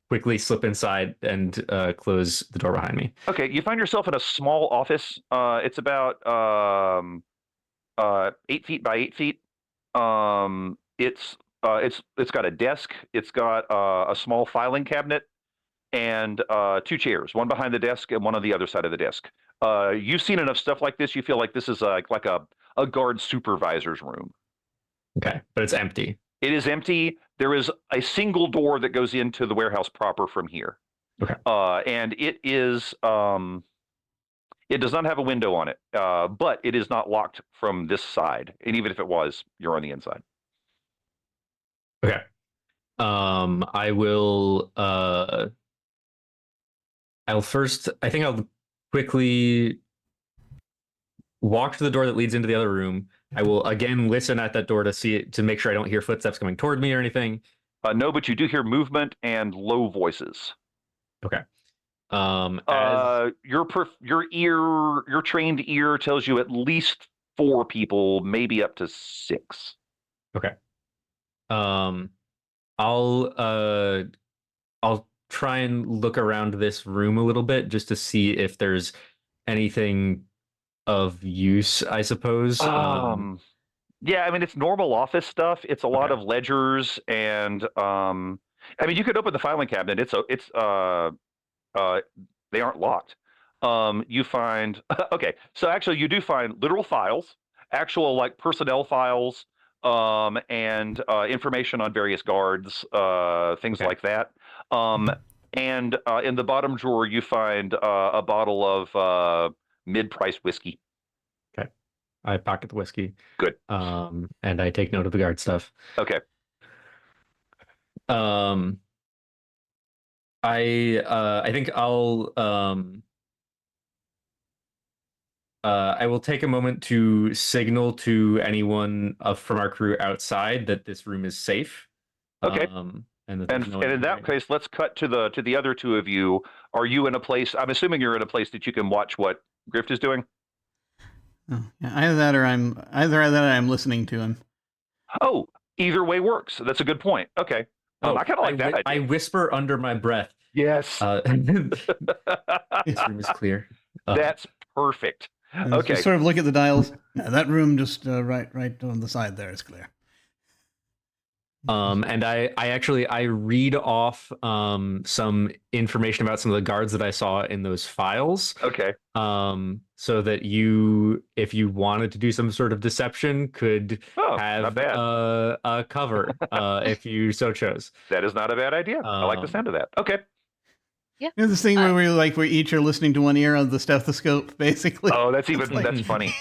quickly slip inside and close the door behind me. Okay, you find yourself in a small office. It's about 8 feet by 8 feet. It's got a desk. It's got a small filing cabinet and 2 chairs, one behind the desk and one on the other side of the desk. You've seen enough stuff like this. You feel like this is like a guard supervisor's room. Okay, but it's empty. It is empty. There is a single door that goes into the warehouse proper from here. Okay. And it is it does not have a window on it, but it is not locked from this side. And even if it was, you're on the inside. Okay. I will. I'll first. I think I'll quickly walk to the door that leads into the other room. I will again listen at that door to make sure I don't hear footsteps coming toward me or anything. No, but you do hear movement and low voices. Okay. Your trained ear tells you at least 4 people, maybe up to 6. Okay. I'll try and look around this room a little bit just to see if there's anything of use, I suppose. Yeah, I mean, it's normal office stuff. It's a lot of ledgers and I mean, you could open the filing cabinet. They aren't locked. You find okay, so actually you do find literal files, actual like personnel files, and information on various guards, things like that. And in the bottom drawer you find a bottle of mid-priced whiskey. Okay. I pocket the whiskey. Good. And I take note of the guard stuff. Okay. I think I will take a moment to signal to anyone from our crew outside that this room is safe. Okay. And in that case, let's cut to the other 2 of you. Are you in a place? I'm assuming you're in a place that you can watch what Grift is doing. Oh, yeah, either that or I'm listening to him. Oh, either way works. That's a good point. Okay. I kind of like that idea. I whisper under my breath. Yes. This room is clear. That's perfect. And okay. Just sort of look at the dials. Yeah, that room just right on the side there is clear. And I read off some information about some of the guards that I saw in those files. Okay. So that you, if you wanted to do some sort of deception, could have a cover if you so chose. That is not a bad idea. I like the sound of that. Okay. Yeah. You know, this thing where we each are listening to one ear on the stethoscope, basically. Oh, that's funny.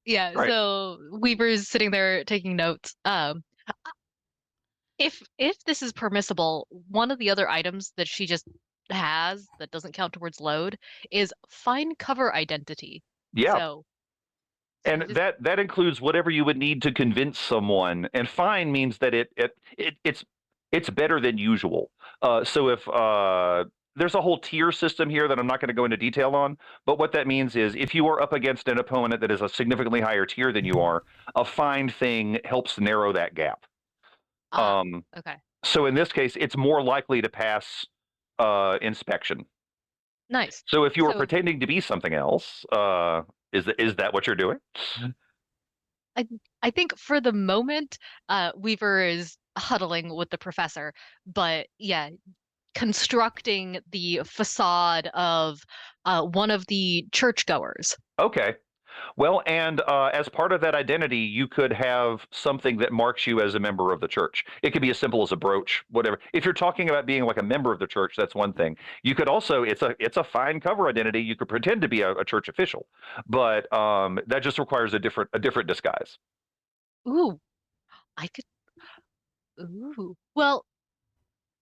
Yeah, right. So Weaver's sitting there taking notes. If this is permissible, one of the other items that she just has that doesn't count towards load is find cover identity. Yeah. So and that includes whatever you would need to convince someone. And fine means that it's better than usual. So if there's a whole tier system here that I'm not going to go into detail on, but what that means is if you are up against an opponent that is a significantly higher tier than you are, a fine thing helps narrow that gap. Okay. So in this case, it's more likely to pass inspection. Nice. So if you are pretending to be something else, is that what you're doing? I think for the moment, Weaver is huddling with the professor, but yeah, constructing the facade of one of the churchgoers. Okay. Well, and as part of that identity, you could have something that marks you as a member of the church. It could be as simple as a brooch, whatever. If you're talking about being like a member of the church, that's one thing. You could also, it's a fine cover identity. You could pretend to be a church official, but that just requires a different disguise. Ooh, I could. Ooh, well,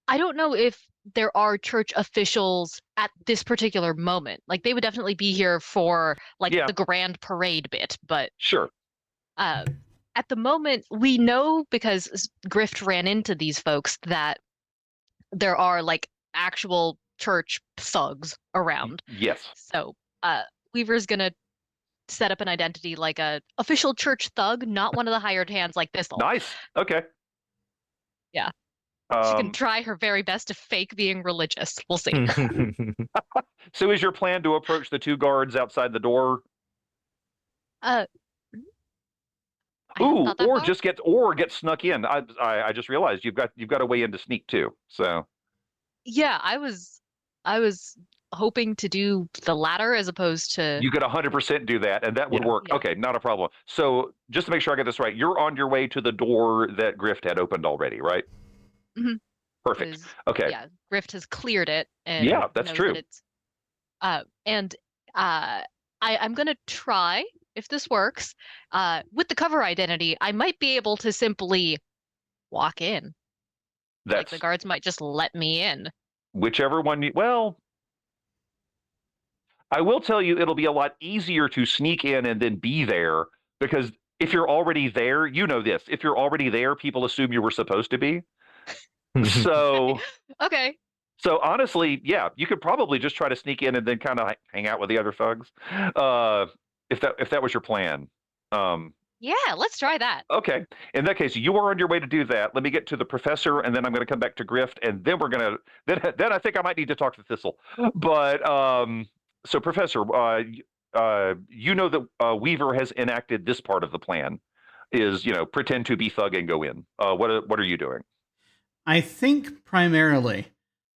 I don't know if there are church officials at this particular moment. Like they would definitely be here for the grand parade bit, but sure. At the moment, we know because Grift ran into these folks that there are actual church thugs around. Yes. So Weaver's gonna set up an identity like a official church thug, not one of the hired hands like Thistle. Nice. Okay. Yeah. She can try her very best to fake being religious. We'll see. So is your plan to approach the 2 guards outside the door? Get snuck in. I just realized you've got a way in to sneak too. So yeah, I was hoping to do the latter as opposed to. You could 100% do that, and that would work. Yeah. Okay, not a problem. So just to make sure I get this right, you're on your way to the door that Grift had opened already, right? Mm-hmm. Perfect. Okay. Yeah, Grift has cleared it, and yeah, that's knows true. That it's, I'm gonna try if this works. With the cover identity, I might be able to simply walk in. Like the guards might just let me in. Whichever one well, I will tell you it'll be a lot easier to sneak in and then be there, because if you're already there, you know this. If you're already there, people assume you were supposed to be. So Okay. So honestly, yeah, you could probably just try to sneak in and then kind of hang out with the other thugs, if that was your plan. Yeah, let's try that. Okay. In that case, you are on your way to do that. Let me get to the professor, and then I'm going to come back to Grift, and then we're going to then I think I might need to talk to Thistle. But so Professor, you know that Weaver has enacted this part of the plan, is pretend to be thug and go in. What are you doing? I think primarily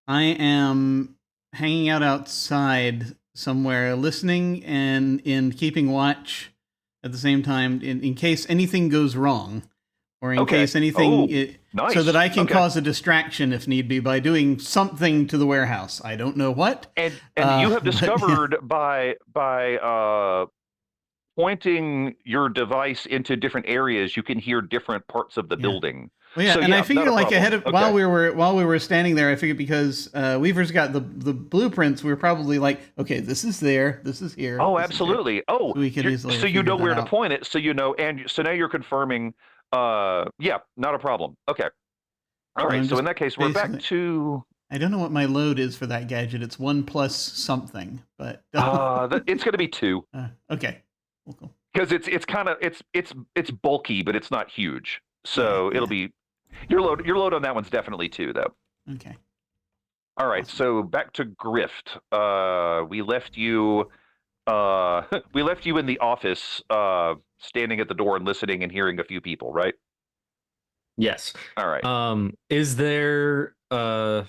I am hanging out outside somewhere, listening and in keeping watch at the same time, in case anything goes wrong, or in case anything, nice. so that I can cause a distraction if need be by doing something to the warehouse. I don't know what. And you have discovered by pointing your device into different areas, you can hear different parts of the building. Well, yeah, so, and I figure like ahead of while we were standing there, I figured because Weaver's got the blueprints, we were probably like, okay, this is there, this is here. Oh, absolutely. Oh, so we could easily so you know where to point it. So and so now you're confirming. Yeah, not a problem. Okay. All right. So in that case, we're back to. I don't know what my load is for that gadget. It's 1 plus something, but it's going to be 2. Okay. Cool. Because it's kind of it's bulky, but it's not huge. So it'll be your load on that one's definitely 2 though. Okay. All right. Awesome. So back to Grift. We left you in the office, standing at the door and listening and hearing a few people, right? Yes. All right. Is there can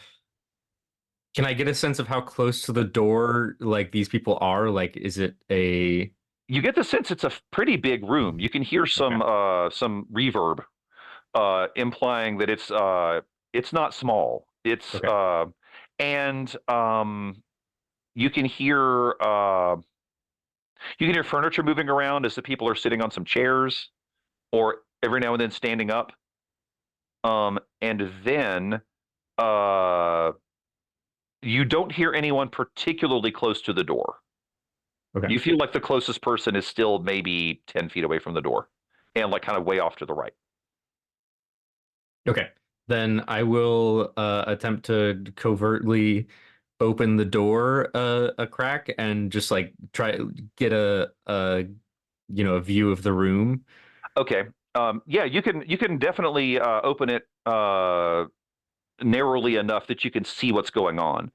I get a sense of how close to the door like these people are? Like, is it a? You get the sense it's a pretty big room. You can hear some reverb, implying that it's not small. It's and you can hear furniture moving around as the people are sitting on some chairs, or every now and then standing up. And then you don't hear anyone particularly close to the door. Okay. You feel like the closest person is still maybe 10 feet away from the door, and like kind of way off to the right. Okay. Then I will attempt to covertly open the door a crack and just like try get a view of the room. Okay. Yeah, you can definitely open it narrowly enough that you can see what's going on.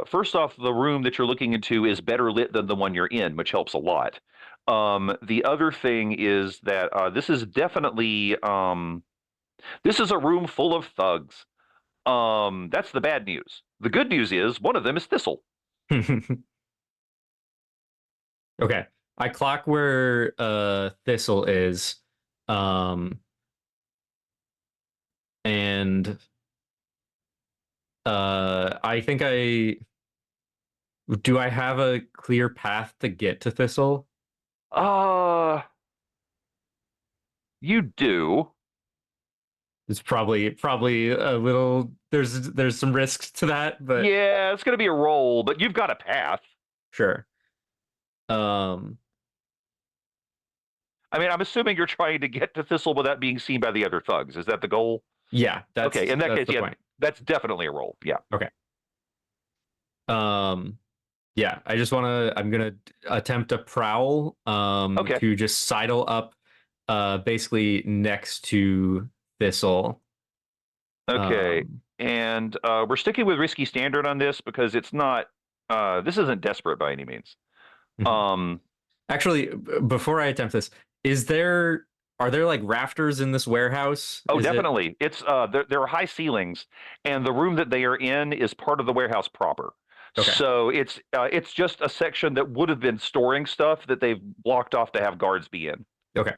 First off, the room that you're looking into is better lit than the one you're in, which helps a lot. The other thing is that this is definitely this is a room full of thugs. That's the bad news. The good news is one of them is Thistle. Okay. I clock where Thistle is. And I think do I have a clear path to get to Thistle? You do. It's probably a little there's some risks to that, but yeah, it's gonna be a roll, but you've got a path. Sure. I mean, I'm assuming you're trying to get to Thistle without being seen by the other thugs. Is that the goal? Yeah. That's, okay. In that case, yeah, point. That's definitely a roll. Yeah. Okay. Yeah. I'm gonna attempt a prowl. To just sidle up, basically next to Thistle. Okay. And we're sticking with risky standard on this because it's not. This isn't desperate by any means. Actually, before I attempt this, are there like rafters in this warehouse? Oh, definitely. It's there are high ceilings, and the room that they are in is part of the warehouse proper. Okay. So it's just a section that would have been storing stuff that they've blocked off to have guards be in. Okay.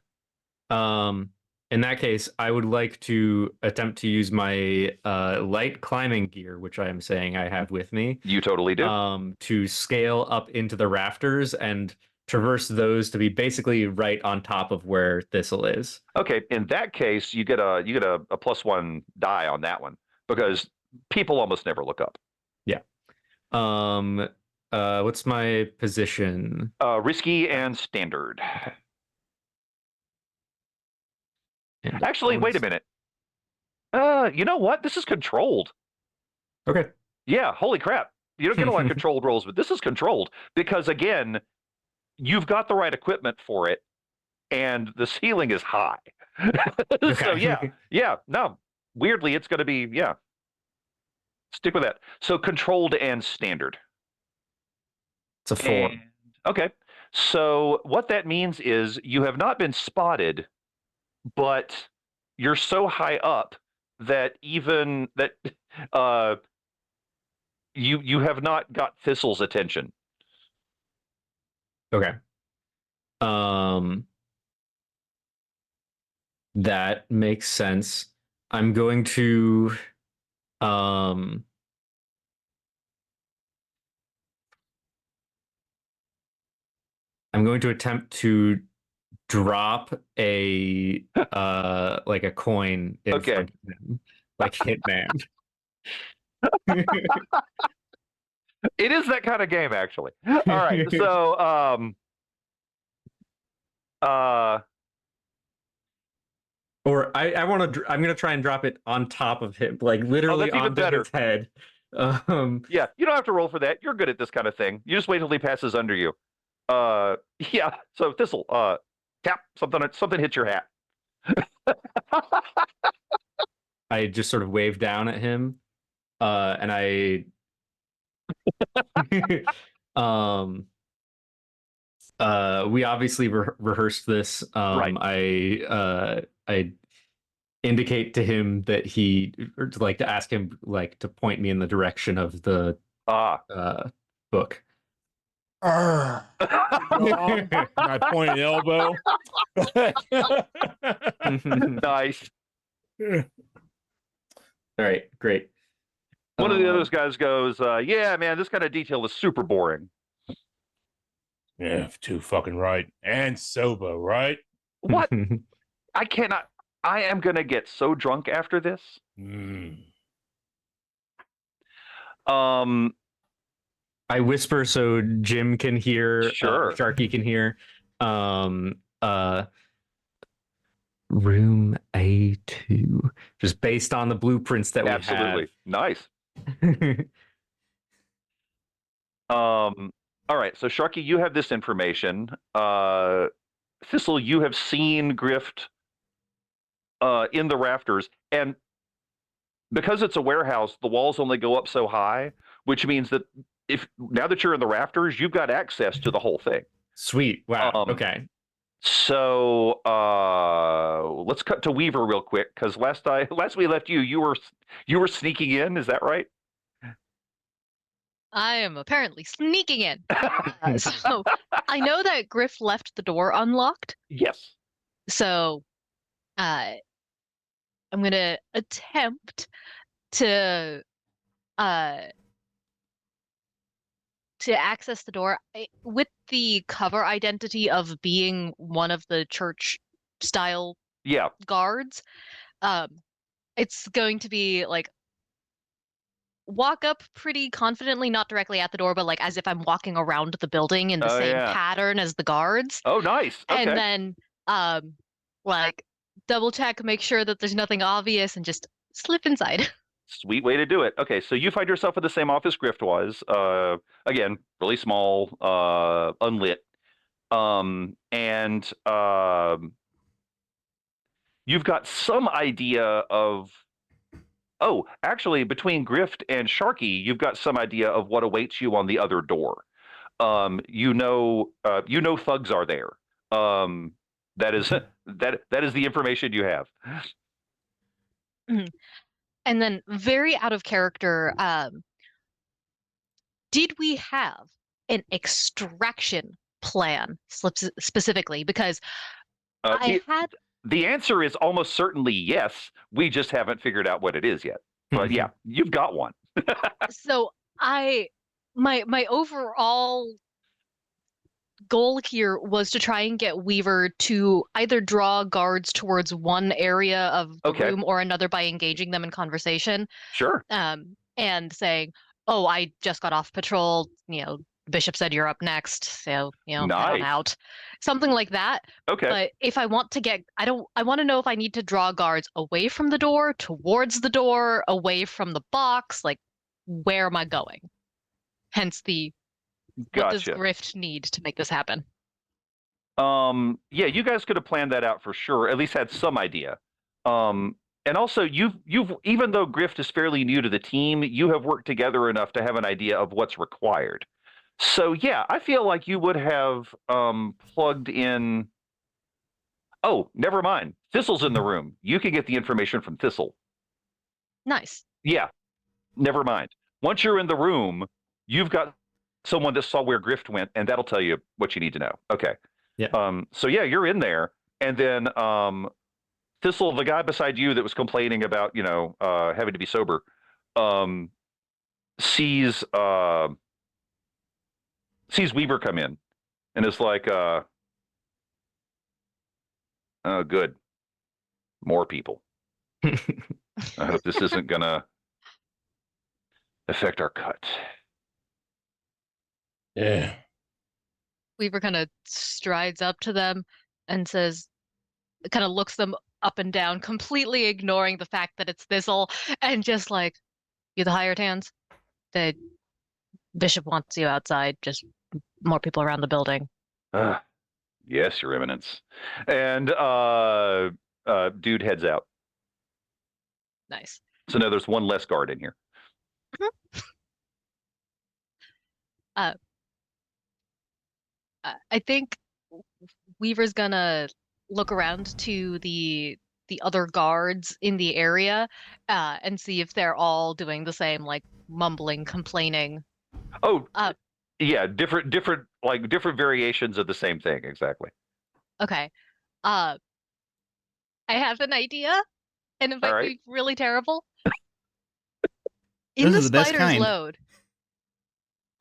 In that case, I would like to attempt to use my light climbing gear, which I am saying I have with me. You totally do. To scale up into the rafters and traverse those to be basically right on top of where Thistle is. Okay, in that case, you get a +1 die on that one because people almost never look up. Yeah. What's my position? Risky and standard. Okay. And actually, wait a minute. You know what? This is controlled. Okay. Yeah, holy crap. You don't get a lot of controlled rolls, but this is controlled because, again, you've got the right equipment for it, and the ceiling is high. So, no. Weirdly, it's going to be, stick with that. So, controlled and standard. It's a 4. Okay. So, what that means is you have not been spotted, but you're so high up that even that you have not got Thistle's attention. Okay. That makes sense. I'm going to attempt to drop a like a coin in front of him, like Hitman. It is that kind of game, actually. All right, so or I'm gonna try and drop it on top of him, like literally onto his head. Yeah, you don't have to roll for that. You're good at this kind of thing. You just wait until he passes under you. Yeah. So Thistle, tap something hits your hat. I just sort of wave down at him, and I we obviously rehearsed this. Right. I indicate to him that or to ask him to point me in the direction of the book. My pointed elbow. Nice. All right, great. One of the other guys goes, yeah, man, this kind of detail is super boring. Yeah, too fucking right. And sober, right? What? I cannot. I am going to get so drunk after this. I whisper so Jim can hear, sure. Sharky can hear. Room A2, just based on the blueprints that we have. Absolutely. Nice. All right, so Sharky, you have this information. Thistle, you have seen Grift in the rafters, and because it's a warehouse, the walls only go up so high, which means that now that you're in the rafters, you've got access to the whole thing. Sweet. Wow. Okay. So let's cut to Weaver real quick, because last we left you were sneaking in. Is that right? I am apparently sneaking in. So I know that Griff left the door unlocked. Yes. So I'm gonna attempt to access the door with the cover identity of being one of the church style guards. It's going to be walk up pretty confidently, not directly at the door, but as if I'm walking around the building in the same pattern as the guards. Oh, nice. Okay. And then double check, make sure that there's nothing obvious, and just slip inside. Sweet way to do it. Okay, so you find yourself in the same office Grift was. Again, really small, unlit. And you've got some idea of... Oh, actually, between Grift and Sharky, you've got some idea of what awaits you on the other door. You know thugs are there. That is the information you have. And then, very out of character, did we have an extraction plan specifically? Because the answer is almost certainly yes. We just haven't figured out what it is yet. But yeah, you've got one. So my overall goal here was to try and get Weaver to either draw guards towards one area of the room or another by engaging them in conversation. Sure. And saying, "Oh, I just got off patrol. Bishop said you're up next, so head on out." Something like that. Okay. But if I want to I want to know if I need to draw guards away from the door, towards the door, away from the box. Like, where am I going? Hence what does Grift need to make this happen? Yeah, you guys could have planned that out for sure. At least had some idea. And also, you've even though Grift is fairly new to the team, you have worked together enough to have an idea of what's required. So yeah, I feel like you would have plugged in. Oh, never mind. Thistle's in the room. You can get the information from Thistle. Nice. Yeah, never mind. Once you're in the room, you've got someone that saw where Grift went, and that'll tell you what you need to know. Okay. Yeah. So yeah, you're in there, and then Thistle, the guy beside you that was complaining about having to be sober, sees Weaver come in, and is like, "Oh, good, more people. I hope this isn't gonna affect our cut." Yeah. Weaver kind of strides up to them and says, kind of looks them up and down, completely ignoring the fact that it's Thistle, and just like, "You the hired hands? The Bishop wants you outside, just more people around the building." Yes, Your Eminence. And dude heads out. Nice. So now there's one less guard in here. I think Weaver's gonna look around to the other guards in the area and see if they're all doing the same, like mumbling, complaining. Oh, yeah, different variations of the same thing, exactly. Okay. I have an idea, and it might be really terrible. In the spider's load,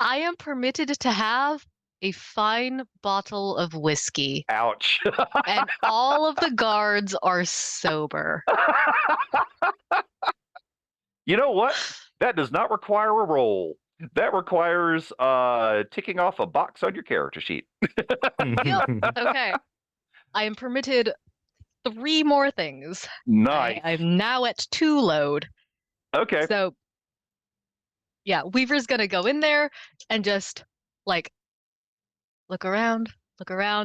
I am permitted to have a fine bottle of whiskey. Ouch. And all of the guards are sober. You know what? That does not require a roll. That requires ticking off a box on your character sheet. Yep. Okay. I am permitted 3 more things. Nice. I'm now at 2 load. Okay. So, yeah, Weaver's gonna go in there and just like look around,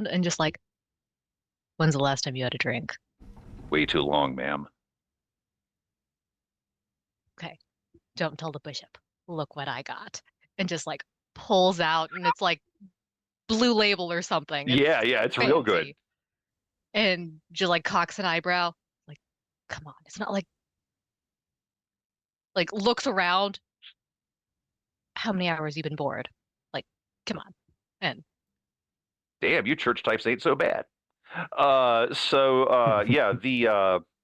and just like, "When's the last time you had a drink?" Way too long, ma'am. Okay. Don't tell the Bishop. Look what I got. And just like pulls out, and it's like Blue Label or something. Yeah, it's real good. And just like cocks an eyebrow, like, "Come on, it's not like looks around. How many hours you been bored? Like, come on." And damn, you church types ain't so bad. Yeah,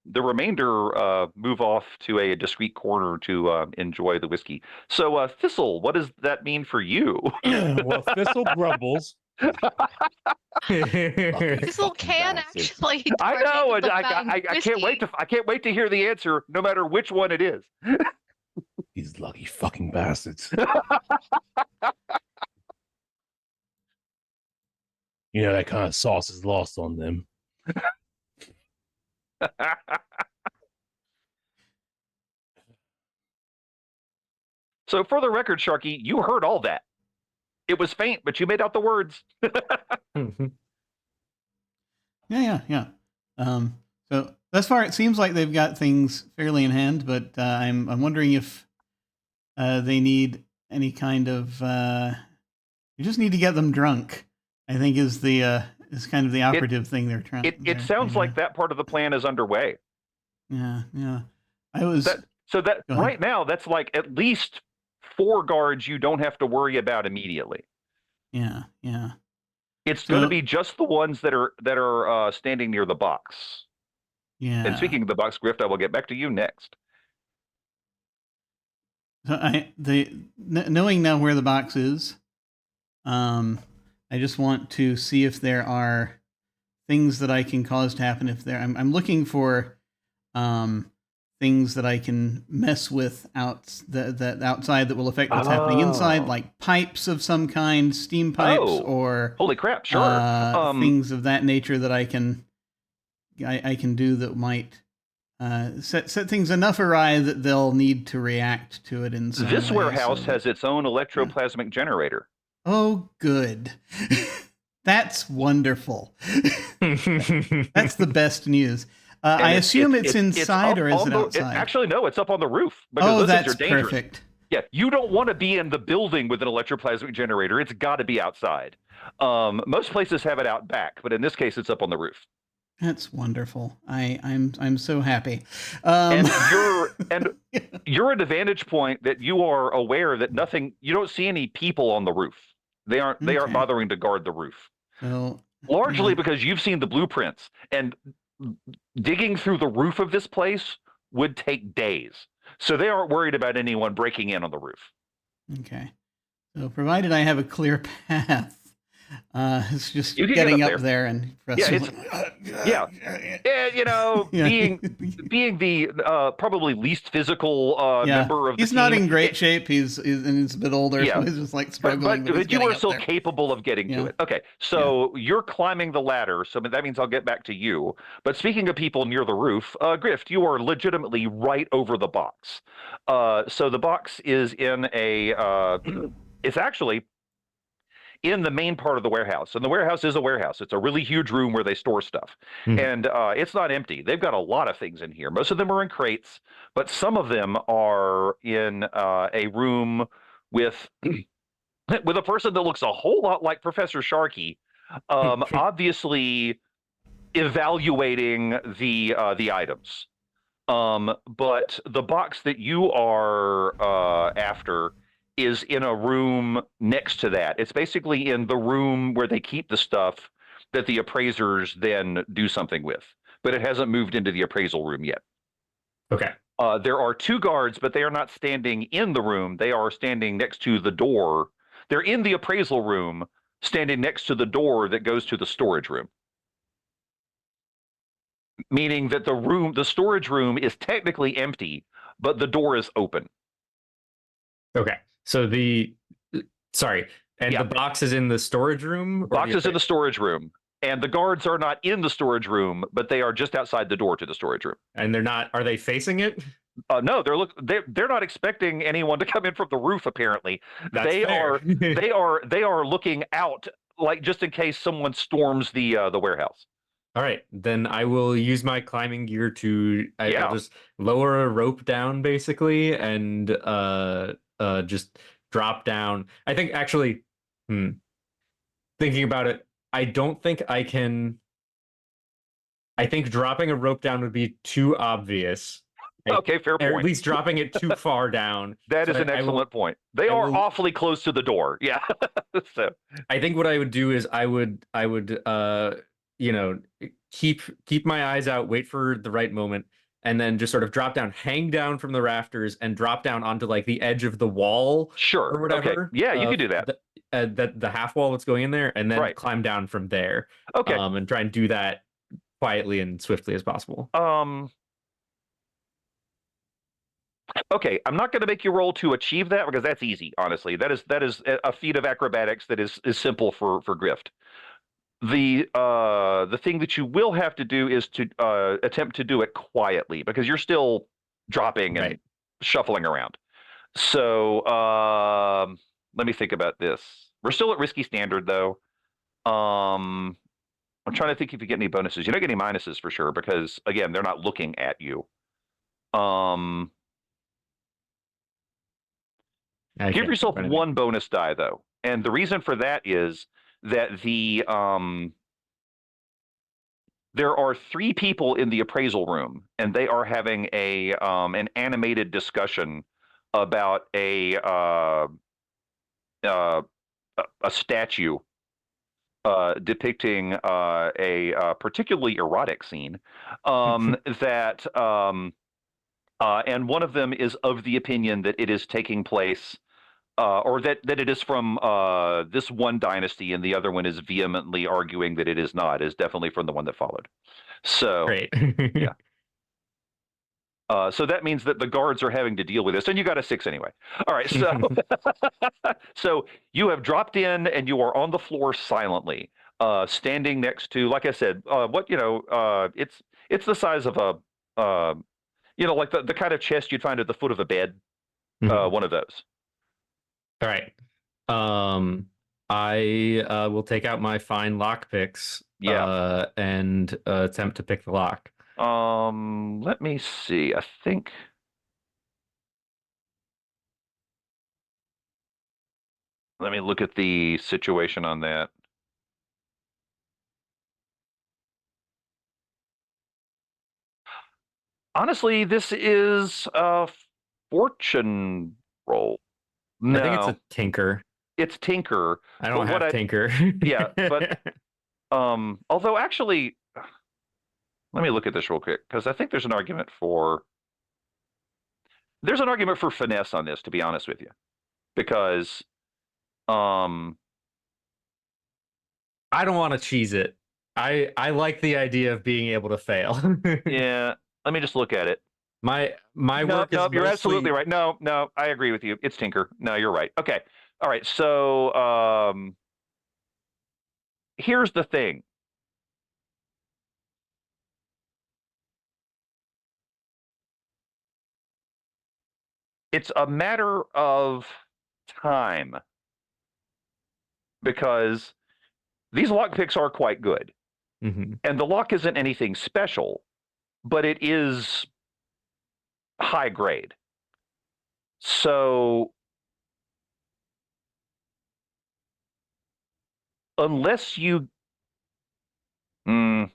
the remainder move off to a discreet corner to enjoy the whiskey. So, Thistle, what does that mean for you? Well, Thistle grumbles. Thistle can actually. I know. I can't wait to hear the answer, no matter which one it is. These lucky fucking bastards. That kind of sauce is lost on them. So for the record, Sharky, you heard all that. It was faint, but you made out the words. Yeah. So thus far, it seems like they've got things fairly in hand, but I'm wondering if they need any kind of. You just need to get them drunk, I think, is kind of the operative thing they're trying. It sounds like that part of the plan is underway. Yeah. I was right now. That's like at least 4 guards you don't have to worry about immediately. Yeah. It's going to be just the ones that are standing near the box. Yeah. And speaking of the box, Grift, I will get back to you next. So knowing now where the box is, I just want to see if there are things that I can cause to happen. If I'm looking for things that I can mess with that outside that will affect what's happening inside, like pipes of some kind, steam pipes, or holy crap, sure, things of that nature that I can do that might set things enough awry that they'll need to react to it in some This way, warehouse has its own electroplasmic generator. Oh, good. That's wonderful. That's the best news. I assume it's inside, or is it outside? Actually, no, it's up on the roof. Because those things are dangerous. Perfect. Yeah, you don't want to be in the building with an electroplasmic generator. It's got to be outside. Most places have it out back, but in this case, it's up on the roof. That's wonderful. I'm so happy. And you're at a vantage point that you are aware that you don't see any people on the roof. They aren't bothering to guard the roof. Largely because you've seen the blueprints, and digging through the roof of this place would take days. So they aren't worried about anyone breaking in on the roof. Okay. So provided I have a clear path, it's just getting up there and being the probably least physical member of the team. He's not in great shape. He's a bit older, so he's just like struggling. But you are still capable of getting to it. Okay, so you're climbing the ladder, so that means I'll get back to you. But speaking of people near the roof, Grift, you are legitimately right over the box. So the box is in it's actually in the main part of the warehouse. And the warehouse is a warehouse. It's a really huge room where they store stuff. And it's not empty. They've got a lot of things in here. Most of them are in crates, but some of them are in a room with a person that looks a whole lot like Professor Sharkey, obviously evaluating the items. But the box that you are after is in a room next to that. It's basically in the room where they keep the stuff that the appraisers then do something with. But it hasn't moved into the appraisal room yet. Okay. There are 2 guards, but they are not standing in the room. They are standing next to the door. They're in the appraisal room, standing next to the door that goes to the storage room. Meaning that the storage room is technically empty, but the door is open. Okay. So the box is in the storage room? Box is in the storage room. And the guards are not in the storage room, but they are just outside the door to the storage room. And are they facing it? No, they're not expecting anyone to come in from the roof, apparently. They are looking out, like, just in case someone storms the warehouse. All right, then I will use my climbing gear to I'll just lower a rope down basically, and just drop down. I think actually, thinking about it, I don't think I can. I think dropping a rope down would be too obvious. Okay, fair point. Or at least dropping it too far down. That is an excellent point. They are awfully close to the door. Yeah. So I think what I would do is I would keep my eyes out, wait for the right moment, and then just sort of drop down, hang down from the rafters, and drop down onto like the edge of the wall, or whatever. Okay. Yeah, you could do that. The half wall that's going in there, and then climb down from there. Okay. And try and do that quietly and swiftly as possible. Okay, I'm not going to make you roll to achieve that because that's easy. Honestly, that is a feat of acrobatics that is simple for Grift. The thing that you will have to do is to attempt to do it quietly because you're still dropping and shuffling around. So let me think about this. We're still at risky standard though. I'm trying to think if you get any bonuses. You don't get any minuses for sure because again they're not looking at you. Give yourself 1 bonus die though, and the reason for that is that there are 3 people in the appraisal room, and they are having an animated discussion about a statue depicting a particularly erotic scene that and one of them is of the opinion that it is taking place or that it is from this one dynasty, and the other one is vehemently arguing that it is not, is definitely from the one that followed. So Great. Yeah. So that means that the guards are having to deal with this, and you got a 6 anyway. All right, so so you have dropped in, and you are on the floor silently, standing next to, like I said, it's the size of a, like the kind of chest you'd find at the foot of a bed, one of those. All right. I will take out my fine lock picks. And attempt to pick the lock. Let me see. I think. Let me look at the situation on that. Honestly, this is a fortune roll. No, I think it's a tinker. It's tinker. I don't have tinker. Yeah, but although actually, let me look at this real quick, because I think there's an argument for finesse on this, to be honest with you, because I don't want to cheese it. I like the idea of being able to fail. Yeah, let me just look at it. My work is you're absolutely right. No, I agree with you. It's tinker. No, you're right. Okay. All right. So here's the thing. It's a matter of time, because these lockpicks are quite good. Mm-hmm. And the lock isn't anything special, but it is high grade. So unless you I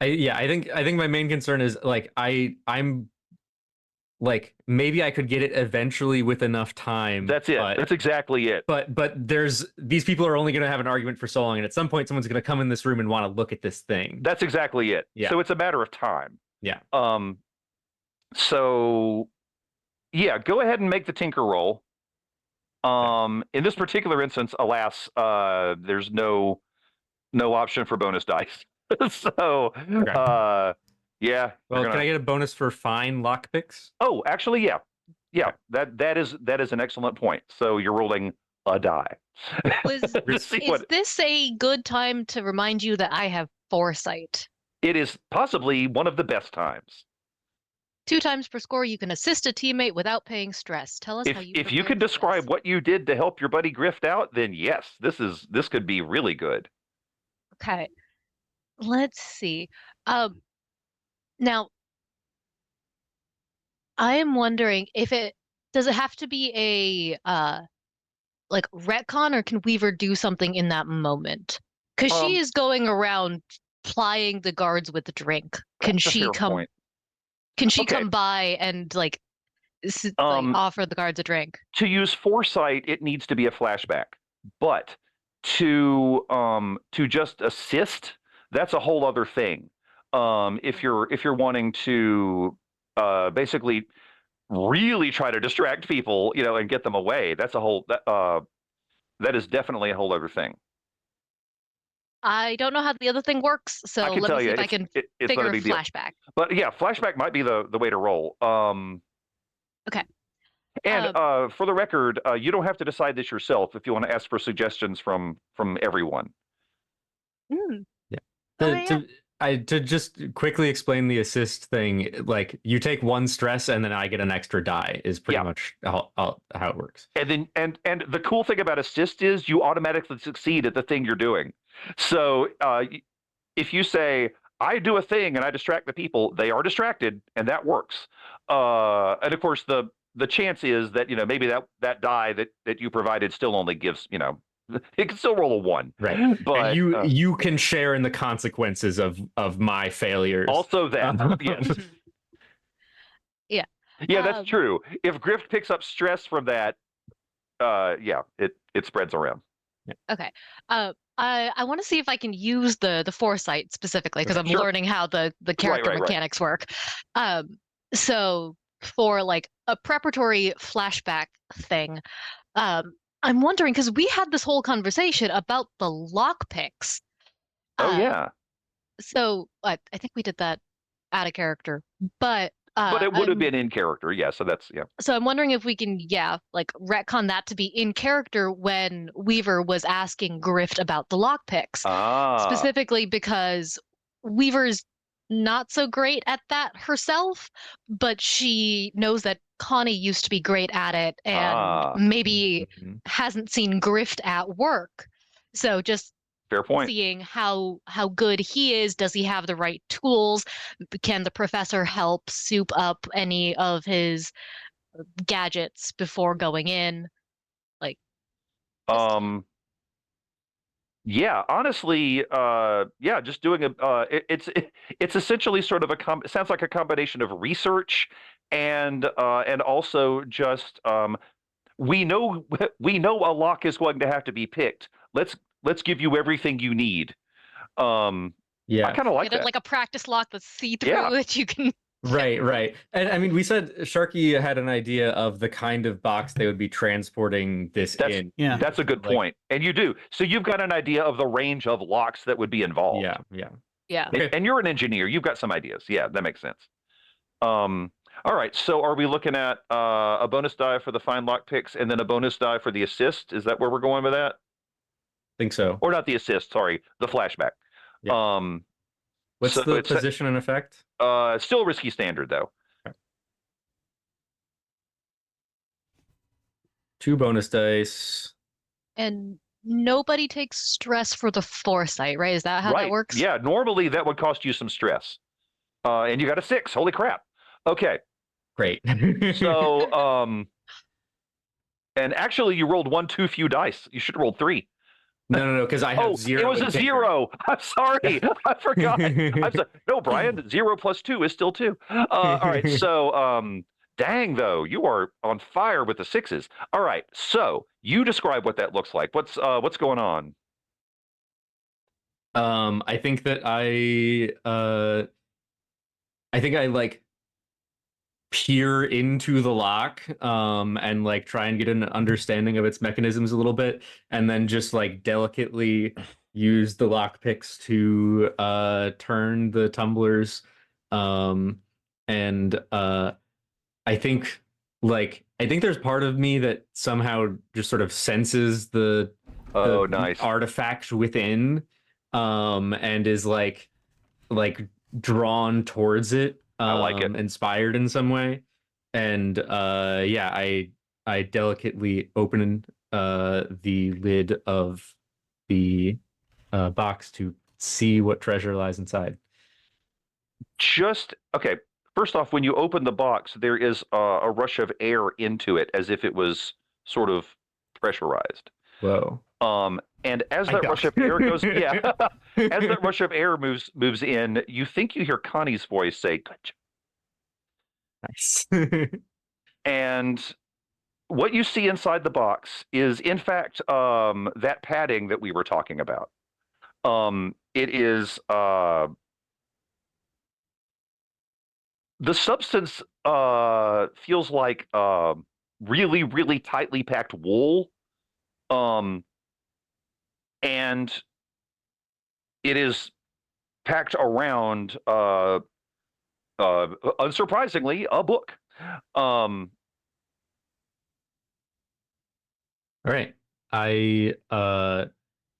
think my main concern is like I'm like, maybe I could get it eventually with enough time. That's it. That's exactly it. But these people are only going to have an argument for so long, and at some point someone's going to come in this room and want to look at this thing. That's exactly it. Yeah. So it's a matter of time. Yeah. So yeah, go ahead and make the tinker roll. In this particular instance, alas, there's no option for bonus dice. So yeah. Well, can I get a bonus for fine lockpicks? Oh, actually, yeah. Okay. That is an excellent point. So you're rolling a die. Is this a good time to remind you that I have foresight? It is possibly one of the best times. 2 times per score, you can assist a teammate without paying stress. Tell us how you. If you could describe what you did to help your buddy grift out, then yes, this could be really good. Okay, let's see. Now, I am wondering if does it have to be a like retcon, or can Weaver do something in that moment? Because she is going around plying the guards with a drink. Can she come? Can she come by and like offer the guards a drink? To use foresight, it needs to be a flashback. But to just assist, that's a whole other thing. If you're wanting to basically really try to distract people, and get them away, that's a whole that is definitely a whole other thing. I don't know how the other thing works, so let me see if I can figure a flashback. But yeah, flashback might be the way to roll. Okay. And for the record, you don't have to decide this yourself if you want to ask for suggestions from everyone. Yeah. To just quickly explain the assist thing, like you take 1 stress and then I get an extra die is pretty much how it works. And then and the cool thing about assist is you automatically succeed at the thing you're doing. So if you say, I do a thing and I distract the people, they are distracted, and that works. And of course the chance is that maybe that die that you provided still only gives it can still roll a 1, right? But and you can share in the consequences of my failures. Also that, yes. Yeah. Yeah, that's true. If Grift picks up stress from that, it spreads around. Okay. I want to see if I can use the foresight specifically because I'm Sure. learning how the character Right. mechanics work. So for like a preparatory flashback thing, I'm wondering because we had this whole conversation about the lockpicks. Yeah. So I think we did that out of character, but it would have been in character, yeah. So that's So I'm wondering if we can, like retcon that to be in character when Weaver was asking Grift about the lockpicks, specifically because Weaver's not so great at that herself, but she knows that Connie used to be great at it and maybe hasn't seen Grift at work. So just fair point. Seeing how good he is, does he have the right tools? Can the professor help soup up any of his gadgets before going in? Like, yeah, honestly, just doing it's essentially sort of it sounds like a combination of research and also just we know a lock is going to have to be picked. Let's give you everything you need. I kind of like that. Like a practice lock that's see-through that you can. Right. And I mean, we said Sharky had an idea of the kind of box they would be transporting this in. Yeah, that's a good point. And you do. So you've got an idea of the range of locks that would be involved. Yeah. Okay. And you're an engineer. You've got some ideas. Yeah, that makes sense. All right. So are we looking at a bonus die for the find lock picks and then a bonus die for the assist? Is that where we're going with that? Think so. Or not the assist, sorry, the flashback. Yeah. What's the position and effect? Still risky standard though. Okay. 2 bonus dice. And nobody takes stress for the foresight, right? Is that how that works? Yeah, normally that would cost you some stress. And you got a 6. Holy crap. Okay. Great. So and actually you rolled 1 too few dice. You should have rolled 3. No, because I have 0. It was a 0. I'm sorry. I forgot. No, Brian, 0 plus 2 is still 2. All right. So, dang, though, you are on fire with the 6s. All right. So you describe what that looks like. What's going on? I think that I like peer into the lock and like try and get an understanding of its mechanisms a little bit, and then just like delicately use the lock picks to turn the tumblers, and I think there's part of me that somehow just sort of senses the nice artifact within, and is like drawn towards it. I like it. Inspired in some way. And I delicately open the lid of the box to see what treasure lies inside. Okay. First off, when you open the box, there is a rush of air into it as if it was sort of pressurized. Whoa. And as that rush of air goes, as that rush of air moves in, you think you hear Connie's voice say, "Good job." Nice. And what you see inside the box is, in fact, that padding that we were talking about. It is the substance feels like really, really tightly packed wool. And it is packed around, unsurprisingly, a book. All right. I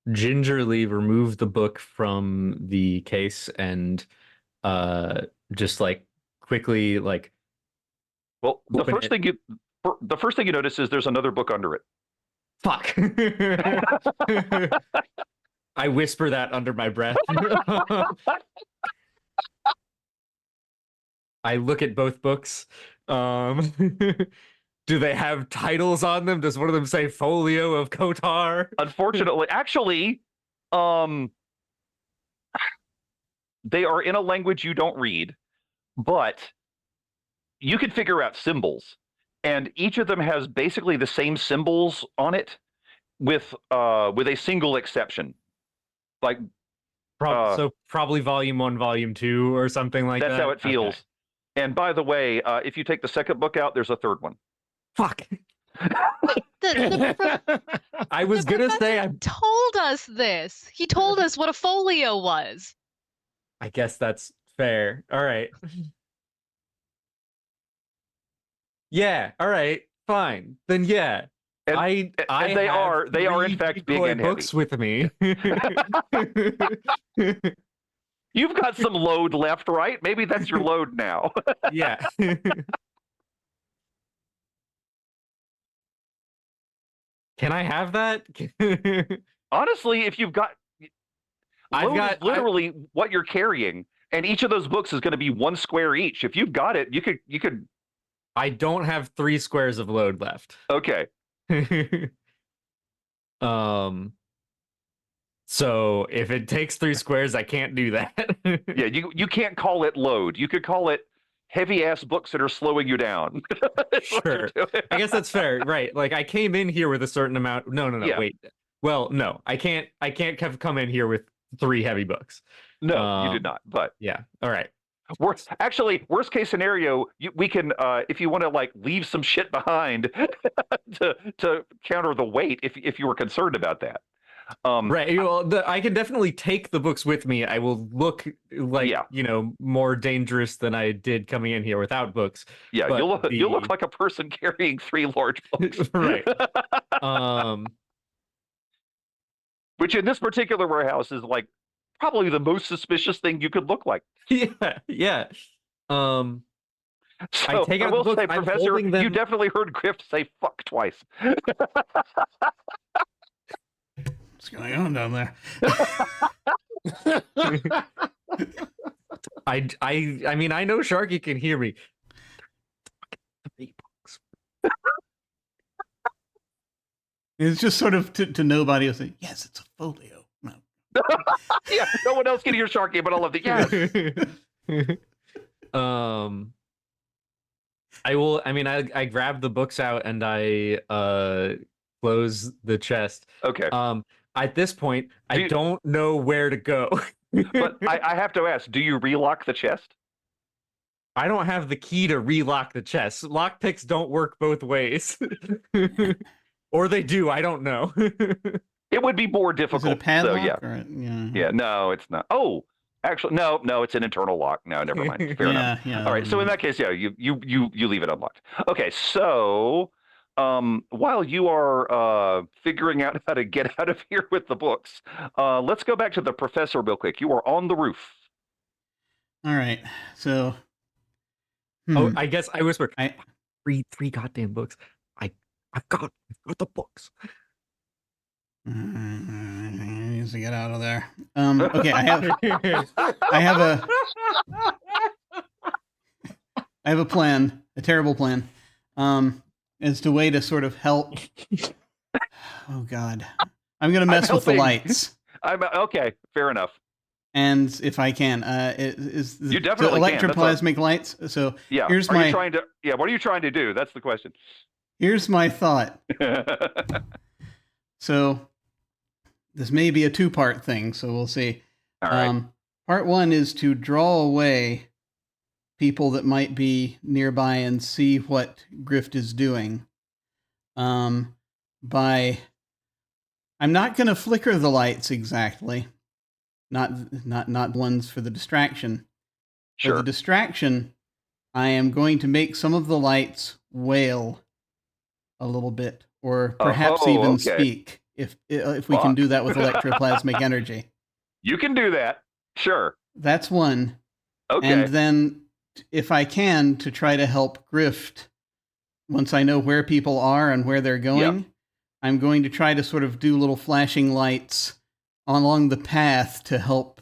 gingerly remove the book from the case and just like quickly like. Well, the first thing you notice is there's another book under it. Fuck. I whisper that under my breath. I look at both books. Do they have titles on them? Does one of them say Folio of Kotar? Unfortunately, actually, they are in a language you don't read, but you could figure out symbols, and each of them has basically the same symbols on it, with a single exception. Like, so probably volume 1, volume 2, or something like that. That's how it feels. Okay. And by the way, if you take the second book out, there's a third one. Fuck. I was The gonna say professor told us this. He told us what a folio was. I guess that's fair. All right. Yeah. All right. Fine. Then yeah. And, I they are in fact big and books heavy. with me. You've got some load left, right? Maybe that's your load now. Yeah. Can I have that? Honestly, if you've got, load is literally what you're carrying, and each of those books is going to be 1 square each. If you've got it, you could. I don't have 3 squares of load left. Okay. So if it takes 3 squares, I can't do that. Yeah, you can't call it load. You could call it heavy ass books that are slowing you down. Sure. I guess that's fair, right? Like I came in here with a certain amount. No, Yeah. wait. Well, no, I can't come in here with 3 heavy books. No, you did not. But yeah, all right. Worst case scenario, we can if you want to like leave some shit behind to counter the weight if you were concerned about that. Right. Well, I can definitely take the books with me. I will look like more dangerous than I did coming in here without books. Yeah, you'll look like a person carrying 3 large books. Right. Which in this particular warehouse is like probably the most suspicious thing you could look like. Yeah. So I take out I will the books, say, I'm Professor, holding them... you definitely heard Griff say "fuck" twice. What's going on down there? I mean, I know Sharky can hear me. It's just sort of to nobody will say, yes, it's a folio. No. Yeah, no one else can hear Sharky, but I love the yes. I grab the books out and I close the chest. Okay. At this point, I don't know where to go. But I have to ask, do you relock the chest? I don't have the key to relock the chest. Lockpicks don't work both ways. Or they do, I don't know. It would be more difficult. Is it a padlock? So, yeah. Or Yeah, no, it's not. Oh, actually, no, it's an internal lock. No, never mind. Fair enough. Yeah. All right, so in that case, yeah, you leave it unlocked. Okay, so while you are figuring out how to get out of here with the books, let's go back to the professor real quick. You are on the roof. All right, so. Oh, I guess I whispered. I read 3 goddamn books. I've got the books. I need to get out of there. Okay, I have a plan, a terrible plan, as to way to sort of help. Oh God, I'm gonna mess with the lights. Okay, fair enough. And if I can, you definitely electroplasmic lights. So yeah, here's what are you trying to do? That's the question. Here's my thought. So this may be a 2-part thing, so we'll see. All right. Part 1 is to draw away people that might be nearby and see what Grift is doing. I'm not going to flicker the lights exactly. Not ones for the distraction. Sure. For the distraction, I am going to make some of the lights wail a little bit, or perhaps even speak, if we can do that with electroplasmic energy. You can do that. Sure. That's one. Okay. And then, if I can, to try to help Grift, once I know where people are and where they're going, I'm going to try to sort of do little flashing lights along the path to help.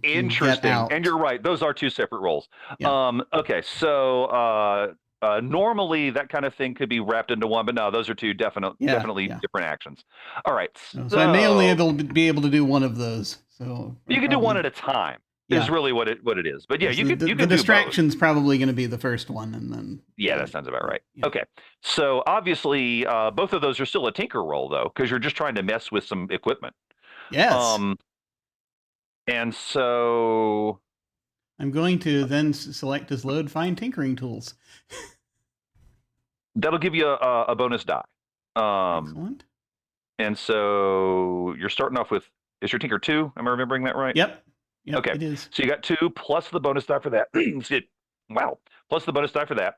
Interesting. And you're right. Those are 2 separate roles. Yeah. Okay. So normally that kind of thing could be wrapped into one, but no, those are 2 definitely different actions. All right. So I may only be able to do one of those. So you can do one at a time. is really what it is. But yeah, Yes, you can the do distraction's probably going to be the first one, and then yeah, that sounds about right. Yeah. Okay, so obviously both of those are still a tinker roll though, because you're just trying to mess with some equipment. Yes. And so I'm going to then select as load find tinkering tools. that'll give you a bonus die. Excellent. And so you're starting off with, is your tinker 2? Am I remembering that right? Yep. Okay. It is. So you got 2 plus the bonus die for that. Wow. Plus the bonus die for that.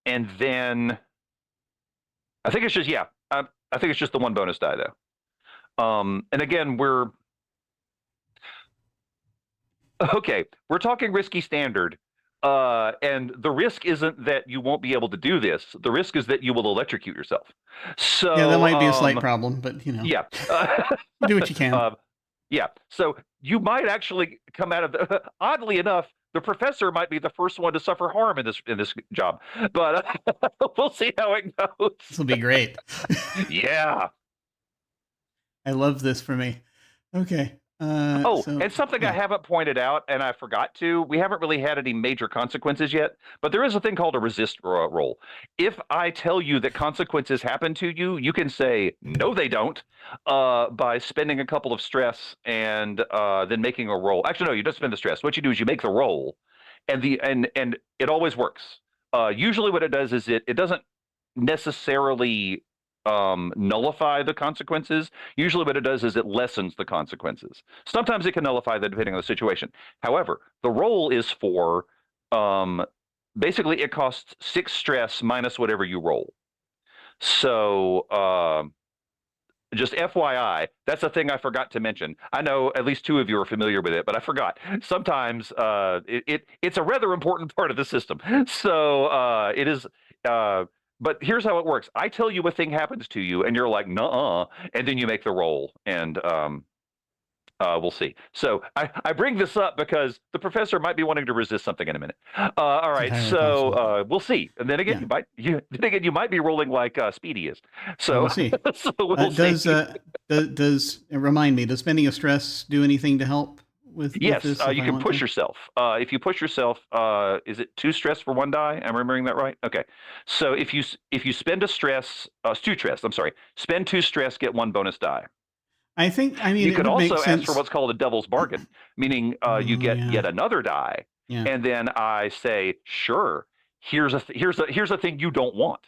And then I think it's just I think it's just the 1 bonus die though. And again, we're talking risky standard. And the risk isn't that you won't be able to do this. The risk is that you will electrocute yourself. So yeah, that might be a slight problem, but you know. Yeah. You do what you can. Yeah. So you might actually come out of oddly enough, the professor might be the first one to suffer harm in this job, but we'll see how it goes. This will be great. Yeah. I love this for me. Okay. And something I haven't pointed out, and I forgot to, we haven't really had any major consequences yet, but there is a thing called a resist roll. If I tell you that consequences happen to you, you can say, no, they don't, by spending a couple of stress and then making a roll. Actually, no, you don't spend the stress. What you do is you make the roll, and it always works. Usually what it does is it doesn't necessarily nullify the consequences. Usually what it does is it lessens the consequences. Sometimes it can nullify them depending on the situation. However, the roll is for basically it costs 6 stress minus whatever you roll. So just FYI, that's a thing I forgot to mention. I know at least 2 of you are familiar with it, but I forgot. Sometimes it's a rather important part of the system. So it is but here's how it works. I tell you a thing happens to you, and you're like, nuh-uh, and then you make the roll, and we'll see. So I bring this up because the professor might be wanting to resist something in a minute. All right, so we'll see. And then again, you might be rolling like Speedy is. So we'll see. So we'll see. Does remind me? Does spending a stress do anything to help? Yes, this, you can push yourself. If you push yourself, is it 2 stress for 1 die? Am I remembering that right? Okay. So if you spend a stress, 2 stress, I'm sorry, spend 2 stress, get 1 bonus die. I mean, you could also ask for what's called a devil's bargain, meaning you get yet another die, and then I say, sure, here's a thing you don't want,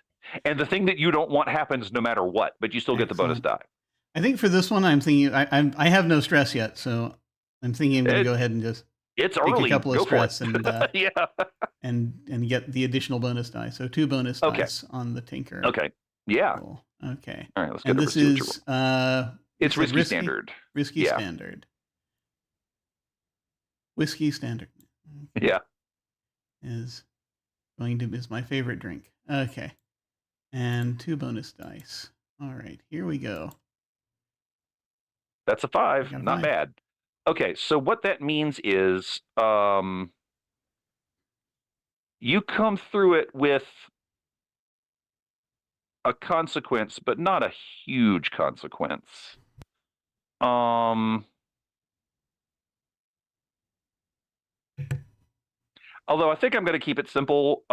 and the thing that you don't want happens no matter what, but you still get the bonus die. I think for this one, I'm thinking I have no stress yet, so I'm thinking I'm going to go ahead and just take a couple of stress and and get the additional bonus die. So 2 bonus dice on the tinker. Okay. Yeah. Roll. Okay. All right. Let's go. And this is it's risky standard. Risky standard. Whiskey standard. Okay. Yeah. Is my favorite drink. Okay. And 2 bonus dice. All right. Here we go. That's a 5. Not bad. Okay, so what that means is you come through it with a consequence, but not a huge consequence. Although I think I'm going to keep it simple.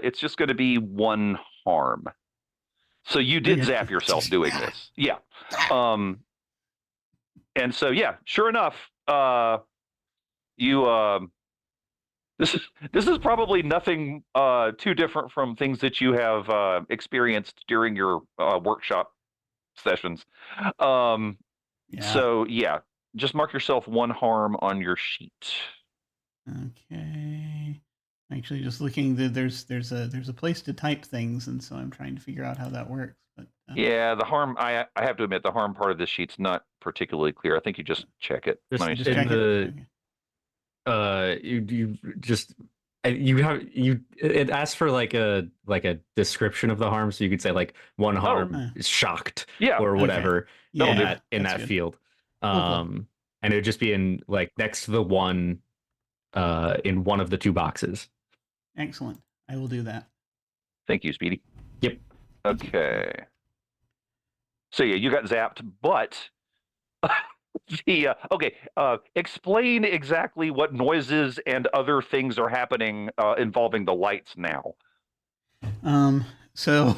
It's just going to be 1 harm. So you did zap yourself doing this. Yeah. And so, yeah, sure enough, this is probably nothing too different from things that you have experienced during your workshop sessions. So yeah, just mark yourself 1 harm on your sheet. Okay. Actually, just looking, there's a place to type things, and so I'm trying to figure out how that works. But yeah, the harm, I have to admit, the harm part of this sheet's not particularly clear. I think you just check it. It asks for like a description of the harm, so you could say like 1 harm is shocked, or whatever in that field. And it would just be in like next to the 1 in one of the 2 boxes. Excellent. I will do that. Thank you, Speedy. Yep. Okay. So yeah, you got zapped, but Yeah. Okay. Explain exactly what noises and other things are happening involving the lights now. So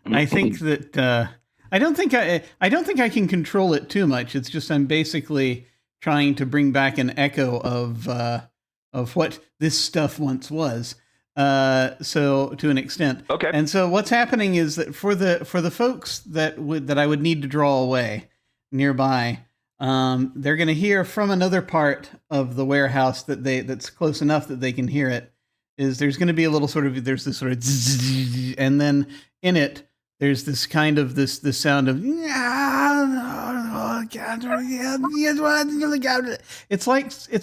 I think that I don't think I can control it too much. It's just I'm basically trying to bring back an echo of what this stuff once was. So to an extent. Okay. And so what's happening is that for the folks that I would need to draw away nearby, they're going to hear from another part of the warehouse that's close enough that they can hear it. There's going to be a little sort of there's this sort of zzz, and then in it there's this kind of this sound of it's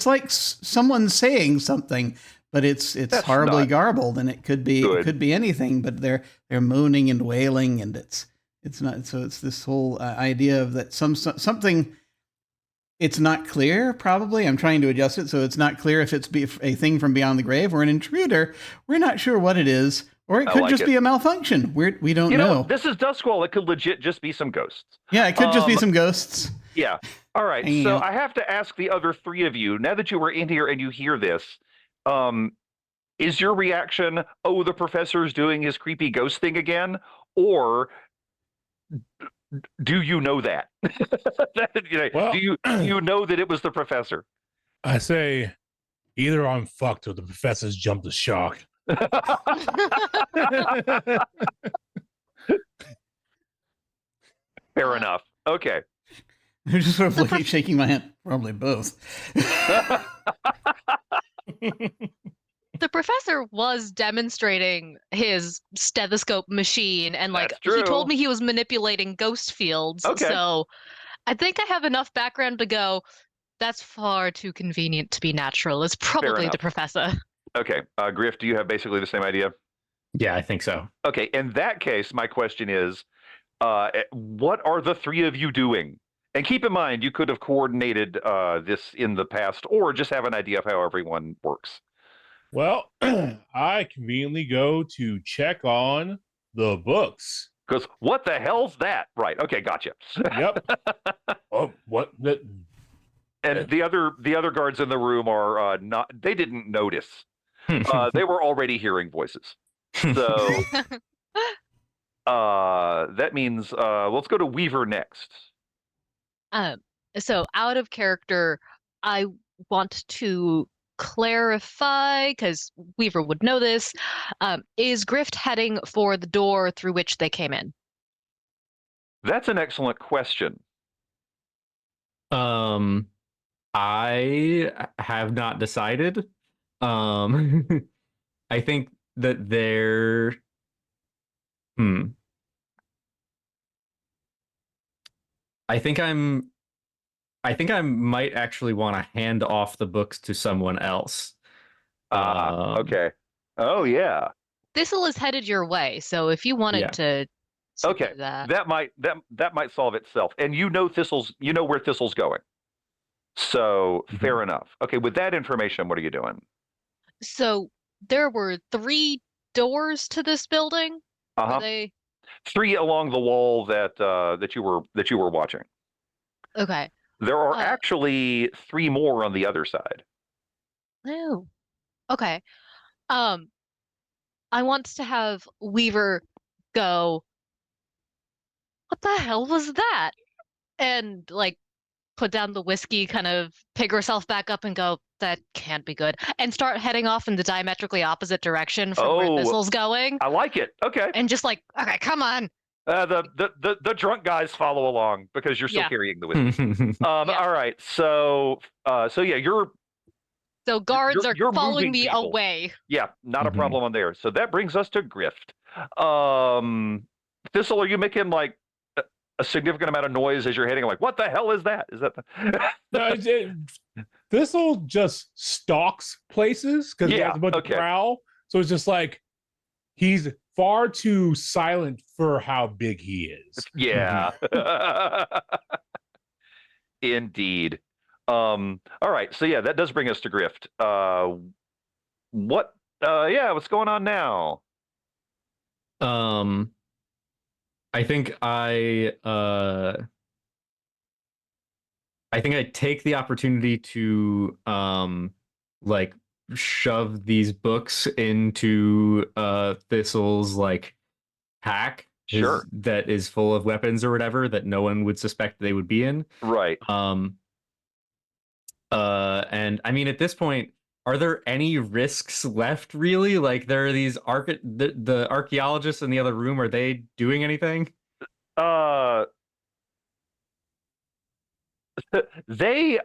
like someone saying something, but it's That's horribly not garbled, and it could be anything, but they're moaning and wailing, and it's not. So it's this whole idea of that something. It's not clear, probably. I'm trying to adjust it so it's not clear if it's a thing from beyond the grave or an intruder. We're not sure what it is, or it could just be a malfunction. We don't know. This is Duskwall. It could legit just be some ghosts. Yeah, it could just be some ghosts. Yeah. All right. Hanging So out. I have to ask the other three of you, now that you were in here and you hear this, is your reaction, oh, the professor's doing his creepy ghost thing again? Or do you know that? Well, do you know that it was the professor? I say either I'm fucked or the professor's jumped the shark. Fair enough. Okay. I'm just sort of shaking my head. Probably both. The professor was demonstrating his stethoscope machine, and That's he true. told me he was manipulating ghost fields. Okay. So I think I have enough background to go, that's far too convenient to be natural. It's probably the professor. Okay. Griff, do you have basically the same idea? Yeah, I think so. Okay. In that case, my question is, what are the three of you doing? And keep in mind, you could have coordinated this in the past, or just have an idea of how everyone works. Well, I conveniently go to check on the books. Because what the hell's that? Right. Okay. Gotcha. Yep. Oh, what? And the other guards in the room are not. They didn't notice. They were already hearing voices. So that means let's go to Weaver next. So out of character, I want to clarify, because Weaver would know this, is Grift heading for the door through which they came in? That's an excellent question. I have not decided. I think that they're I think I might actually want to hand off the books to someone else. Okay. Oh yeah. Thistle is headed your way, so if you wanted to okay, do that. that might solve itself. And you know where Thistle's going. So fair enough. Okay, with that information, what are you doing? So there were 3 doors to this building. Uh-huh. Were they 3 along the wall that you were watching. okay? There are actually 3 more on the other side. Oh, okay. I want to have Weaver go, what the hell was that? And put down the whiskey, kind of pick herself back up and go, that can't be good. And start heading off in the diametrically opposite direction from where Thistle's going. I like it. Okay. And just okay, come on. The drunk guys follow along because you're still carrying the whiskey. All right. So yeah, So guards are you're following me people. away. Yeah, not a problem on there. So that brings us to Grift. Thistle, are you making a significant amount of noise as you're heading? What the hell is that? Is that No, Thistle just stalks places because he has a bunch of prowl. So it's just he's far too silent for how big he is. Yeah. Indeed. All right. So yeah, that does bring us to Grift. What's going on now? I think I I think I take the opportunity to like shove these books into Thistle's like pack Sure. that is full of weapons or whatever that no one would suspect they would be in. Right. And I mean, at this point, are there any risks left really? Like, there are these the archaeologists in the other room. Are they doing anything? They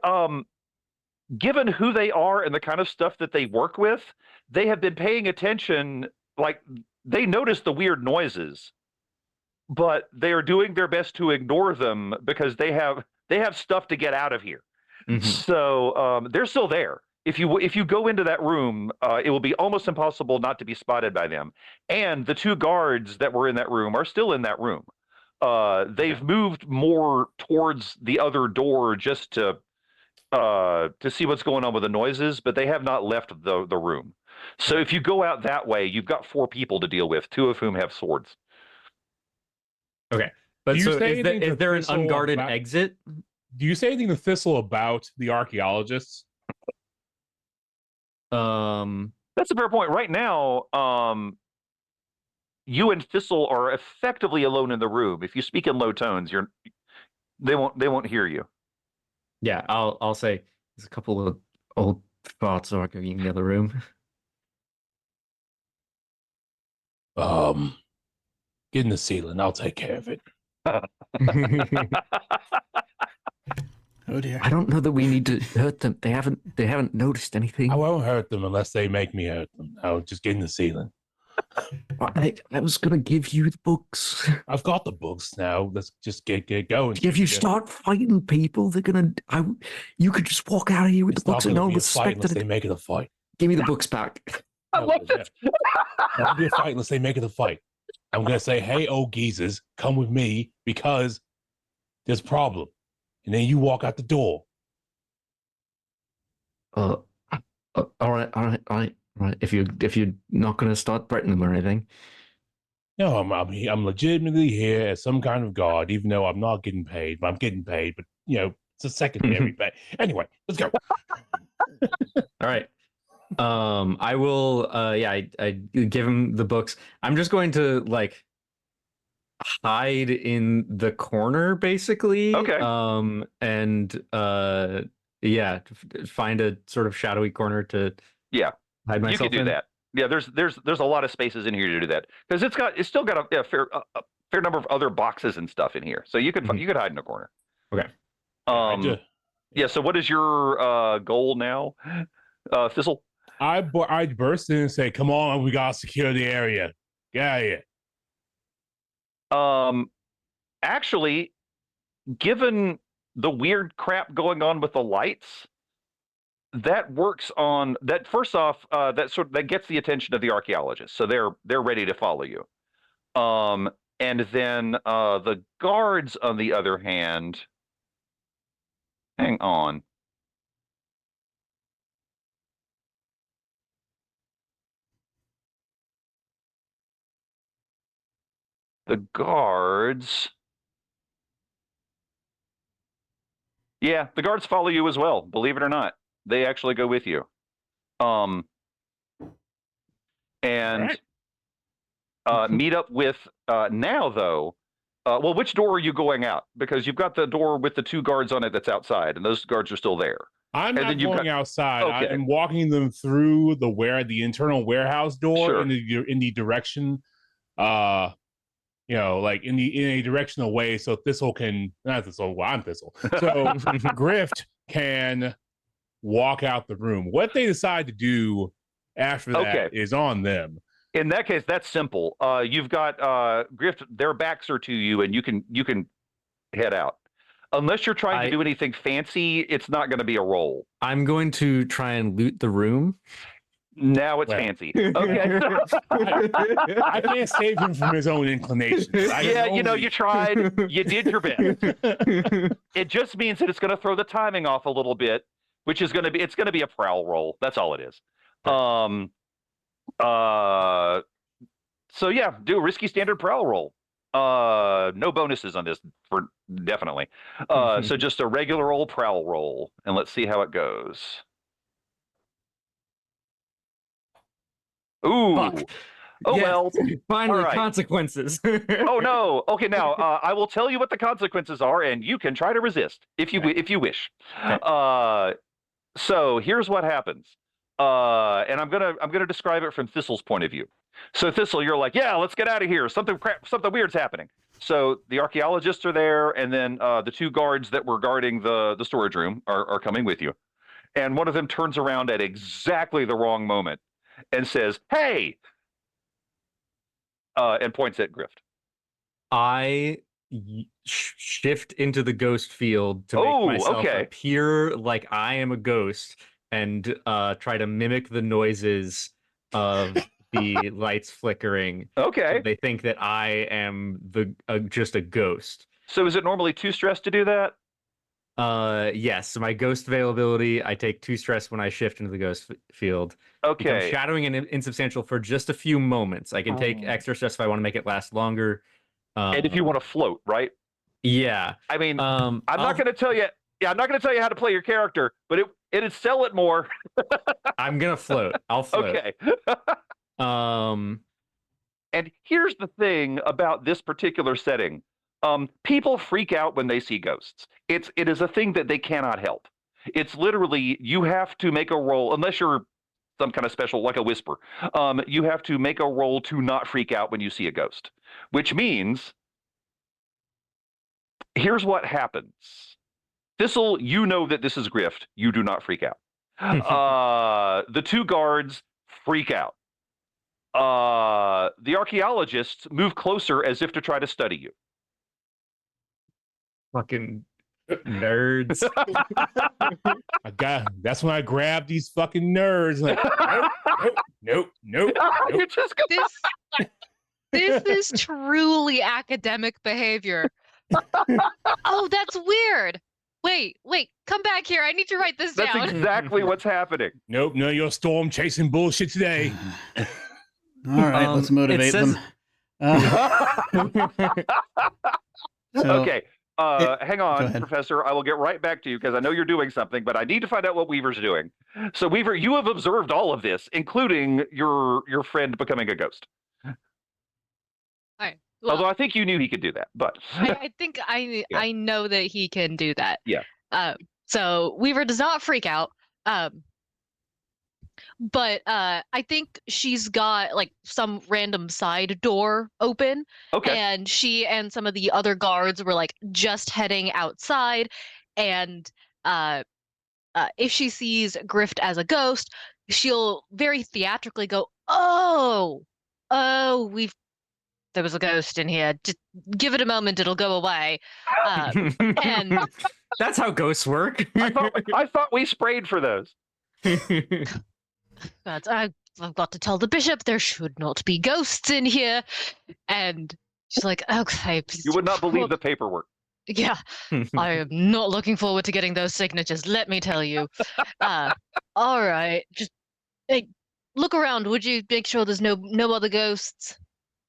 given who they are and the kind of stuff that they work with, they have been paying attention. Like, they notice the weird noises, but they are doing their best to ignore them because they have stuff to get out of here. Mhm. So they're still there. If you go into that room, it will be almost impossible not to be spotted by them. And the 2 guards that were in that room are still in that room. They've moved more towards the other door just to see what's going on with the noises, but they have not left the room. So if you go out that way, you've got 4 people to deal with, 2 of whom have swords. Okay, but so is there an unguarded exit? Do you say anything to Thistle about the archaeologists? That's a fair point. Right now, you and Thistle are effectively alone in the room. If you speak in low tones, they won't hear you. Yeah, I'll say there's a couple of old thoughts arguing in the other room. Get in the ceiling. I'll take care of it. Oh dear. I don't know that we need to hurt them. They haven't noticed anything. I won't hurt them unless they make me hurt them. I'll just get in the ceiling. I was gonna give you the books. I've got the books now. Let's just get going. If you start fighting people, they're gonna. You could just walk out of here with the books and no one would suspect unless they make it a fight. Give me the books back. I love this. It'll be a fight unless they make it a fight. I'm gonna say, hey, old geezers, come with me because there's a problem. And then you walk out the door. All right. If you're not going to start threatening them or anything. No, I'm legitimately here as some kind of guard, even though I'm not getting paid. But I'm getting paid, but it's a secondary pay. Anyway, let's go. All right. I will. I give him the books. I'm just going to like hide in the corner, basically. Okay. And find a sort of shadowy corner to hide myself. You can do that. Yeah, there's a lot of spaces in here to do that because it's still got a fair number of other boxes and stuff in here, so you could hide in a corner. Okay. Yeah. So what is your goal now, Thistle? I burst in and say, "Come on, we gotta secure the area. Get out of here." Actually, given the weird crap going on with the lights, that works on that. First off, that gets the attention of the archaeologists, so they're ready to follow you. And then the guards, on the other hand, hang on. The guards. Yeah, the guards follow you as well, believe it or not. They actually go with you. And meet up with now though. Well, which door are you going out? Because you've got the door with the 2 guards on it that's outside, and those guards are still there. I'm not going outside. Okay. I'm walking them through the internal warehouse door in the direction, like in a directional way, so Thistle can not Thistle. Well, I'm Thistle. So Grift can walk out the room. What they decide to do after that is on them. In that case, that's simple. You've got Grift. Their backs are to you, and you can head out. Unless you're trying to do anything fancy, it's not going to be a roll. I'm going to try and loot the room. Now it's fancy. Okay. I can't save him from his own inclinations. You tried. You did your best. It just means that it's going to throw the timing off a little bit, which is going to be a prowl roll. That's all it is. So yeah, do a risky standard prowl roll. No bonuses on this for definitely. So just a regular old prowl roll, and let's see how it goes. Ooh. Fuck. Oh Yes. well. Finally, All right. Consequences. Oh no. Okay, now I will tell you what the consequences are, and you can try to resist if you wish. Okay. So here's what happens. And I'm gonna describe it from Thistle's point of view. So Thistle, you're like, yeah, let's get out of here. Something weird's happening. So the archaeologists are there, and then the 2 guards that were guarding the storage room are coming with you. And one of them turns around at exactly the wrong moment and says, "Hey!" And points at Grift. I shift into the ghost field to make myself appear like I am a ghost and try to mimic the noises of the lights flickering. Okay. So they think that I am just a ghost. So is it normally 2 stress to do that? Yes. So my ghost availability, I take 2 stress when I shift into the ghost field. Okay. Become shadowing and insubstantial for just a few moments. I can take extra stress if I want to make it last longer. And if you want to float, right? Yeah. I mean, I'm not going to tell you. Yeah, I'm not going to tell you how to play your character, but it'd sell it more. I'm gonna float. I'll float. Okay. And here's the thing about this particular setting. People freak out when they see ghosts. It is a thing that they cannot help. It's literally, you have to make a roll, unless you're some kind of special, like a whisper. You have to make a roll to not freak out when you see a ghost, which means, here's what happens. Thistle, you know that this is Grift. You do not freak out. The 2 guards freak out. The archaeologists move closer as if to try to study you. Fucking nerds. That's when I grab these fucking nerds. Like, nope. You just This is truly academic behavior. Oh, that's weird. Wait, come back here. I need to write this down. That's exactly what's happening. Nope, no, you're storm chasing bullshit today. All right, let's motivate them. Okay. Hang on, Professor. I will get right back to you because I know you're doing something, but I need to find out what Weaver's doing. So, Weaver, you have observed all of this, including your friend becoming a ghost. All right. Well, although I think you knew he could do that, but I think I know that he can do that. Yeah. So Weaver does not freak out. But I think she's got like some random side door open. Okay. And she and some of the other guards were like just heading outside. And if she sees Grift as a ghost, she'll very theatrically go, "Oh, there was a ghost in here. Just give it a moment; it'll go away." And that's how ghosts work. I thought we sprayed for those. But I've got to tell the bishop there should not be ghosts in here. And she's like, "Okay." You would not believe the paperwork. Yeah, I am not looking forward to getting those signatures, let me tell you. All right, just hey, look around. Would you make sure there's no other ghosts?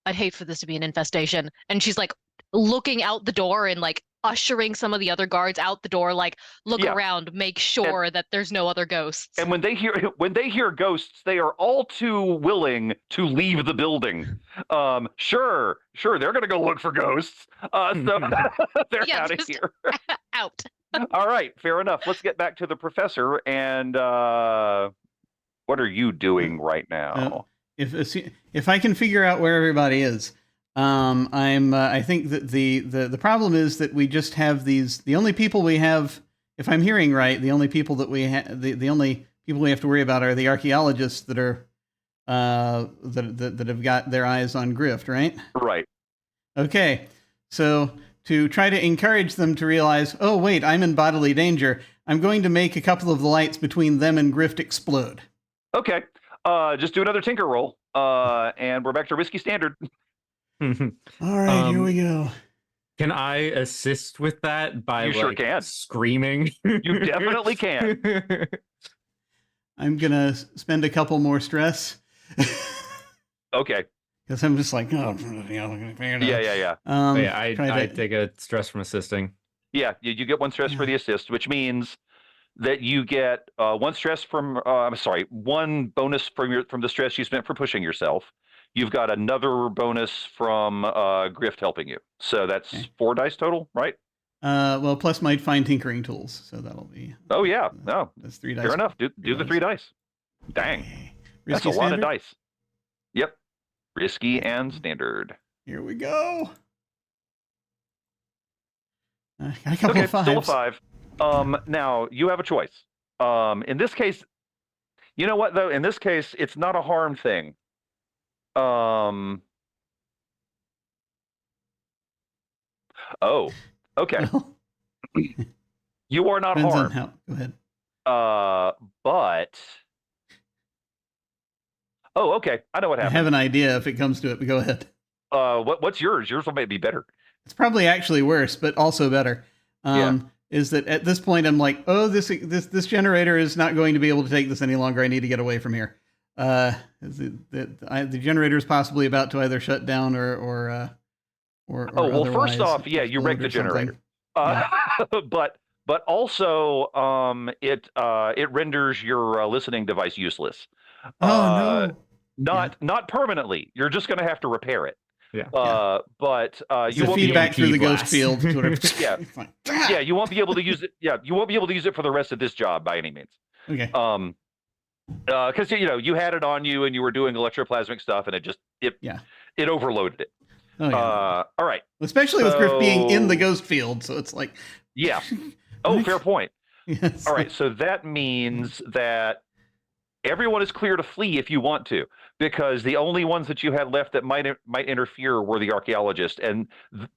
I'd hate for this to be an infestation. And she's like looking out the door and like ushering some of the other guards out the door, like, look around, make sure that there's no other ghosts. And when they hear ghosts, they are all too willing to leave the building. Sure, they're gonna go look for ghosts. So they're out of here. Out. All right, fair enough. Let's get back to the professor. And what are you doing right now? If I can figure out where everybody is. I think that the problem is that we just have these. The only people we have, if I'm hearing right, the only people that we have, the only people we have to worry about are the archaeologists that are that have got their eyes on Grift, right? Right. Okay. So to try to encourage them to realize, oh wait, I'm in bodily danger, I'm going to make a couple of the lights between them and Grift explode. Okay. Just do another tinker roll, and we're back to risky standard. All right, here we go. Can I assist with that by you sure can. Screaming? You definitely can. I'm gonna spend a couple more stress. Okay. because I'm just like, oh, Yeah. I take a stress from assisting. Yeah, you get 1 stress for the assist, which means that you get 1 stress from. I'm sorry, 1 bonus from the stress you spent for pushing yourself. You've got another bonus from Grift helping you, so that's 4 dice total, right? Well, plus my fine tinkering tools, so that'll be. Oh yeah, no, that's 3 dice. Fair enough. Do the 3 dice. Dang, that's a lot of dice. Yep, risky and standard. Here we go. I got a couple of 5s. Still a 5. Now you have a choice. In this case, you know what though? In this case, it's not a harm thing. Oh, okay. Well, you are not harmed. Go ahead. But oh, okay. I know what happened. I have an idea if it comes to it, but go ahead. What's yours? Yours will maybe be better. It's probably actually worse, but also better. Is that at this point I'm like, oh, this generator is not going to be able to take this any longer. I need to get away from here. The generator is possibly about to either shut down or well, first off, you wrecked the generator. But also it renders your listening device useless. Oh no! Not permanently. You're just going to have to repair it. Yeah. But you won't feedback through the ghost field. Yeah, you won't be able to use it. Yeah, you won't be able to use it for the rest of this job by any means. Okay. Because you had it on you and you were doing electroplasmic stuff and it overloaded it. Oh, yeah. All right. Especially with Griff being in the ghost field, so it's like. Yeah. Oh, fair point. Yes. All right, so that means that everyone is clear to flee if you want to, because the only ones that you had left that might interfere were the archaeologists, and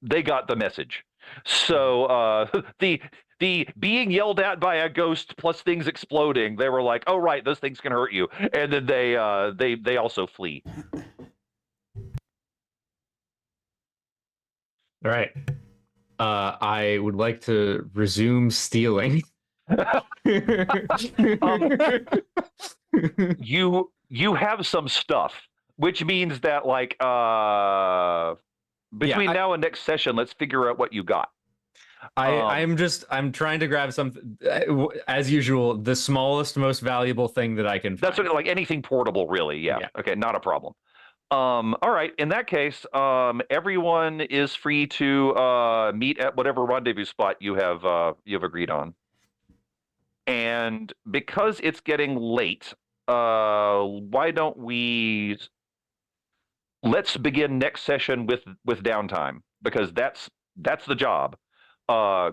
they got the message. So the being yelled at by a ghost plus things exploding, they were like, "Oh right, those things can hurt you," and then they also flee. All right. I would like to resume stealing. You have some stuff, which means that like between now and next session, let's figure out what you got. I'm trying to grab something, as usual, the smallest, most valuable thing that I can find. That's what, like anything portable, really. Yeah. Okay, not a problem. All right. In that case, everyone is free to meet at whatever rendezvous spot you have agreed on. And because it's getting late, why don't let's begin next session with downtime, because that's the job.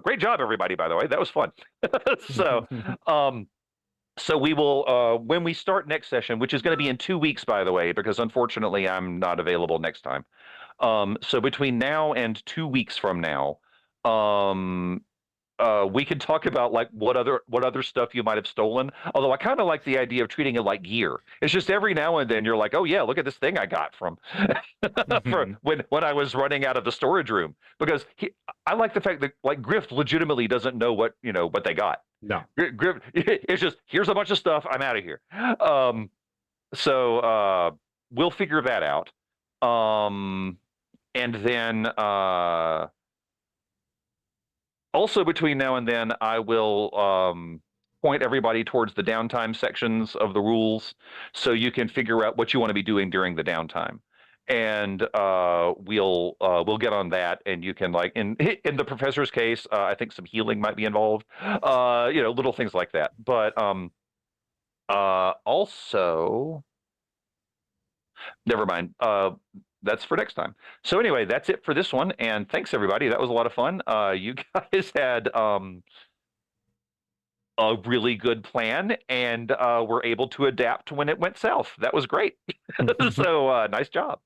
Great job, everybody, by the way. That was fun. So we will, when we start next session, which is going to be in 2 weeks, by the way, because unfortunately I'm not available next time. So between now and 2 weeks from now, we can talk about like what other stuff you might have stolen. Although I kind of like the idea of treating it like gear. It's just every now and then you're like, oh yeah, look at this thing I got from when I was running out of the storage room. Because I like the fact that like Griff legitimately doesn't know what they got. No, Griff, it's just here's a bunch of stuff. I'm out of here. So we'll figure that out. And then also between now and then, I will point everybody towards the downtime sections of the rules, so you can figure out what you want to be doing during the downtime. And we'll get on that, and you can like in the professor's case, I think some healing might be involved, little things like that. But also, never mind. That's for next time. So anyway, that's it for this one, and thanks everybody. That was a lot of fun. You guys had a really good plan, and were able to adapt when it went south. That was great. So nice job.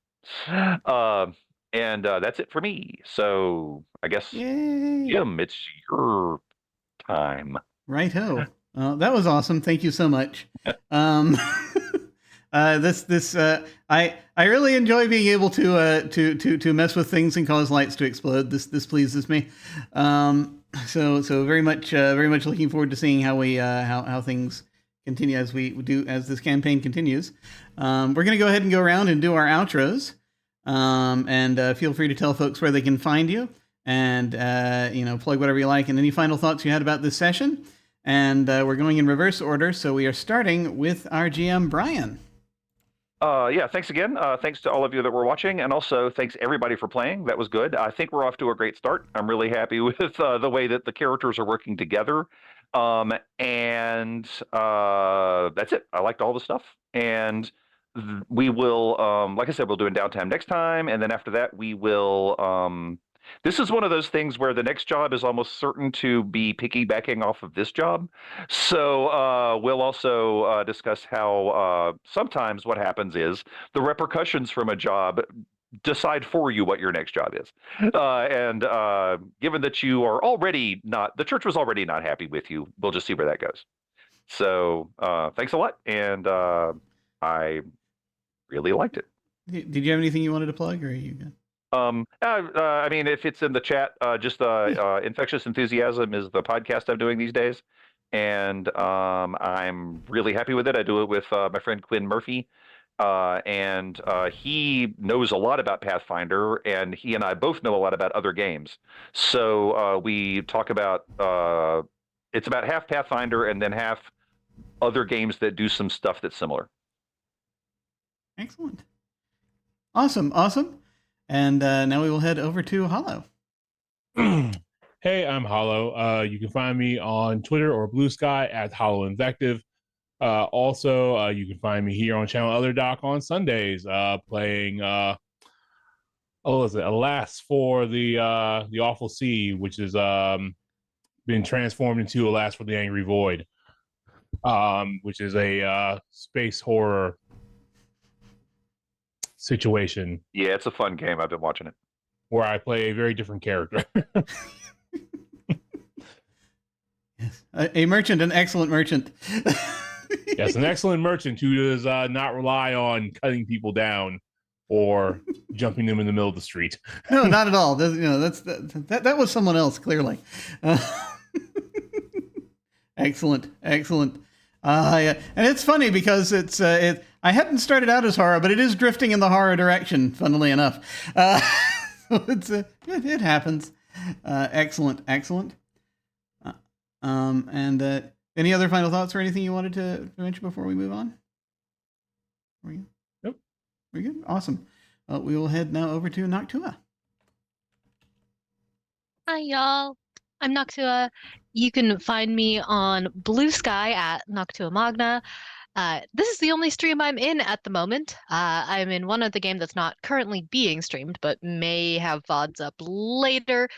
And that's it for me. So I guess, Jim, it's your time. Right-ho. That was awesome. Thank you so much. I really enjoy being able to mess with things and cause lights to explode. This pleases me. So very much looking forward to seeing how things continue as this campaign continues. We're gonna go ahead and go around and do our outros. And feel free to tell folks where they can find you, and plug whatever you like. And any final thoughts you had about this session? And we're going in reverse order, so we are starting with our GM, Brian. Yeah, thanks again. Thanks to all of you that were watching, and also thanks everybody for playing. That was good. I think we're off to a great start. I'm really happy with the way that the characters are working together. And that's it. I liked all the stuff. And we will, like I said, we'll do in downtime next time. And then after that, we will... this is one of those things where the next job is almost certain to be piggybacking off of this job. So we'll also discuss how sometimes what happens is the repercussions from a job decide for you what your next job is. And given that you are already not, the church was already not happy with you, we'll just see where that goes. So thanks a lot. And I really liked it. Did you have anything you wanted to plug, or are you good? I mean, if it's in the chat, just Infectious Enthusiasm is the podcast I'm doing these days. And I'm really happy with it. I do it with my friend Quinn Murphy. And he knows a lot about Pathfinder, and he and I both know a lot about other games. So we talk about, it's about half Pathfinder and then half other games that do some stuff that's similar. Excellent. Awesome. And now we will head over to Hollow. Hey, I'm Hollow. You can find me on Twitter or Blue Sky at Hollow Invective. Also, you can find me here on Channel Other Doc on Sundays, playing Alas for the Awful Sea, which has been transformed into Alas for the Angry Void, which is a space horror situation. Yeah, it's a fun game. I've been watching it. Where I play a very different character. Yes, a merchant, an excellent merchant. Yes, an excellent merchant who does not rely on cutting people down or jumping them in the middle of the street. No, not at all. That was someone else, clearly. Excellent. Yeah. And it's funny because I hadn't started out as horror, but it is drifting in the horror direction, funnily enough. So it happens. Excellent. And any other final thoughts or anything you wanted to mention before we move on? Nope. We're good? Awesome. We will head now over to Noctua. Hi, y'all. I'm Noctua. You can find me on Blue Sky at Noctua Magna. This is the only stream I'm in at the moment. I'm in one of the game that's not currently being streamed, but may have VODs up later,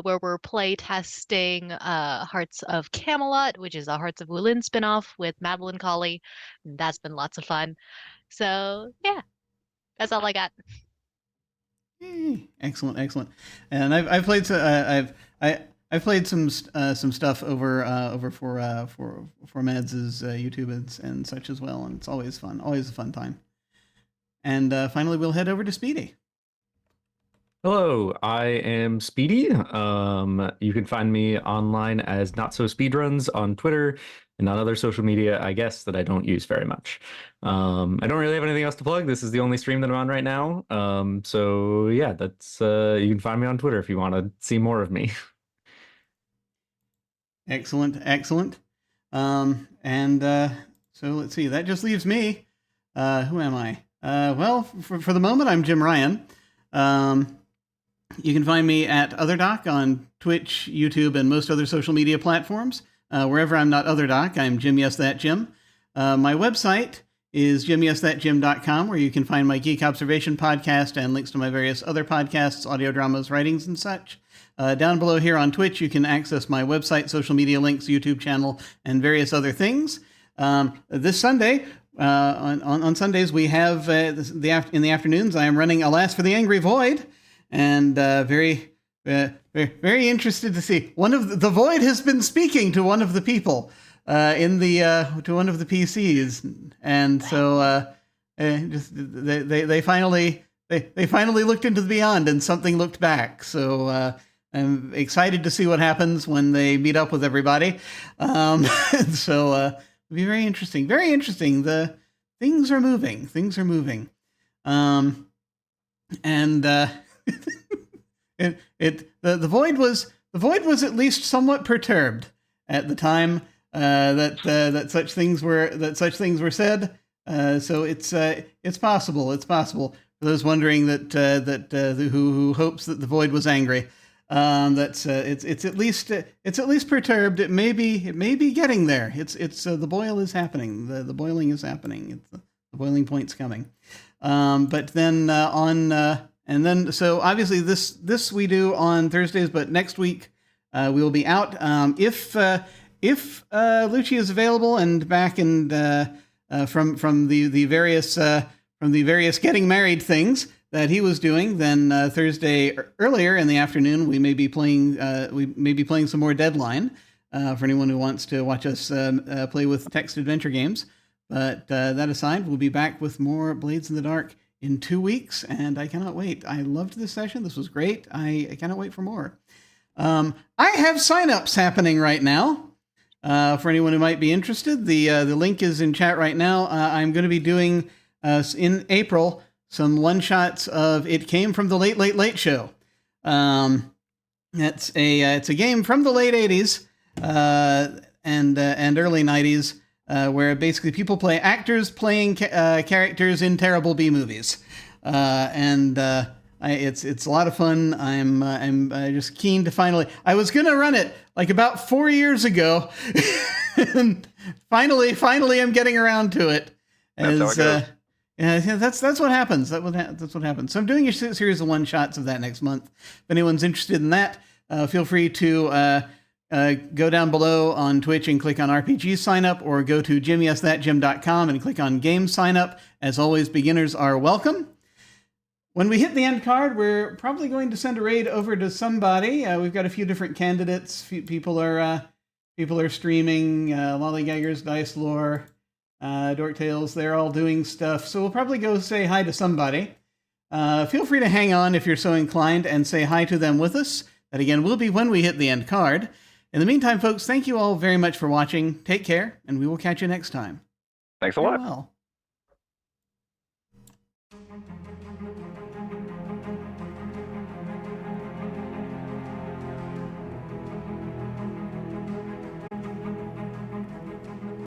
where we're play testing Hearts of Camelot, which is a Hearts of Wulin spinoff with Madeline Colley. That's been lots of fun. So yeah, that's all I got. Excellent. And I've played I've played some stuff over for Mads' YouTube and such as well, and it's always fun, always a fun time. And finally, we'll head over to Speedy. Hello, I am Speedy. You can find me online as Not So Speedruns on Twitter and on other social media, I guess, that I don't use very much. I don't really have anything else to plug. This is the only stream that I'm on right now. So yeah, that's you can find me on Twitter if you want to see more of me. Excellent. And so let's see. That just leaves me. Who am I? Well, for the moment, I'm Jim Ryan. You can find me at OtherDoc on Twitch, YouTube, and most other social media platforms. Wherever I'm not OtherDoc, I'm Jim Yes That Jim. My website is jimyesthatjim.com, where you can find my Geek Observation podcast and links to my various other podcasts, audio dramas, writings, and such. Down below here on Twitch, you can access my website, social media links, YouTube channel, and various other things. This Sunday, on Sundays, we have in the afternoons, I am running Alas for the Angry Void, and very interested to see one of the Void has been speaking to one of the people to one of the PCs, and so they finally looked into the beyond, and something looked back. So I'm excited to see what happens when they meet up with everybody. So it'll be very interesting. Very interesting. The things are moving. and the void was at least somewhat perturbed at the time that such things were said. So it's possible. It's possible for those wondering who hopes that the void was angry. It's at least perturbed. It may be getting there. It's the boil is happening. The boiling is happening. The boiling point's coming. But then so obviously this we do on Thursdays, but next week we will be out. If Lucci is available and back and from the various getting married things that he was doing, then Thursday earlier in the afternoon we may be playing some more Deadline for anyone who wants to watch us play with text adventure games. But that aside, we'll be back with more Blades in the Dark in 2 weeks, and I cannot wait. I loved this session. This was great. I cannot wait for more. I have signups happening right now. For anyone who might be interested, the link is in chat right now. I'm going to be doing in April some one-shots of It Came from the Late Late Late Show. It's a game from the late 80s and early 90s. Where basically people play actors playing characters in terrible B movies, it's a lot of fun. I'm just keen to finally. I was gonna run it like about 4 years ago, and finally I'm getting around to it. That's how it goes. Yeah, that's what happens. That's what happens. So I'm doing a series of one shots of that next month. If anyone's interested in that, feel free to. Go down below on Twitch and click on RPG sign up, or go to jimmyyesthatjim.com and click on game sign up. As always, beginners are welcome. When we hit the end card, we're probably going to send a raid over to somebody. We've got a few different candidates. People are streaming. Lollygaggers, Dice Lore, Dorktales. They're all doing stuff. So we'll probably go say hi to somebody. Feel free to hang on if you're so inclined and say hi to them with us. That again will be when we hit the end card. In the meantime, folks, thank you all very much for watching. Take care, and we will catch you next time. Thanks a lot. Farewell.